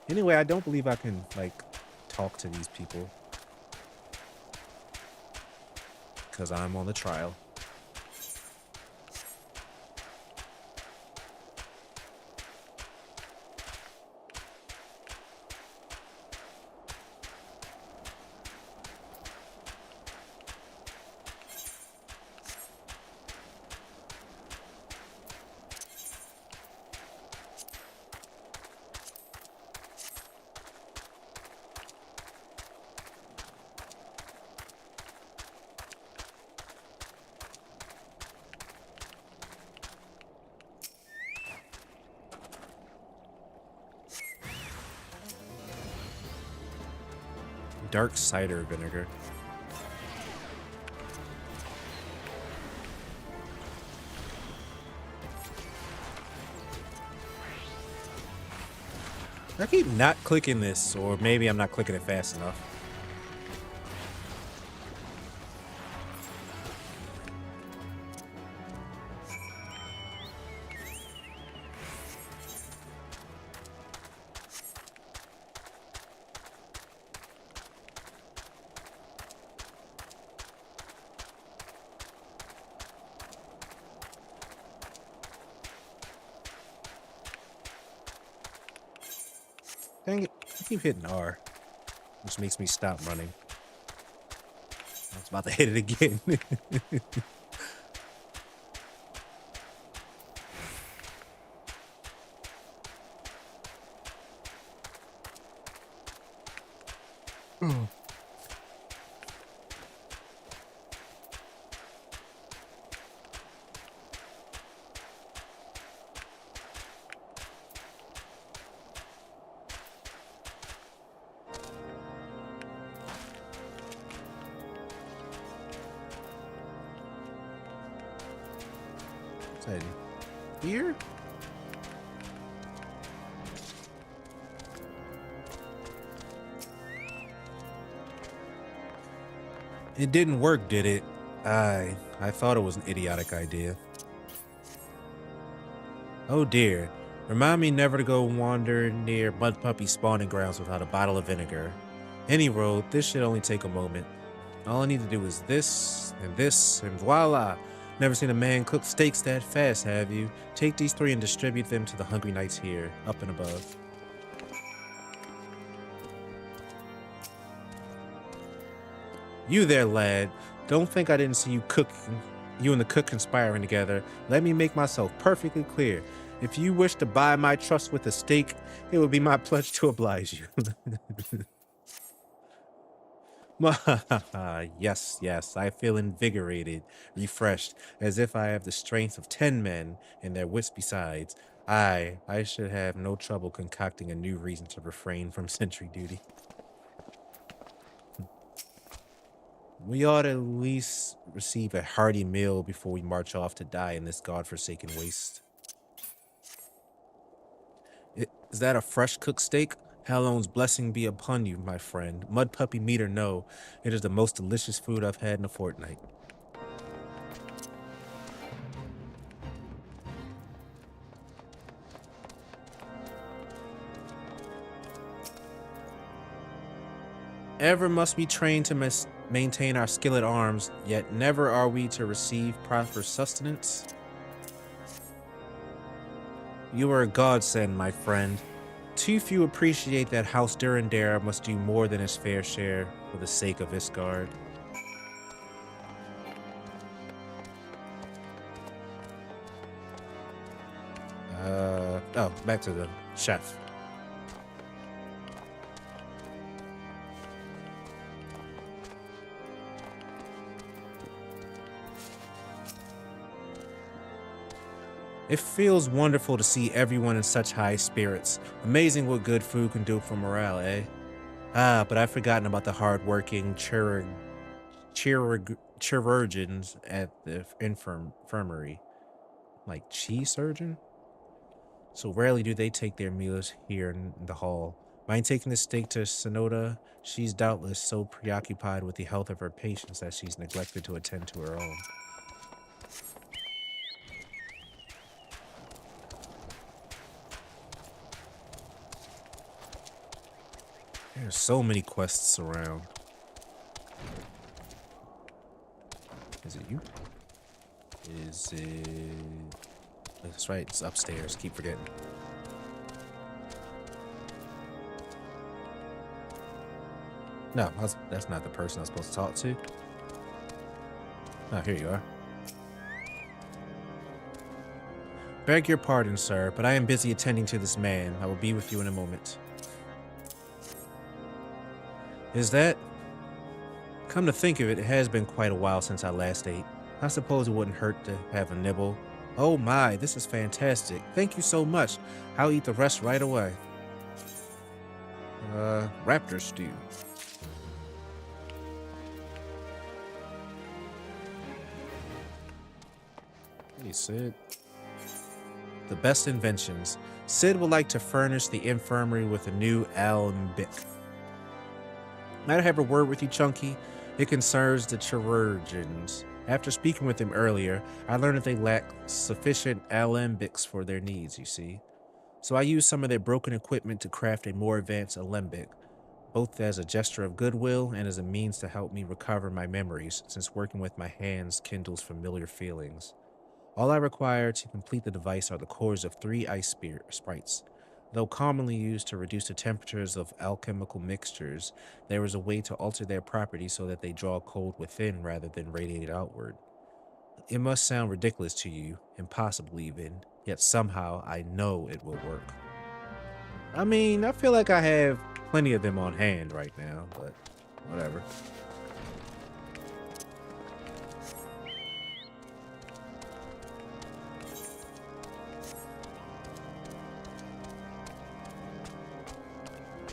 Anyway, I don't believe I can, like, talk to these people, because I'm on the trial. Dark cider vinegar. I keep not clicking this, or maybe I'm not clicking it fast enough. Dang it. I keep hitting R, which makes me stop running. I was about to hit it again. Here? It didn't work, did it? I thought it was an idiotic idea. Oh dear. Remind me never to go wander near Mud Puppy spawning grounds without a bottle of vinegar. Any road, this should only take a moment. All I need to do is this, and voila! Never seen a man cook steaks that fast, have you? Take these 3 and distribute them to the hungry knights here, up and above. You there, lad. Don't think I didn't see you cooking. You and the cook conspiring together. Let me make myself perfectly clear. If you wish to buy my trust with a steak, it would be my pleasure to oblige you. Yes, I feel invigorated, refreshed, as if I have the strength of 10 men and their wits besides. I should have no trouble concocting a new reason to refrain from sentry duty. We ought to at least receive a hearty meal before we march off to die in this godforsaken waste. Is that a fresh cooked steak? Halloween's blessing be upon you, my friend. Mud puppy meat or no, it is the most delicious food I've had in a fortnight. Ever must we train to maintain our skill at arms, yet never are we to receive proper sustenance? You are a godsend, my friend. Too few appreciate that House Durandare must do more than its fair share for the sake of Ishgard. Oh, back to the chef. It feels wonderful to see everyone in such high spirits. Amazing what good food can do for morale, eh? Ah, but I've forgotten about the hard-working chirurgeons at the infirmary. Like cheese surgeon? So rarely do they take their meals here in the hall. Mind taking the steak to Sonoda? She's doubtless so preoccupied with the health of her patients that she's neglected to attend to her own. There's so many quests around. Is it you? Is it... That's right, it's upstairs. Keep forgetting. No, that's not the person I was supposed to talk to. Oh, here you are. Beg your pardon, sir, but I am busy attending to this man. I will be with you in a moment. Is that? Come to think of it, it has been quite a while since I last ate. I suppose it wouldn't hurt to have a nibble. Oh my, this is fantastic. Thank you so much. I'll eat the rest right away. Raptor stew. Hey, Sid. The best inventions. Sid would like to furnish the infirmary with a new alembic. Might I have a word with you, Chunky? It concerns the chirurgeons. After speaking with them earlier, I learned that they lack sufficient alembics for their needs, you see. So I used some of their broken equipment to craft a more advanced alembic, both as a gesture of goodwill and as a means to help me recover my memories, since working with my hands kindles familiar feelings. All I require to complete the device are the cores of 3 ice sprites. Though commonly used to reduce the temperatures of alchemical mixtures, there is a way to alter their properties so that they draw cold within rather than radiate outward. It must sound ridiculous to you, impossible even, yet somehow I know it will work. I mean, I feel like I have plenty of them on hand right now, but whatever.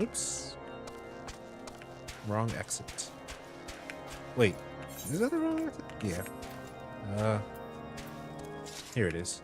Oops. Wrong exit. Wait, is that the wrong exit? Yeah. Here it is.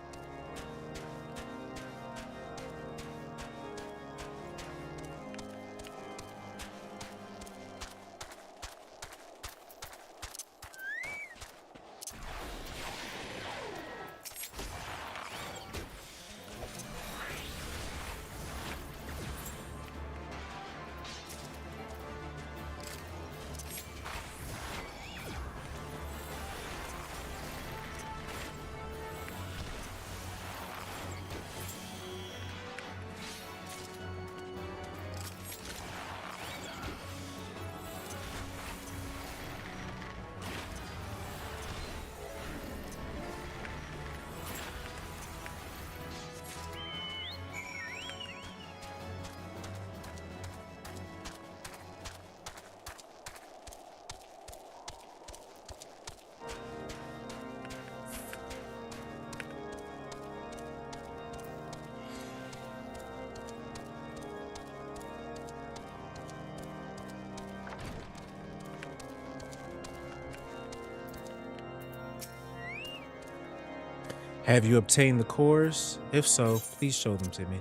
Have you obtained the cores? If so, please show them to me.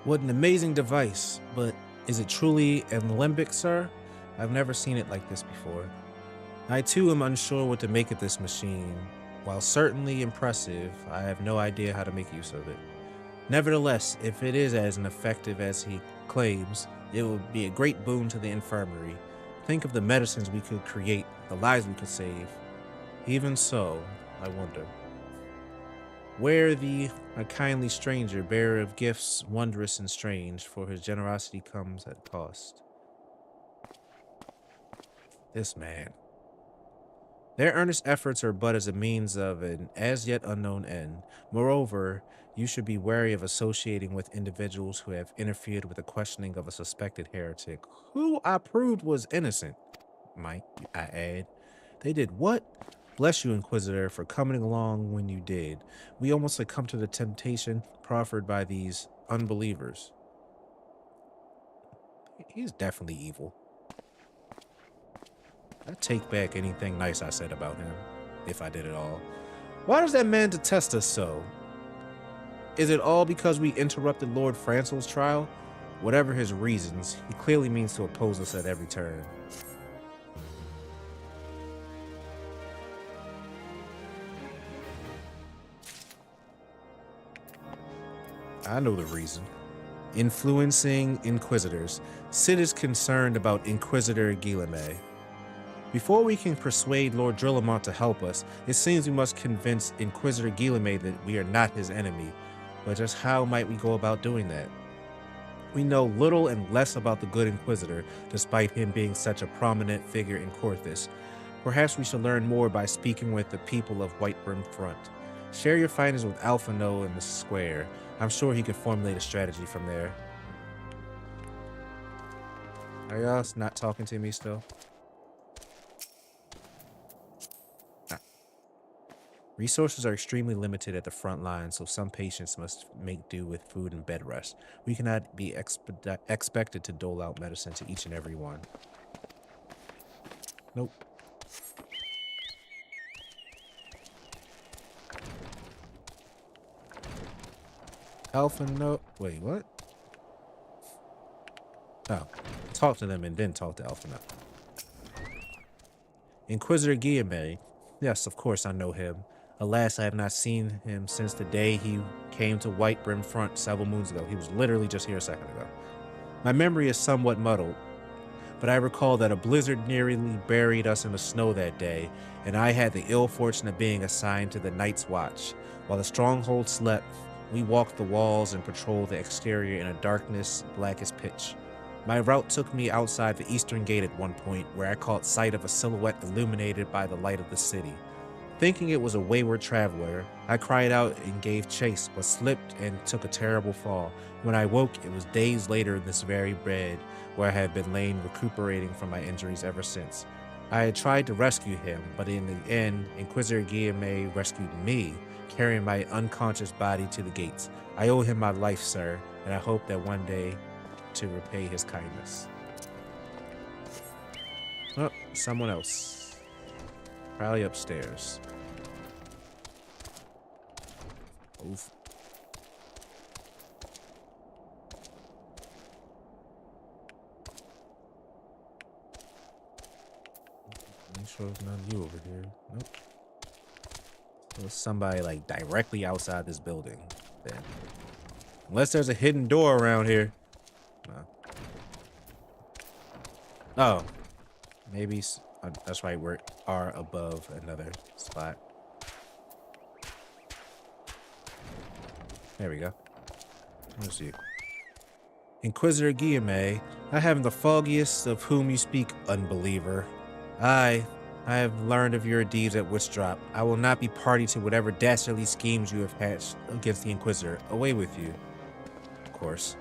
What an amazing device, but is it truly alembic, sir? I've never seen it like this before. I too am unsure what to make of this machine. While certainly impressive, I have no idea how to make use of it. Nevertheless, if it is as effective as he claims, it will be a great boon to the infirmary. Think of the medicines we could create, the lives we could save. Even so, I wonder. Where a kindly stranger, bearer of gifts wondrous and strange, for his generosity comes at cost. This man. Their earnest efforts are but as a means of an as yet unknown end. Moreover, you should be wary of associating with individuals who have interfered with the questioning of a suspected heretic, who I proved was innocent. Might I add? They did what? Bless you, Inquisitor, for coming along when you did. We almost succumbed to the temptation proffered by these unbelievers. He's definitely evil. I take back anything nice I said about him, if I did at all. Why does that man detest us so? Is it all because we interrupted Lord Francel's trial? Whatever his reasons, he clearly means to oppose us at every turn. I know the reason. Influencing Inquisitors. Sid is concerned about Inquisitor Guillemets. Before we can persuade Lord Drillamont to help us, it seems we must convince Inquisitor Guillemets that we are not his enemy. But just how might we go about doing that? We know little and less about the good Inquisitor, despite him being such a prominent figure in Coerthas. Perhaps we should learn more by speaking with the people of Whitebrim Front. Share your findings with Alphino in the square. I'm sure he could formulate a strategy from there. Are y'all not talking to me still? Resources are extremely limited at the front line, so some patients must make do with food and bed rest. We cannot be expected to dole out medicine to each and every one. Nope. Alpha, no. Wait, what? Oh. Talk to them and then talk to Alpha. Inquisitor Guillemets. Yes, of course I know him. Alas, I have not seen him since the day he came to Whitebrim Front several moons ago. He was literally just here a second ago. My memory is somewhat muddled. but I recall that a blizzard nearly buried us in the snow that day, and I had the ill fortune of being assigned to the Night's Watch. While the stronghold slept, we walked the walls and patrolled the exterior in a darkness black as pitch. My route took me outside the eastern gate at one point, where I caught sight of a silhouette illuminated by the light of the city. Thinking it was a wayward traveler, I cried out and gave chase, but slipped and took a terrible fall. When I woke, it was days later in this very bed, where I had been laying recuperating from my injuries ever since. I had tried to rescue him, but in the end, Inquisitor Guillemot rescued me, carrying my unconscious body to the gates. I owe him my life, sir, and I hope that one day to repay his kindness. Oh, someone else. Probably upstairs. Oof. Make sure it's not you over here. Nope. There's somebody like directly outside this building. Then. Unless there's a hidden door around here. No. Oh. Maybe that's right, we are above another spot. There we go. Let's see. Inquisitor Guillemot, I haven't the foggiest of whom you speak, unbeliever. I have learned of your deeds at Witchdrop. I will not be party to whatever dastardly schemes you have hatched against the Inquisitor. Away with you. Of course.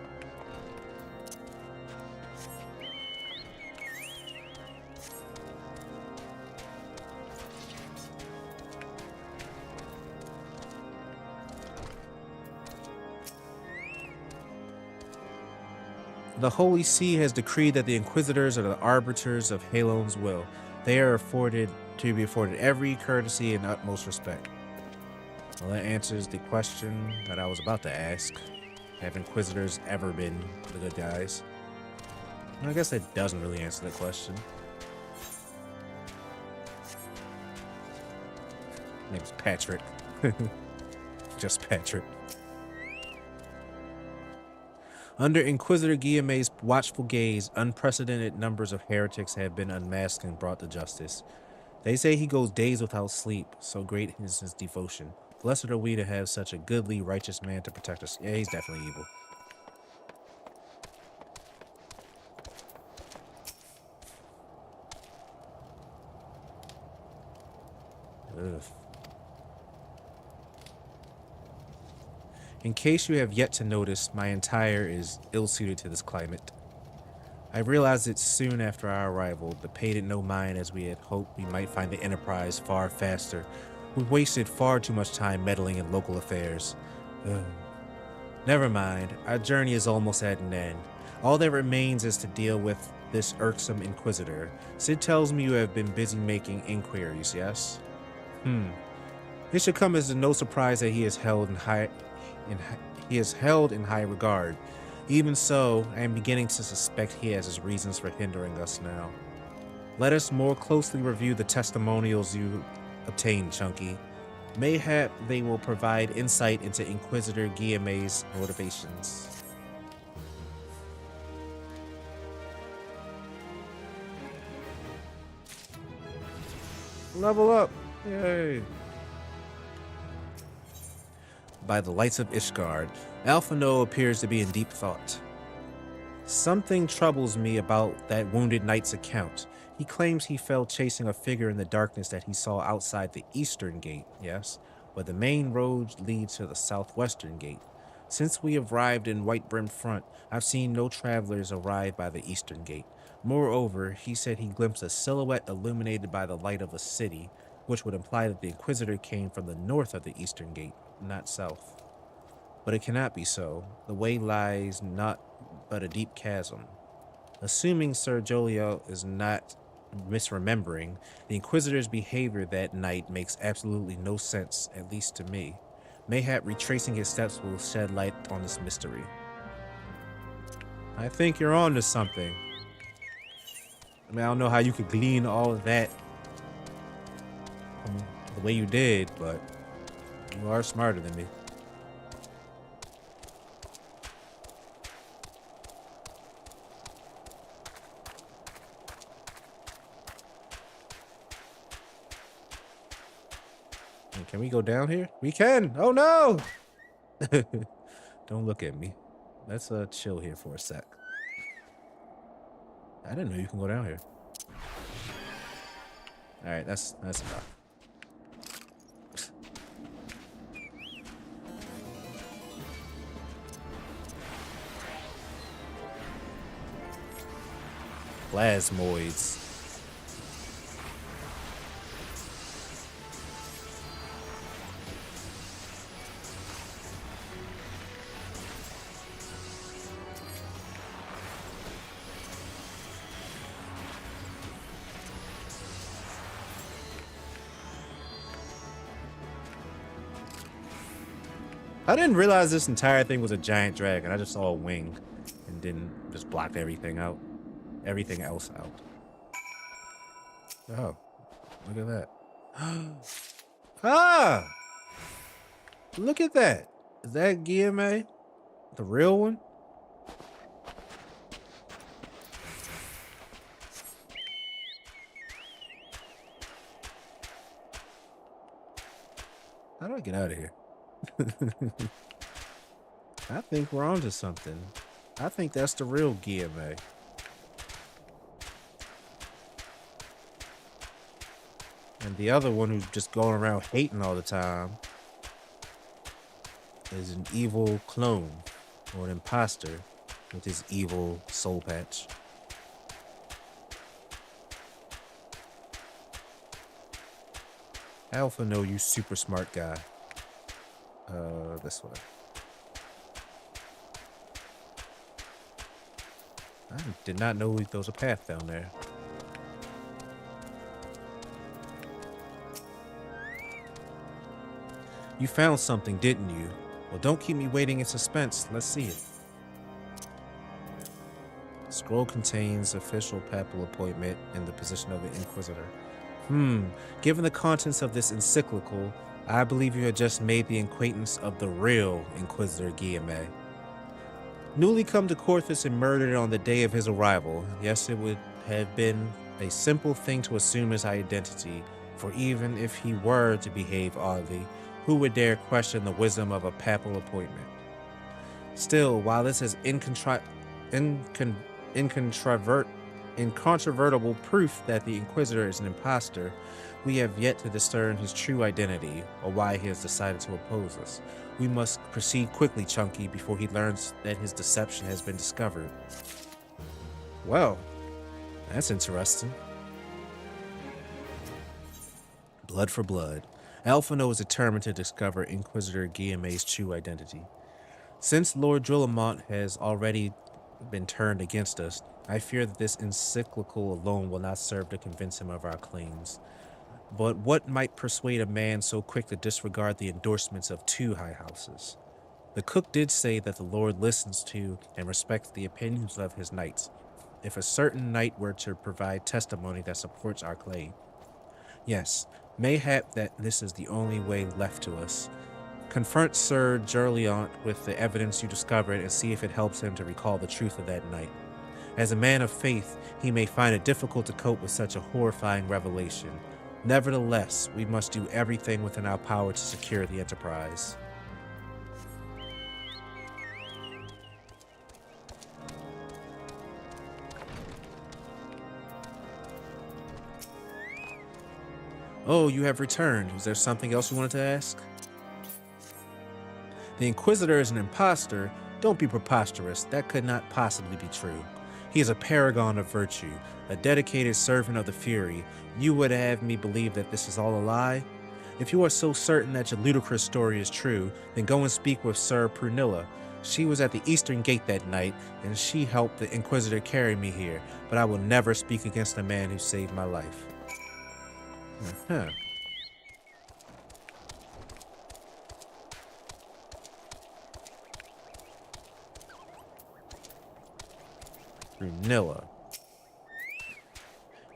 The Holy See has decreed that the Inquisitors are the arbiters of Halon's will. They are to be afforded every courtesy and utmost respect. Well, that answers the question that I was about to ask. Have Inquisitors ever been the good guys? Well, I guess that doesn't really answer the question. Name's Patrick. Just Patrick. Under Inquisitor Guillemot's watchful gaze, unprecedented numbers of heretics have been unmasked and brought to justice. They say he goes days without sleep, so great is his devotion. Blessed are we to have such a goodly, righteous man to protect us. Yeah, he's definitely evil. Ugh. In case you have yet to notice, my attire is ill-suited to this climate. I realized it soon after our arrival, but paid it no mind as we had hoped we might find the Enterprise far faster. We wasted far too much time meddling in local affairs. Never mind, our journey is almost at an end. All that remains is to deal with this irksome Inquisitor. Sid tells me you have been busy making inquiries, yes? It should come as no surprise that he is held in high regard. Even so, I am beginning to suspect he has his reasons for hindering us now. Let us more closely review the testimonials you obtained, Chunky. Mayhap they will provide insight into Inquisitor Guillemot's motivations. Level up! Yay! By the Lights of Ishgard, Alphino appears to be in deep thought. Something troubles me about that wounded knight's account. He claims he fell chasing a figure in the darkness that he saw outside the eastern gate, yes, but the main road leads to the southwestern gate. Since we arrived in White Brim Front, I've seen no travelers arrive by the eastern gate. Moreover, he said he glimpsed a silhouette illuminated by the light of a city, which would imply that the Inquisitor came from the north of the eastern gate, not south. But it cannot be so. The way lies not but a deep chasm. Assuming Sir Jolio is not misremembering, the Inquisitor's behavior that night makes absolutely no sense, at least to me. Mayhap retracing his steps will shed light on this mystery. I think you're on to something. I mean, I don't know how you could glean all of that from the way you did, but you are smarter than me. Can we go down here? We can. Oh no! Don't look at me. Let's chill here for a sec. I didn't know you can go down here. All right, that's enough. Plasmoids. I didn't realize this entire thing was a giant dragon. I just saw a wing and then just blocked everything out. Everything else out. Oh, look at that. Ah! Look at that. Is that GMA? The real one? How do I get out of here? I think we're onto something. I think that's the real GMA. And the other one who's just going around hating all the time is an evil clone or an imposter with his evil soul patch. Alpha, no, you super smart guy. This way. I did not know there was a path down there. You found something, didn't you? Well, don't keep me waiting in suspense. Let's see it. Scroll contains official papal appointment in the position of an Inquisitor. Given the contents of this encyclical, I believe you had just made the acquaintance of the real Inquisitor Guillemot. Newly come to Coerthas and murdered on the day of his arrival. Yes, it would have been a simple thing to assume his identity, for even if he were to behave oddly, who would dare question the wisdom of a papal appointment? Still, while this is incontrovertible proof that the Inquisitor is an impostor, we have yet to discern his true identity or why he has decided to oppose us. We must proceed quickly, Chunky, before he learns that his deception has been discovered. Well, that's interesting. Blood for blood. Alphino is determined to discover Inquisitor Guillemot's true identity. Since Lord Drillamont has already been turned against us, I fear that this encyclical alone will not serve to convince him of our claims. But what might persuade a man so quick to disregard the endorsements of two high houses? The cook did say that the Lord listens to and respects the opinions of his knights, if a certain knight were to provide testimony that supports our claim. Yes, mayhap that this is the only way left to us. Confront Sir Gerliant with the evidence you discovered and see if it helps him to recall the truth of that night. As a man of faith, he may find it difficult to cope with such a horrifying revelation. Nevertheless, we must do everything within our power to secure the Enterprise. Oh, you have returned. Is there something else you wanted to ask? The Inquisitor is an impostor. Don't be preposterous. That could not possibly be true. He is a paragon of virtue, a dedicated servant of the Fury. You would have me believe that this is all a lie? If you are so certain that your ludicrous story is true, then go and speak with Sir Prunilla. She was at the Eastern Gate that night, and she helped the Inquisitor carry me here, but I will never speak against the man who saved my life. Prunilla.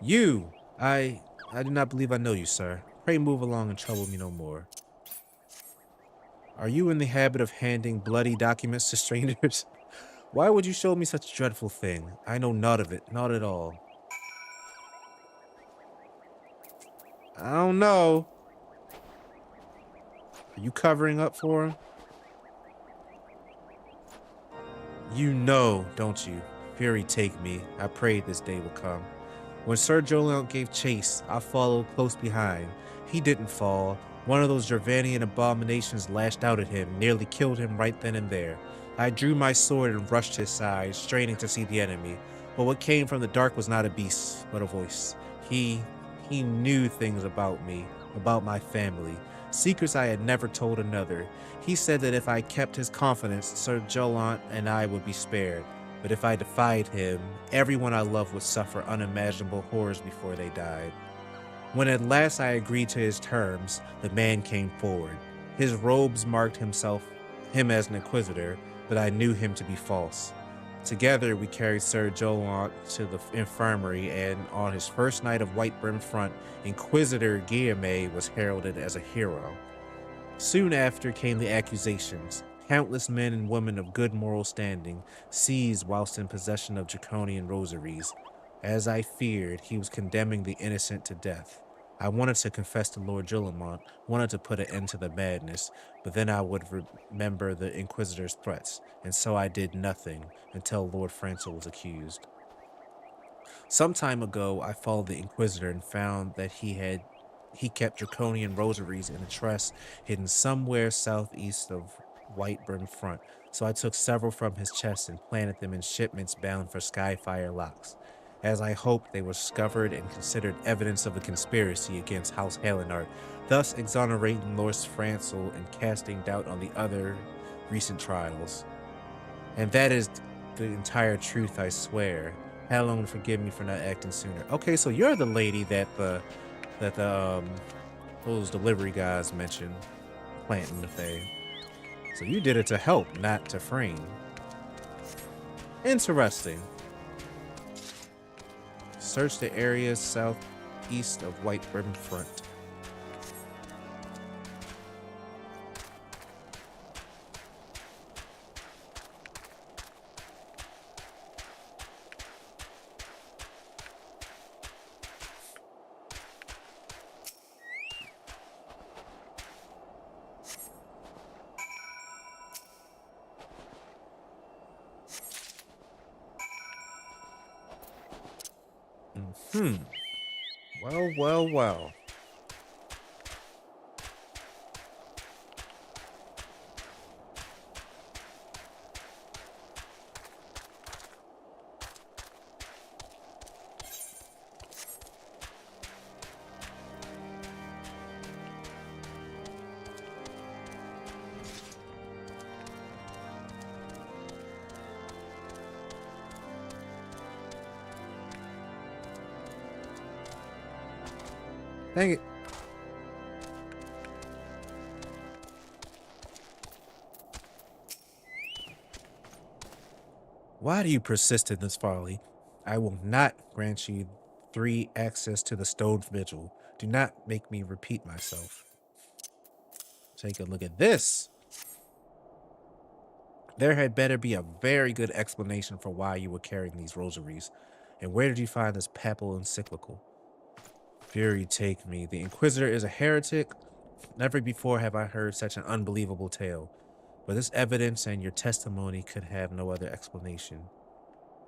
You! I do not believe I know you, sir. Pray move along and trouble me no more. Are you in the habit of handing bloody documents to strangers? Why would you show me such a dreadful thing? I know naught of it, not at all. I don't know. Are you covering up for him? You know, don't you? Fury take me. I prayed this day would come. When Sir Jolyon gave chase, I followed close behind. He didn't fall. One of those Gervanian abominations lashed out at him, nearly killed him right then and there. I drew my sword and rushed his side, straining to see the enemy. But what came from the dark was not a beast, but a voice. He knew things about me, about my family, secrets I had never told another. He said that if I kept his confidence, Sir Jolyon and I would be spared. But if I defied him, everyone I loved would suffer unimaginable horrors before they died. When at last I agreed to his terms, the man came forward. His robes marked him as an Inquisitor, but I knew him to be false. Together we carried Sir Jolyon to the infirmary, and on his first night of White Brim Front, Inquisitor Guillaume was heralded as a hero. Soon after came the accusations. Countless men and women of good moral standing seized whilst in possession of draconian rosaries. As I feared, he was condemning the innocent to death. I wanted to confess to Lord Gillamont, wanted to put an end to the madness, but then I would remember the Inquisitor's threats, and so I did nothing until Lord Francis was accused. Some time ago, I followed the Inquisitor and found that he kept draconian rosaries in a chest hidden somewhere southeast of White Brim Front, so I took several from his chest and planted them in shipments bound for Skyfire Locks. As I hoped, they were discovered and considered evidence of a conspiracy against House Halenart, thus exonerating Lord Francel and casting doubt on the other recent trials. And that is the entire truth, I swear. Helen, forgive me for not acting sooner. Okay, so you're the lady that those delivery guys mentioned planting the thing. So you did it to help, not to frame. Interesting. Search the area southeast of White Brim Front. Well. Dang it. Why do you persist in this folly? I will not grant you 3 access to the stone vigil. Do not make me repeat myself. Take a look at this. There had better be a very good explanation for why you were carrying these rosaries. And where did you find this papal encyclical? Fury take me. The Inquisitor is a heretic. Never before have I heard such an unbelievable tale. But this evidence and your testimony could have no other explanation.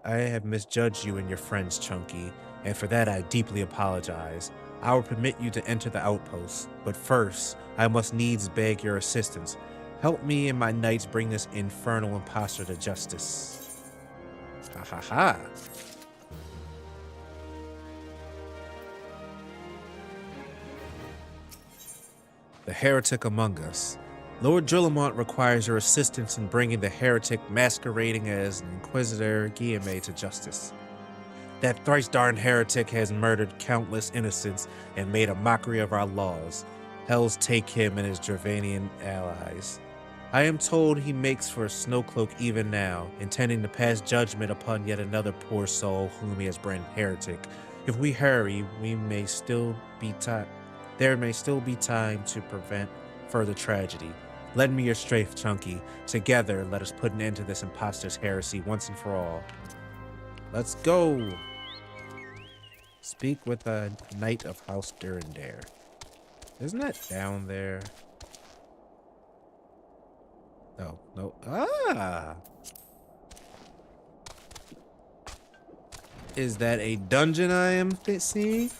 I have misjudged you and your friends, Chunky, and for that I deeply apologize. I will permit you to enter the outpost, but first, I must needs beg your assistance. Help me and my knights bring this infernal impostor to justice. Ha ha ha. The Heretic Among Us. Lord Gillamont requires your assistance in bringing the heretic masquerading as an Inquisitor Guillaume to justice. That thrice-darned heretic has murdered countless innocents and made a mockery of our laws. Hells take him and his Gervanian allies. I am told he makes for a snowcloak even now, intending to pass judgment upon yet another poor soul whom he has branded heretic. If we hurry, there may still be time to prevent further tragedy. Lend me your strength, Chunky. Together, let us put an end to this impostor's heresy once and for all. Let's go! Speak with a knight of House Durandare. Isn't that down there? Oh, no. Ah! Is that a dungeon I am seeing?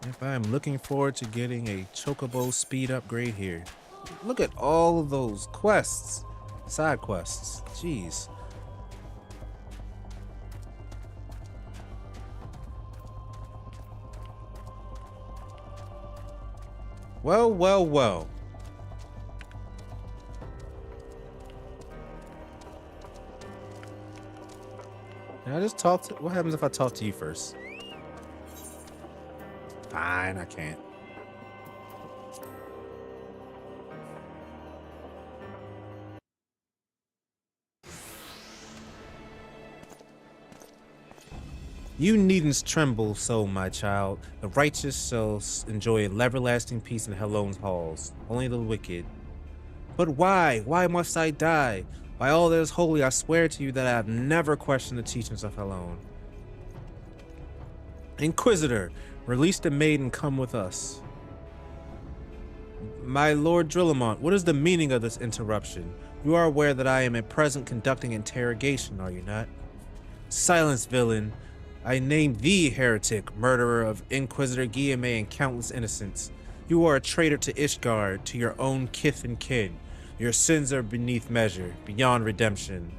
If I'm looking forward to getting a chocobo speed upgrade here. Look at all of those quests. Side quests. Jeez. Well, well, well. Can I just talk to... What happens if I talk to you first? Fine, I can't. You needn't tremble so, my child. The righteous shall enjoy everlasting peace in Helon's halls. Only the wicked. But why? Why must I die? By all that is holy, I swear to you that I have never questioned the teachings of Helon. Inquisitor, release the maid and come with us. My Lord Drillamont, what is the meaning of this interruption? You are aware that I am at present conducting interrogation, are you not? Silence, villain. I name thee heretic, murderer of Inquisitor Guillaume and countless innocents. You are a traitor to Ishgard, to your own kith and kin. Your sins are beneath measure, beyond redemption.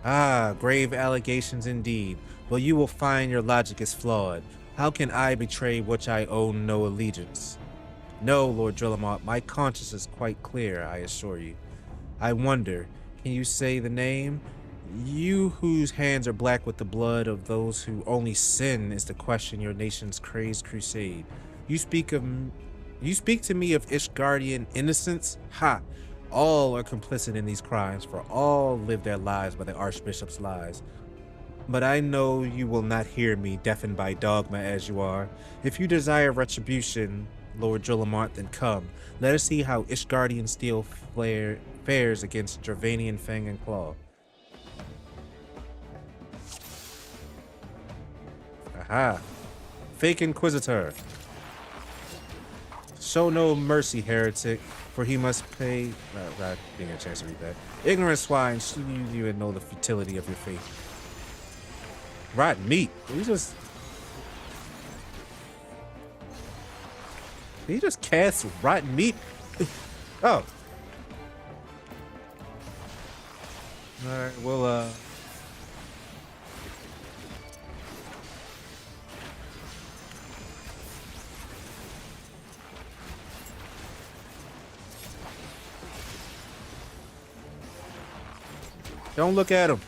Ah, grave allegations indeed. Well, you will find your logic is flawed. How can I betray which I own no allegiance? No, Lord Drillamont, my conscience is quite clear, I assure you. I wonder, can you say the name? You whose hands are black with the blood of those who only sin is to question your nation's crazed crusade. You speak to me of Ishgardian innocence? Ha! All are complicit in these crimes, for all live their lives by the Archbishop's lies. But I know you will not hear me, deafened by dogma as you are. If you desire retribution, Lord Drillamont, then come. Let us see how Ishgardian steel fares against Dravanian fang and claw. Aha! Fake Inquisitor. Show no mercy, heretic, for he must pay... Not getting a chance to read that. Ignorant swine, should you even know the futility of your faith? Rotten meat. He just cast rotten meat? Oh. Alright, well, don't look at him.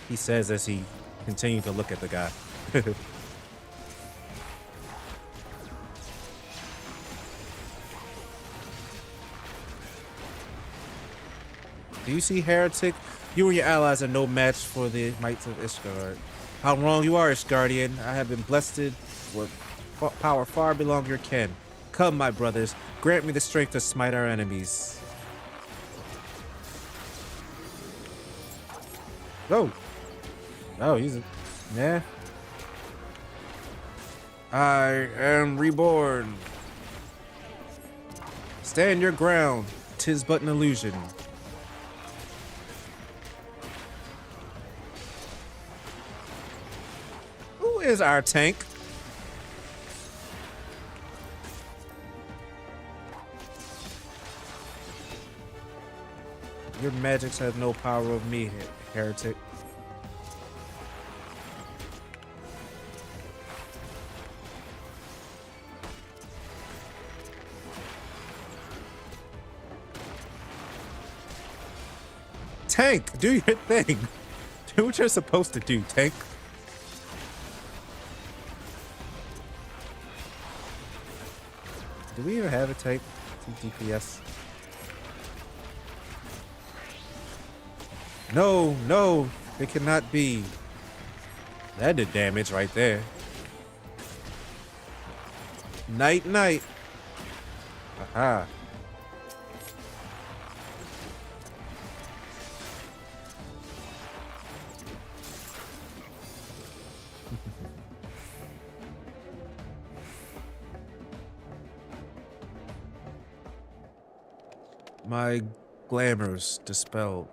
He says as he continues to look at the guy. Do you see, heretic? You and your allies are no match for the Lights of Ishgard. How wrong you are, Ishgardian. I have been blessed with power far beyond your ken. Come, my brothers, grant me the strength to smite our enemies. Go. Oh, he's a... Yeah. I am reborn. Stand your ground. 'Tis but an illusion. Who is our tank? Your magics have no power over me, heretic. Tank, do your thing. Do what you're supposed to do, Tank. Do we even have a tank? DPS. No, no, it cannot be. That did damage right there. Night, night. Aha. My glamour's dispelled.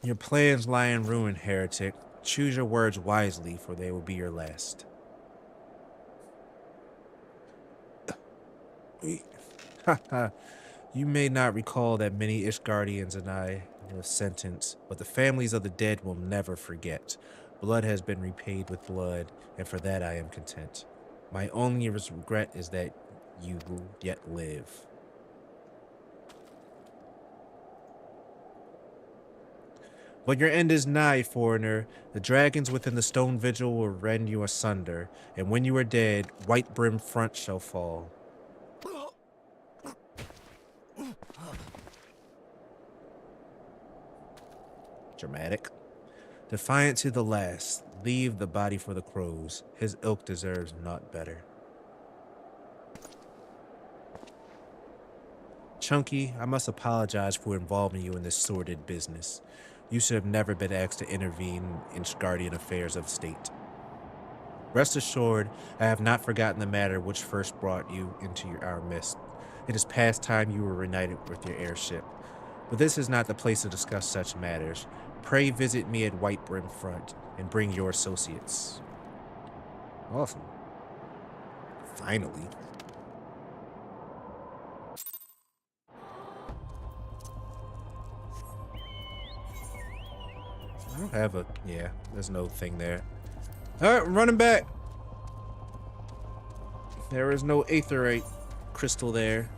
Your plans lie in ruin, heretic. Choose your words wisely, for they will be your last. You may not recall that many Ishgardians and I have sentenced, but the families of the dead will never forget. Blood has been repaid with blood, and for that I am content. My only regret is that you will yet live. But your end is nigh, foreigner. The dragons within the stone vigil will rend you asunder, and when you are dead, white brimmed front shall fall. Dramatic. Defiant to the last, leave the body for the crows. His ilk deserves naught better. Chunky, I must apologize for involving you in this sordid business. You should have never been asked to intervene in Ishgardian affairs of state. Rest assured, I have not forgotten the matter which first brought you into our midst. It is past time you were reunited with your airship. But this is not the place to discuss such matters. Pray visit me at White Brim Front and bring your associates. Awesome. Finally. I don't have a... yeah, there's no thing there. Alright, I'm running back. There is no aetherite crystal there.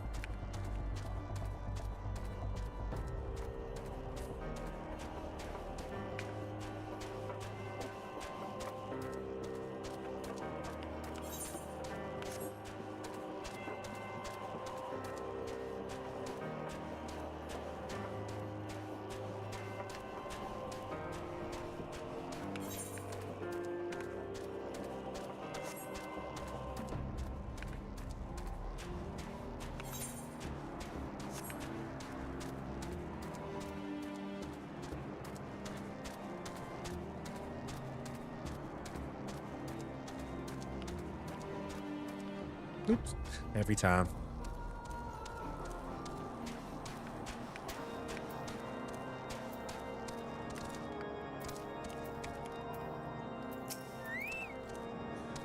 Oops. Every time.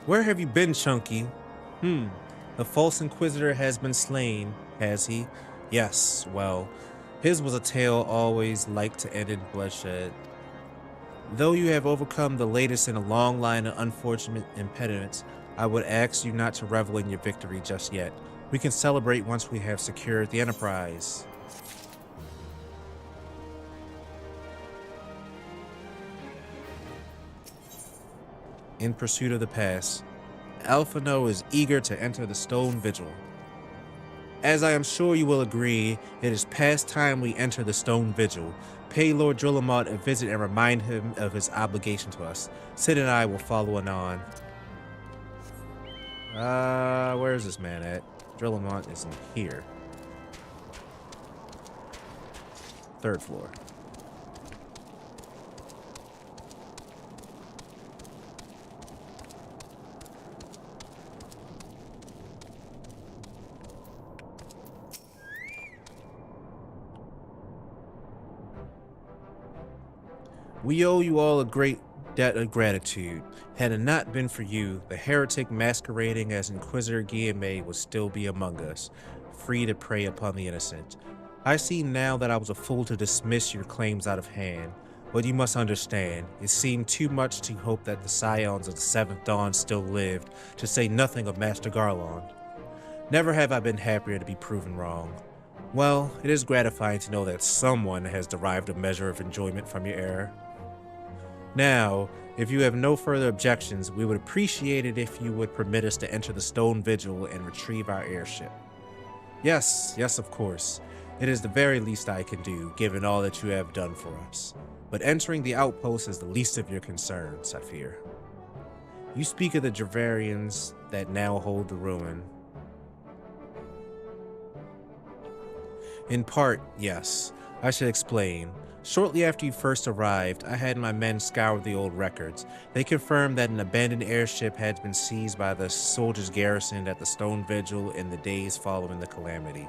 Where have you been, Chunky? The false Inquisitor has been slain, has he? Yes, well, his was a tale always like to end in bloodshed. Though you have overcome the latest in a long line of unfortunate impediments, I would ask you not to revel in your victory just yet. We can celebrate once we have secured the Enterprise. In pursuit of the past, Alphano is eager to enter the Stone Vigil. As I am sure you will agree, it is past time we enter the Stone Vigil. Pay Lord Drillamont a visit and remind him of his obligation to us. Sid and I will follow anon. Where is this man at? Drillamont is in here. 3rd floor. We owe you all a great debt of gratitude. Had it not been for you, the heretic masquerading as Inquisitor Guillemette would still be among us, free to prey upon the innocent. I see now that I was a fool to dismiss your claims out of hand, but you must understand, it seemed too much to hope that the scions of the 7th Dawn still lived, to say nothing of Master Garland. Never have I been happier to be proven wrong. Well, it is gratifying to know that someone has derived a measure of enjoyment from your error. Now, if you have no further objections, we would appreciate it if you would permit us to enter the Stone Vigil and retrieve our airship. Yes, of course. It is the very least I can do, given all that you have done for us. But entering the outpost is the least of your concerns, I fear. You speak of the Javarians that now hold the ruin. In part, yes. I should explain. Shortly after you first arrived, I had my men scour the old records. They confirmed that an abandoned airship had been seized by the soldiers garrisoned at the Stone Vigil in the days following the calamity.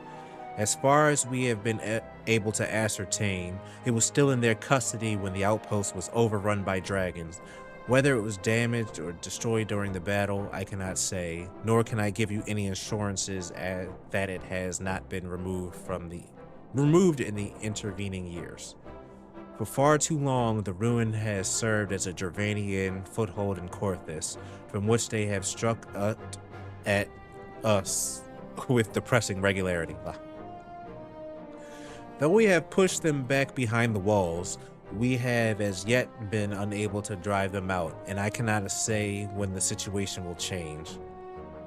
As far as we have been able to ascertain, it was still in their custody when the outpost was overrun by dragons. Whether it was damaged or destroyed during the battle, I cannot say, nor can I give you any assurances that it has not been removed in the intervening years. For far too long, the ruin has served as a Dravanian foothold in Coerthas, from which they have struck at us with depressing regularity. Though we have pushed them back behind the walls, we have as yet been unable to drive them out, and I cannot say when the situation will change,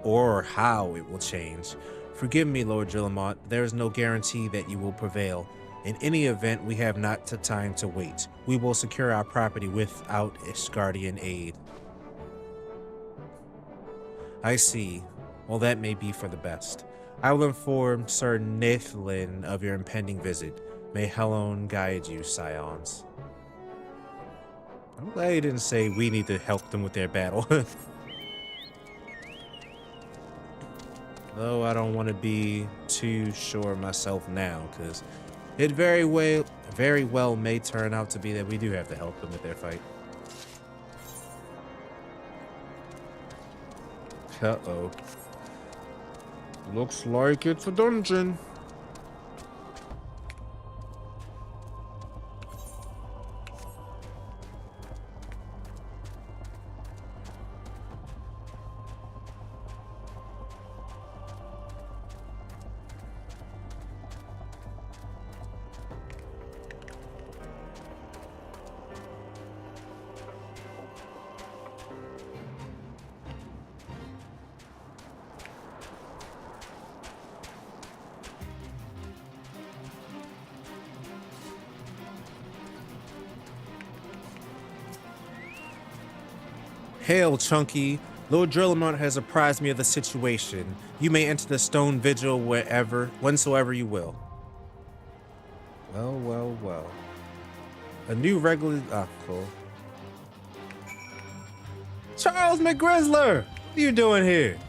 or how it will change. Forgive me, Lord Gillamont, there is no guarantee that you will prevail. In any event, we have not the time to wait. We will secure our property without Ishgardian aid. I see. Well, that may be for the best. I will inform Sir Nathlin of your impending visit. May Helon guide you, Scions. I'm glad he didn't say we need to help them with their battle. Though I don't want to be too sure myself now, because it very well may turn out to be that we do have to help them with their fight. Uh-oh. Looks like it's a dungeon. Hail, Chunky. Lord Drillamont has apprised me of the situation. You may enter the Stone Vigil whensoever you will. Well. A new regular... Ah, cool. Charles McGrizzler! What are you doing here?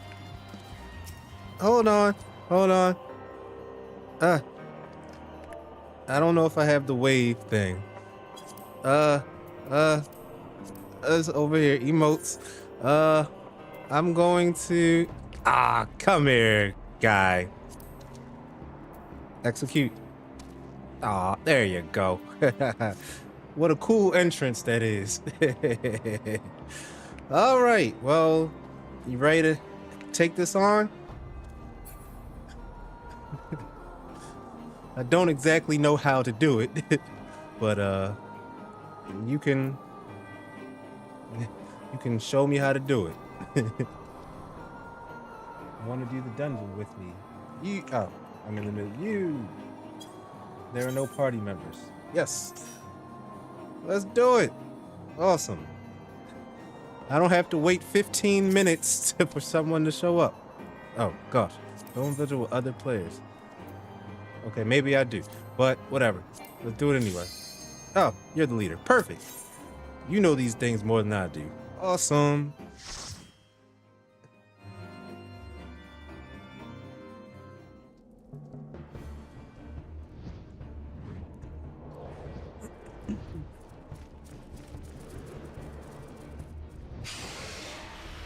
Hold on. I don't know if I have the wave thing. Us over here, emotes. I'm going to... come here, guy. Execute. There you go. What a cool entrance that is. All right, well, you ready to take this on? I don't exactly know how to do it, but you can show me how to do it. I want to do the dungeon with me. I'm in the middle. There are no party members. Yes. Let's do it. Awesome. I don't have to wait 15 minutes for someone to show up. Oh, gosh. Don't vigil with other players. Okay, maybe I do. But whatever. Let's do it anyway. Oh, you're the leader. Perfect. You know these things more than I do. Awesome.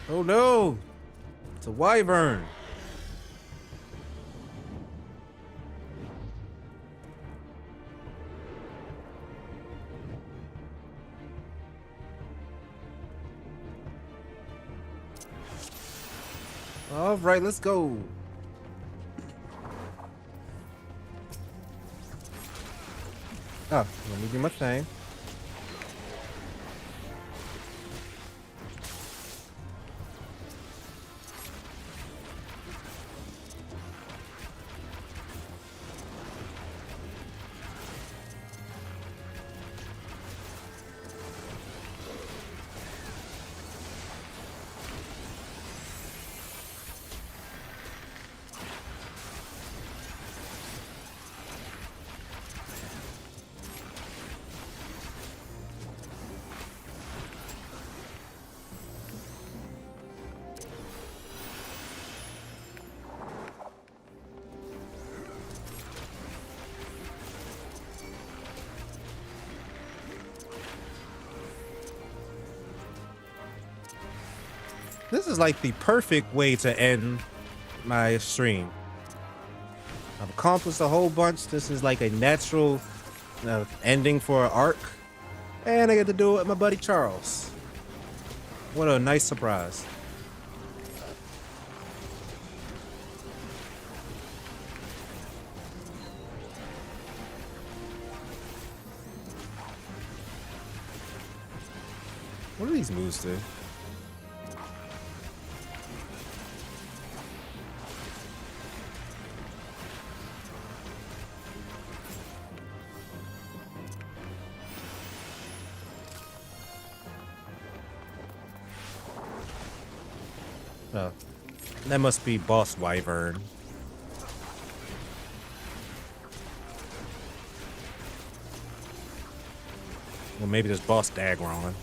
Oh no! It's a wyvern. All right, let's go. Oh, let me do my thing. This is like the perfect way to end my stream. I've accomplished a whole bunch. This is like a natural ending for an arc. And I get to do it with my buddy Charles. What a nice surprise. What do these moves do? Oh, that must be Boss Wyvern. Well, maybe there's Boss Dagron.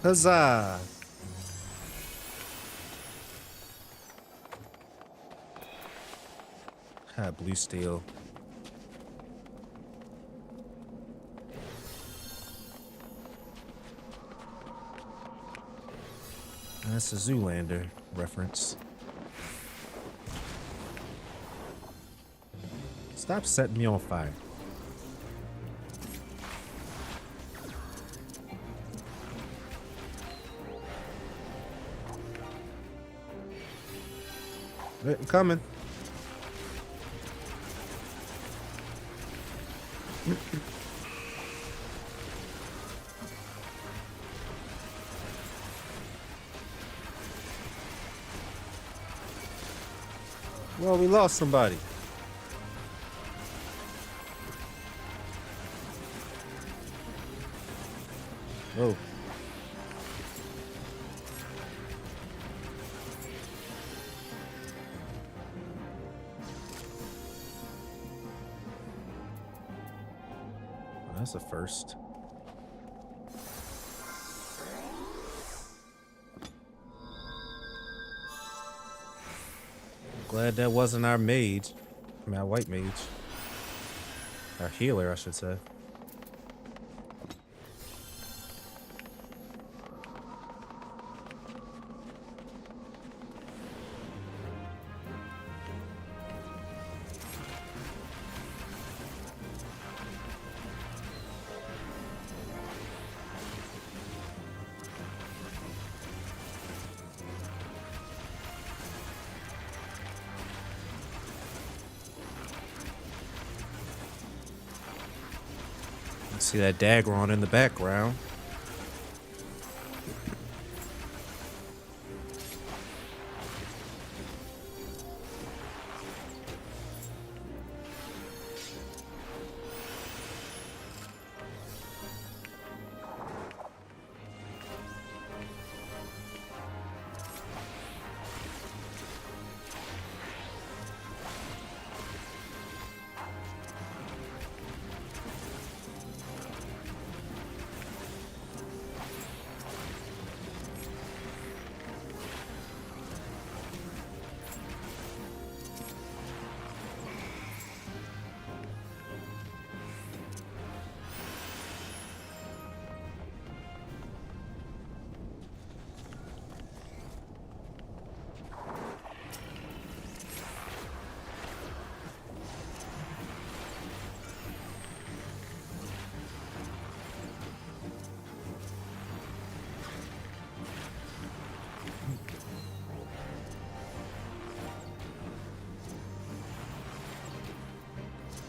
Huzzah! Ah, blue steel. That's a Zoolander reference. Stop setting me on fire. I'm coming. Well, we lost somebody. Oh. That's a first. Glad that wasn't our mage. I mean, our white mage. Our healer, I should say. See that dagger on in the background.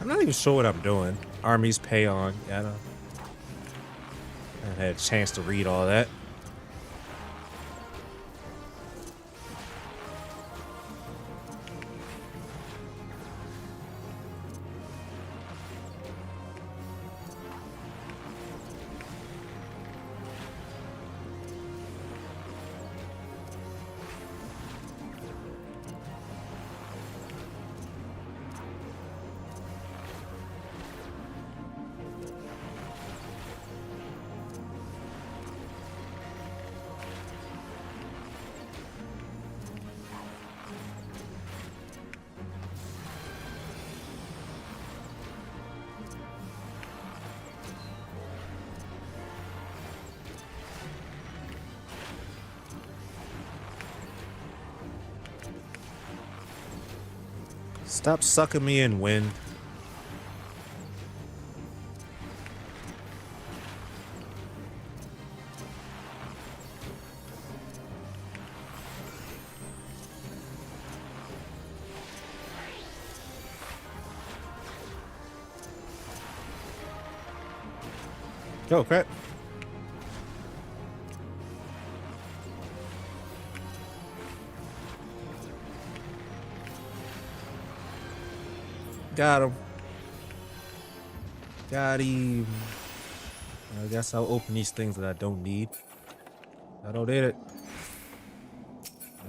I'm not even sure what I'm doing. Armies pay on. Yeah, I don't. I haven't had a chance to read all that. Stop sucking me in, wind. Oh, crap. Got him. Got him. I guess I'll open these things that I don't need. I don't need it.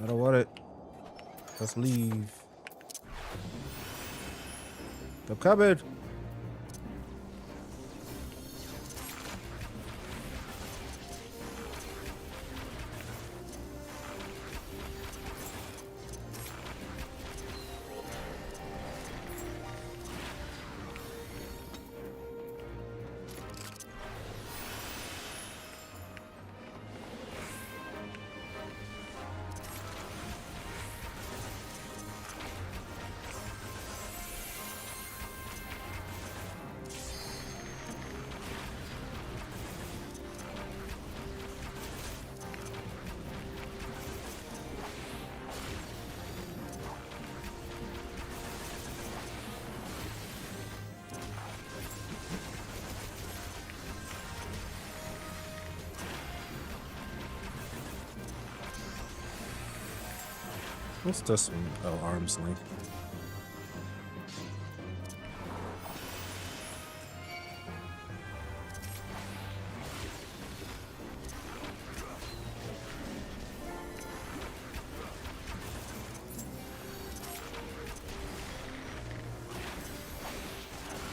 I don't want it. Let's leave. The cupboard. What's this one? Oh, arm's length.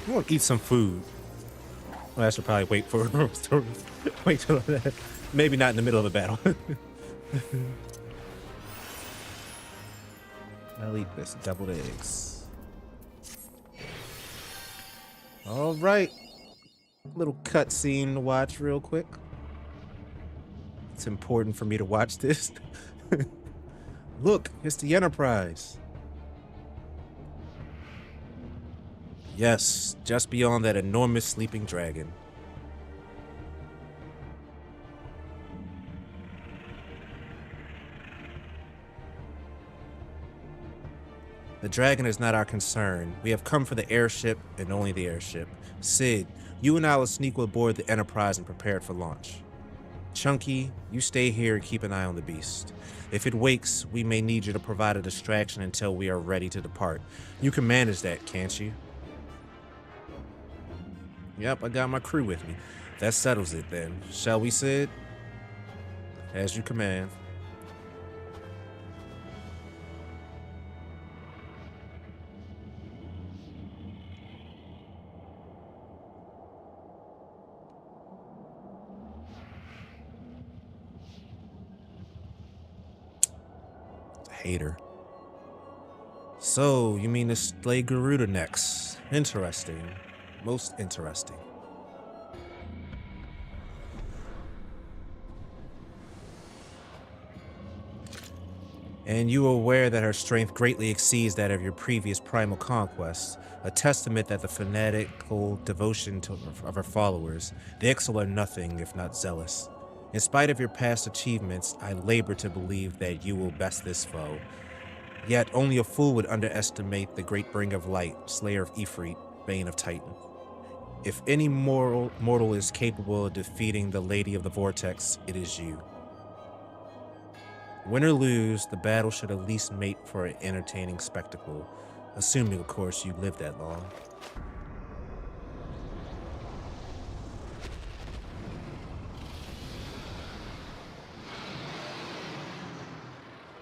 I want to eat some food. Well, I should probably wait for wait till that. Maybe not in the middle of the battle. I'll eat this deviled eggs. All right, little cutscene to watch real quick. It's important for me to watch this. Look, it's the Enterprise. Yes, just beyond that enormous sleeping dragon. The dragon is not our concern. We have come for the airship and only the airship. Sid, you and I will sneak aboard the Enterprise and prepare it for launch. Chunky, you stay here and keep an eye on the beast. If it wakes, we may need you to provide a distraction until we are ready to depart. You can manage that, can't you? Yep, I got my crew with me. That settles it then. Shall we, Sid? As you command. Hater. So, you mean to slay Garuda next? Interesting. Most interesting. And you are aware that her strength greatly exceeds that of your previous primal conquests, a testament that the fanatical devotion of her followers, the Ixal, are nothing if not zealous. In spite of your past achievements, I labor to believe that you will best this foe. Yet only a fool would underestimate the great bringer of light, slayer of Ifrit, bane of Titan. If any mortal is capable of defeating the Lady of the Vortex, it is you. Win or lose, the battle should at least make for an entertaining spectacle, assuming, of course, you live that long.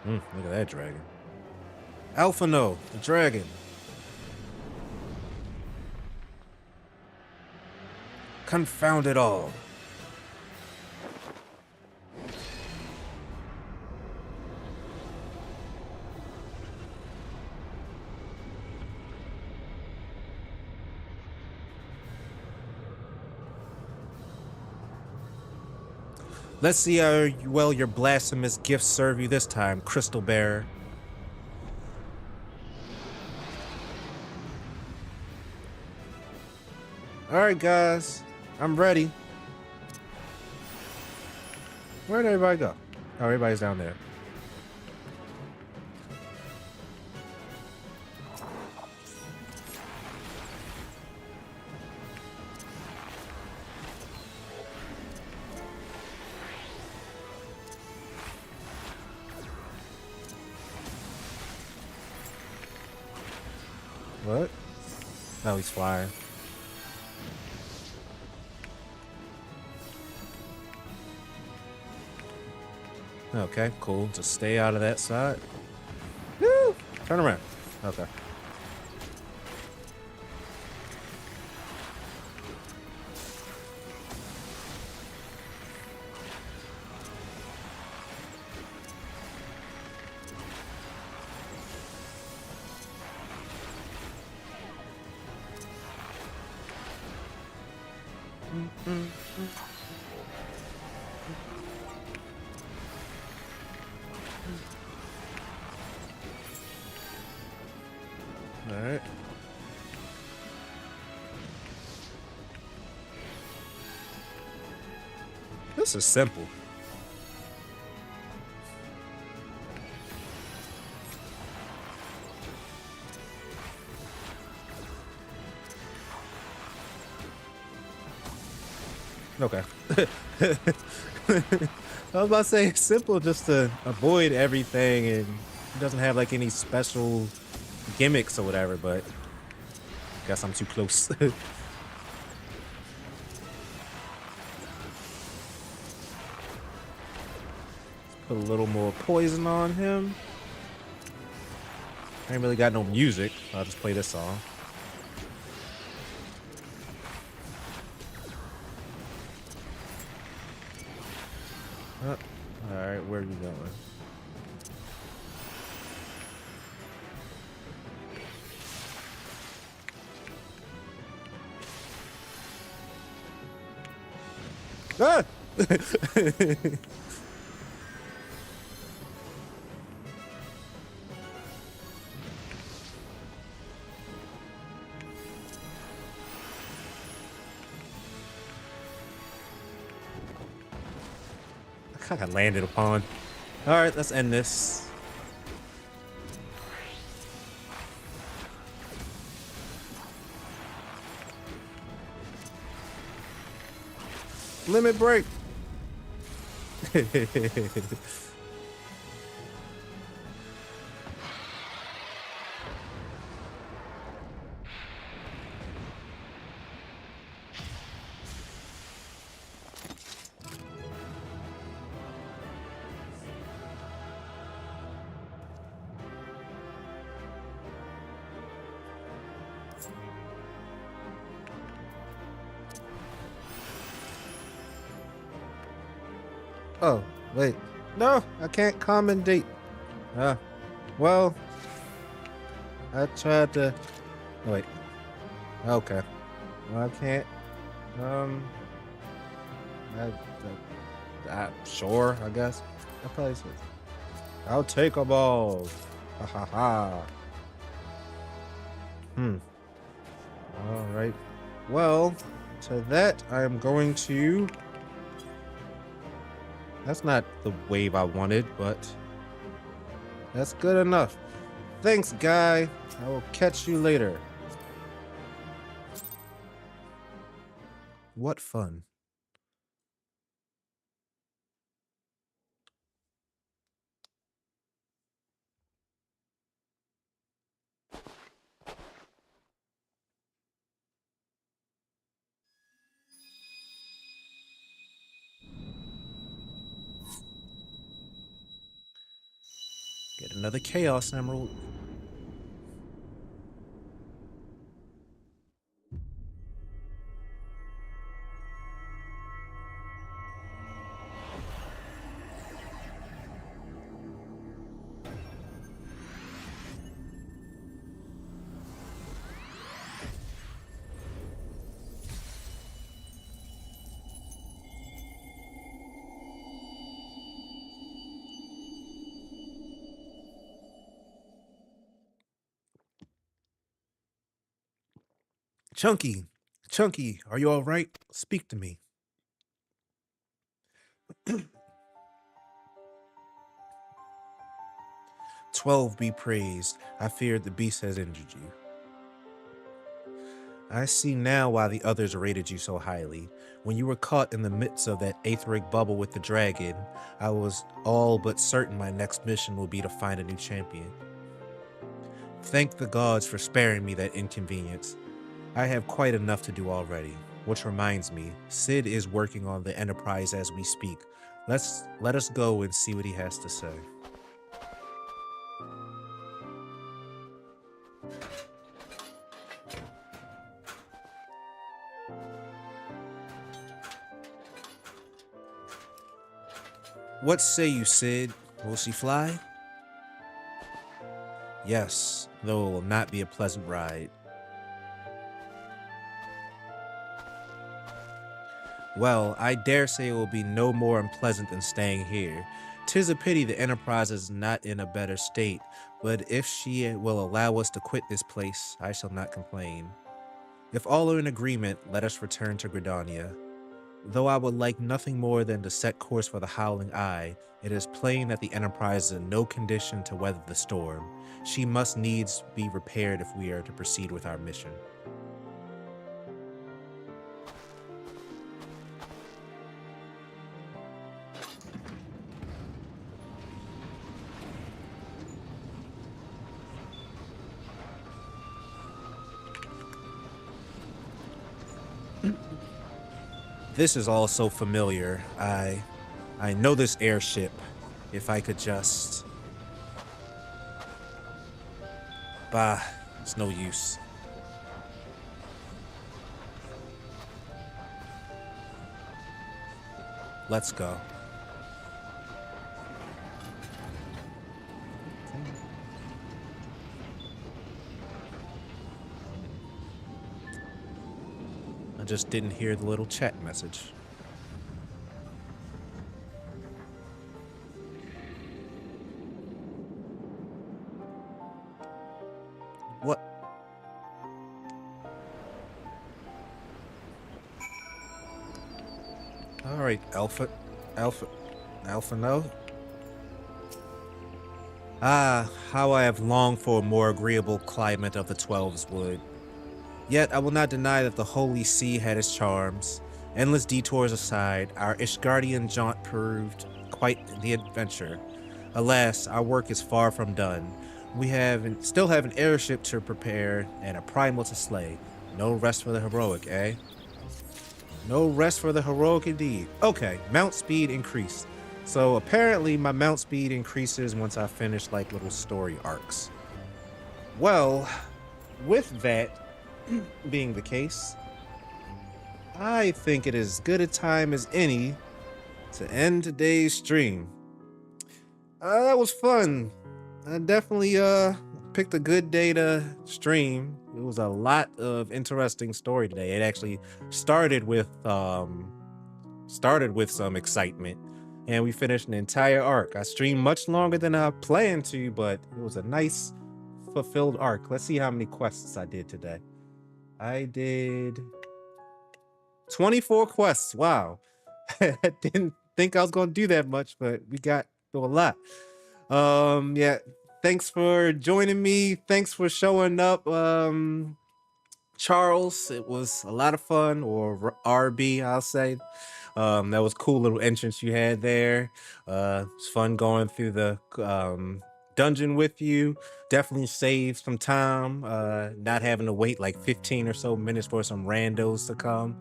Look at that dragon. Alphano, the dragon. Confound it all. Let's see how well your blasphemous gifts serve you this time, Crystal Bearer. Alright guys, I'm ready. Where'd everybody go? Oh, everybody's down there. What? Oh, he's flying. Okay, cool. Just stay out of that side. Woo! Turn around. Okay. Alright. This is simple. Okay. I was about to say it's simple just to avoid everything, and it doesn't have like any special gimmicks or whatever, but guess I'm too close. Put a little more poison on him. I ain't really got no music. I'll just play this song. Alright, where are you going? Ah! I got landed upon. Alright, let's end this. Limit break. Oh, wait. No, I can't commendate. Well, I tried to... Oh, wait. Okay. Well, I can't. Sure, I guess. I probably said. I'll take a ball. Ha ha ha. All right. Well, to that, I am going to... That's not the wave I wanted, but that's good enough. Thanks, guy. I will catch you later. What fun. Get another Chaos Emerald. Chunky, Chunky, are you all right? Speak to me. 12 be praised. I feared the beast has injured you. I see now why the others rated you so highly. When you were caught in the midst of that aetheric bubble with the dragon, I was all but certain my next mission will be to find a new champion. Thank the gods for sparing me that inconvenience. I have quite enough to do already. Which reminds me, Sid is working on the Enterprise as we speak. Let us go and see what he has to say. What say you, Sid? Will she fly? Yes, though it will not be a pleasant ride. Well, I dare say it will be no more unpleasant than staying here. 'Tis a pity the Enterprise is not in a better state, but if she will allow us to quit this place, I shall not complain. If all are in agreement, let us return to Gridania. Though I would like nothing more than to set course for the Howling Eye, it is plain that the Enterprise is in no condition to weather the storm. She must needs be repaired if we are to proceed with our mission. This is all so familiar. I know this airship. If I could just... Bah, it's no use. Let's go. I just didn't hear the little chat message. What? All right, Alpha no. Ah, how I have longed for a more agreeable climate of the 12's wood. Yet I will not deny that the Holy See had its charms. Endless detours aside, our Ishgardian jaunt proved quite the adventure. Alas, our work is far from done. We still have an airship to prepare and a primal to slay. No rest for the heroic, eh? No rest for the heroic indeed. Okay, mount speed increased. So apparently my mount speed increases once I finish like little story arcs. Well, with that being the case, I think it is as good a time as any to end today's stream. That was fun. I definitely picked a good day to stream. It was a lot of interesting story today. It actually started with some excitement, and we finished an entire arc. I streamed much longer than I planned to, but it was a nice fulfilled arc. Let's see how many quests I did today. I did 24 quests. Wow. I didn't think I was going to do that much, but we got through a lot. Yeah, thanks for joining me. Thanks for showing up, Charles. It was a lot of fun, or RB, I'll say. That was a cool little entrance you had there. It's fun going through the dungeon with you. Definitely saved some time, not having to wait like 15 or so minutes for some randos to come.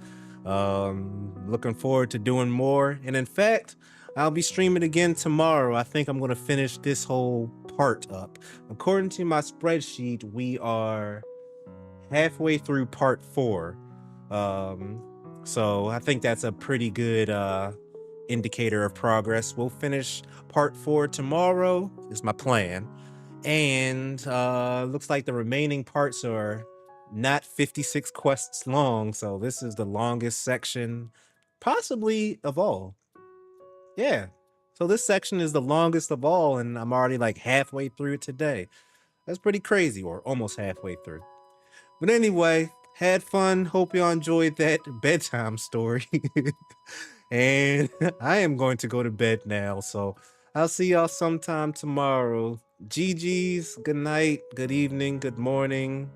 Looking forward to doing more. And in fact, I'll be streaming again tomorrow. I think I'm going to finish this whole part up. According to my spreadsheet, we are halfway through part 4. So I think that's a pretty good indicator of progress. We'll finish part 4 tomorrow is my plan. And looks like the remaining parts are not 56 quests long. So this is the longest section possibly of all. Yeah. So this section is the longest of all, and I'm already like halfway through it today. That's pretty crazy, or almost halfway through. But anyway, had fun. Hope y'all enjoyed that bedtime story. And I am going to go to bed now. So I'll see y'all sometime tomorrow. GG's, good night, good evening, good morning.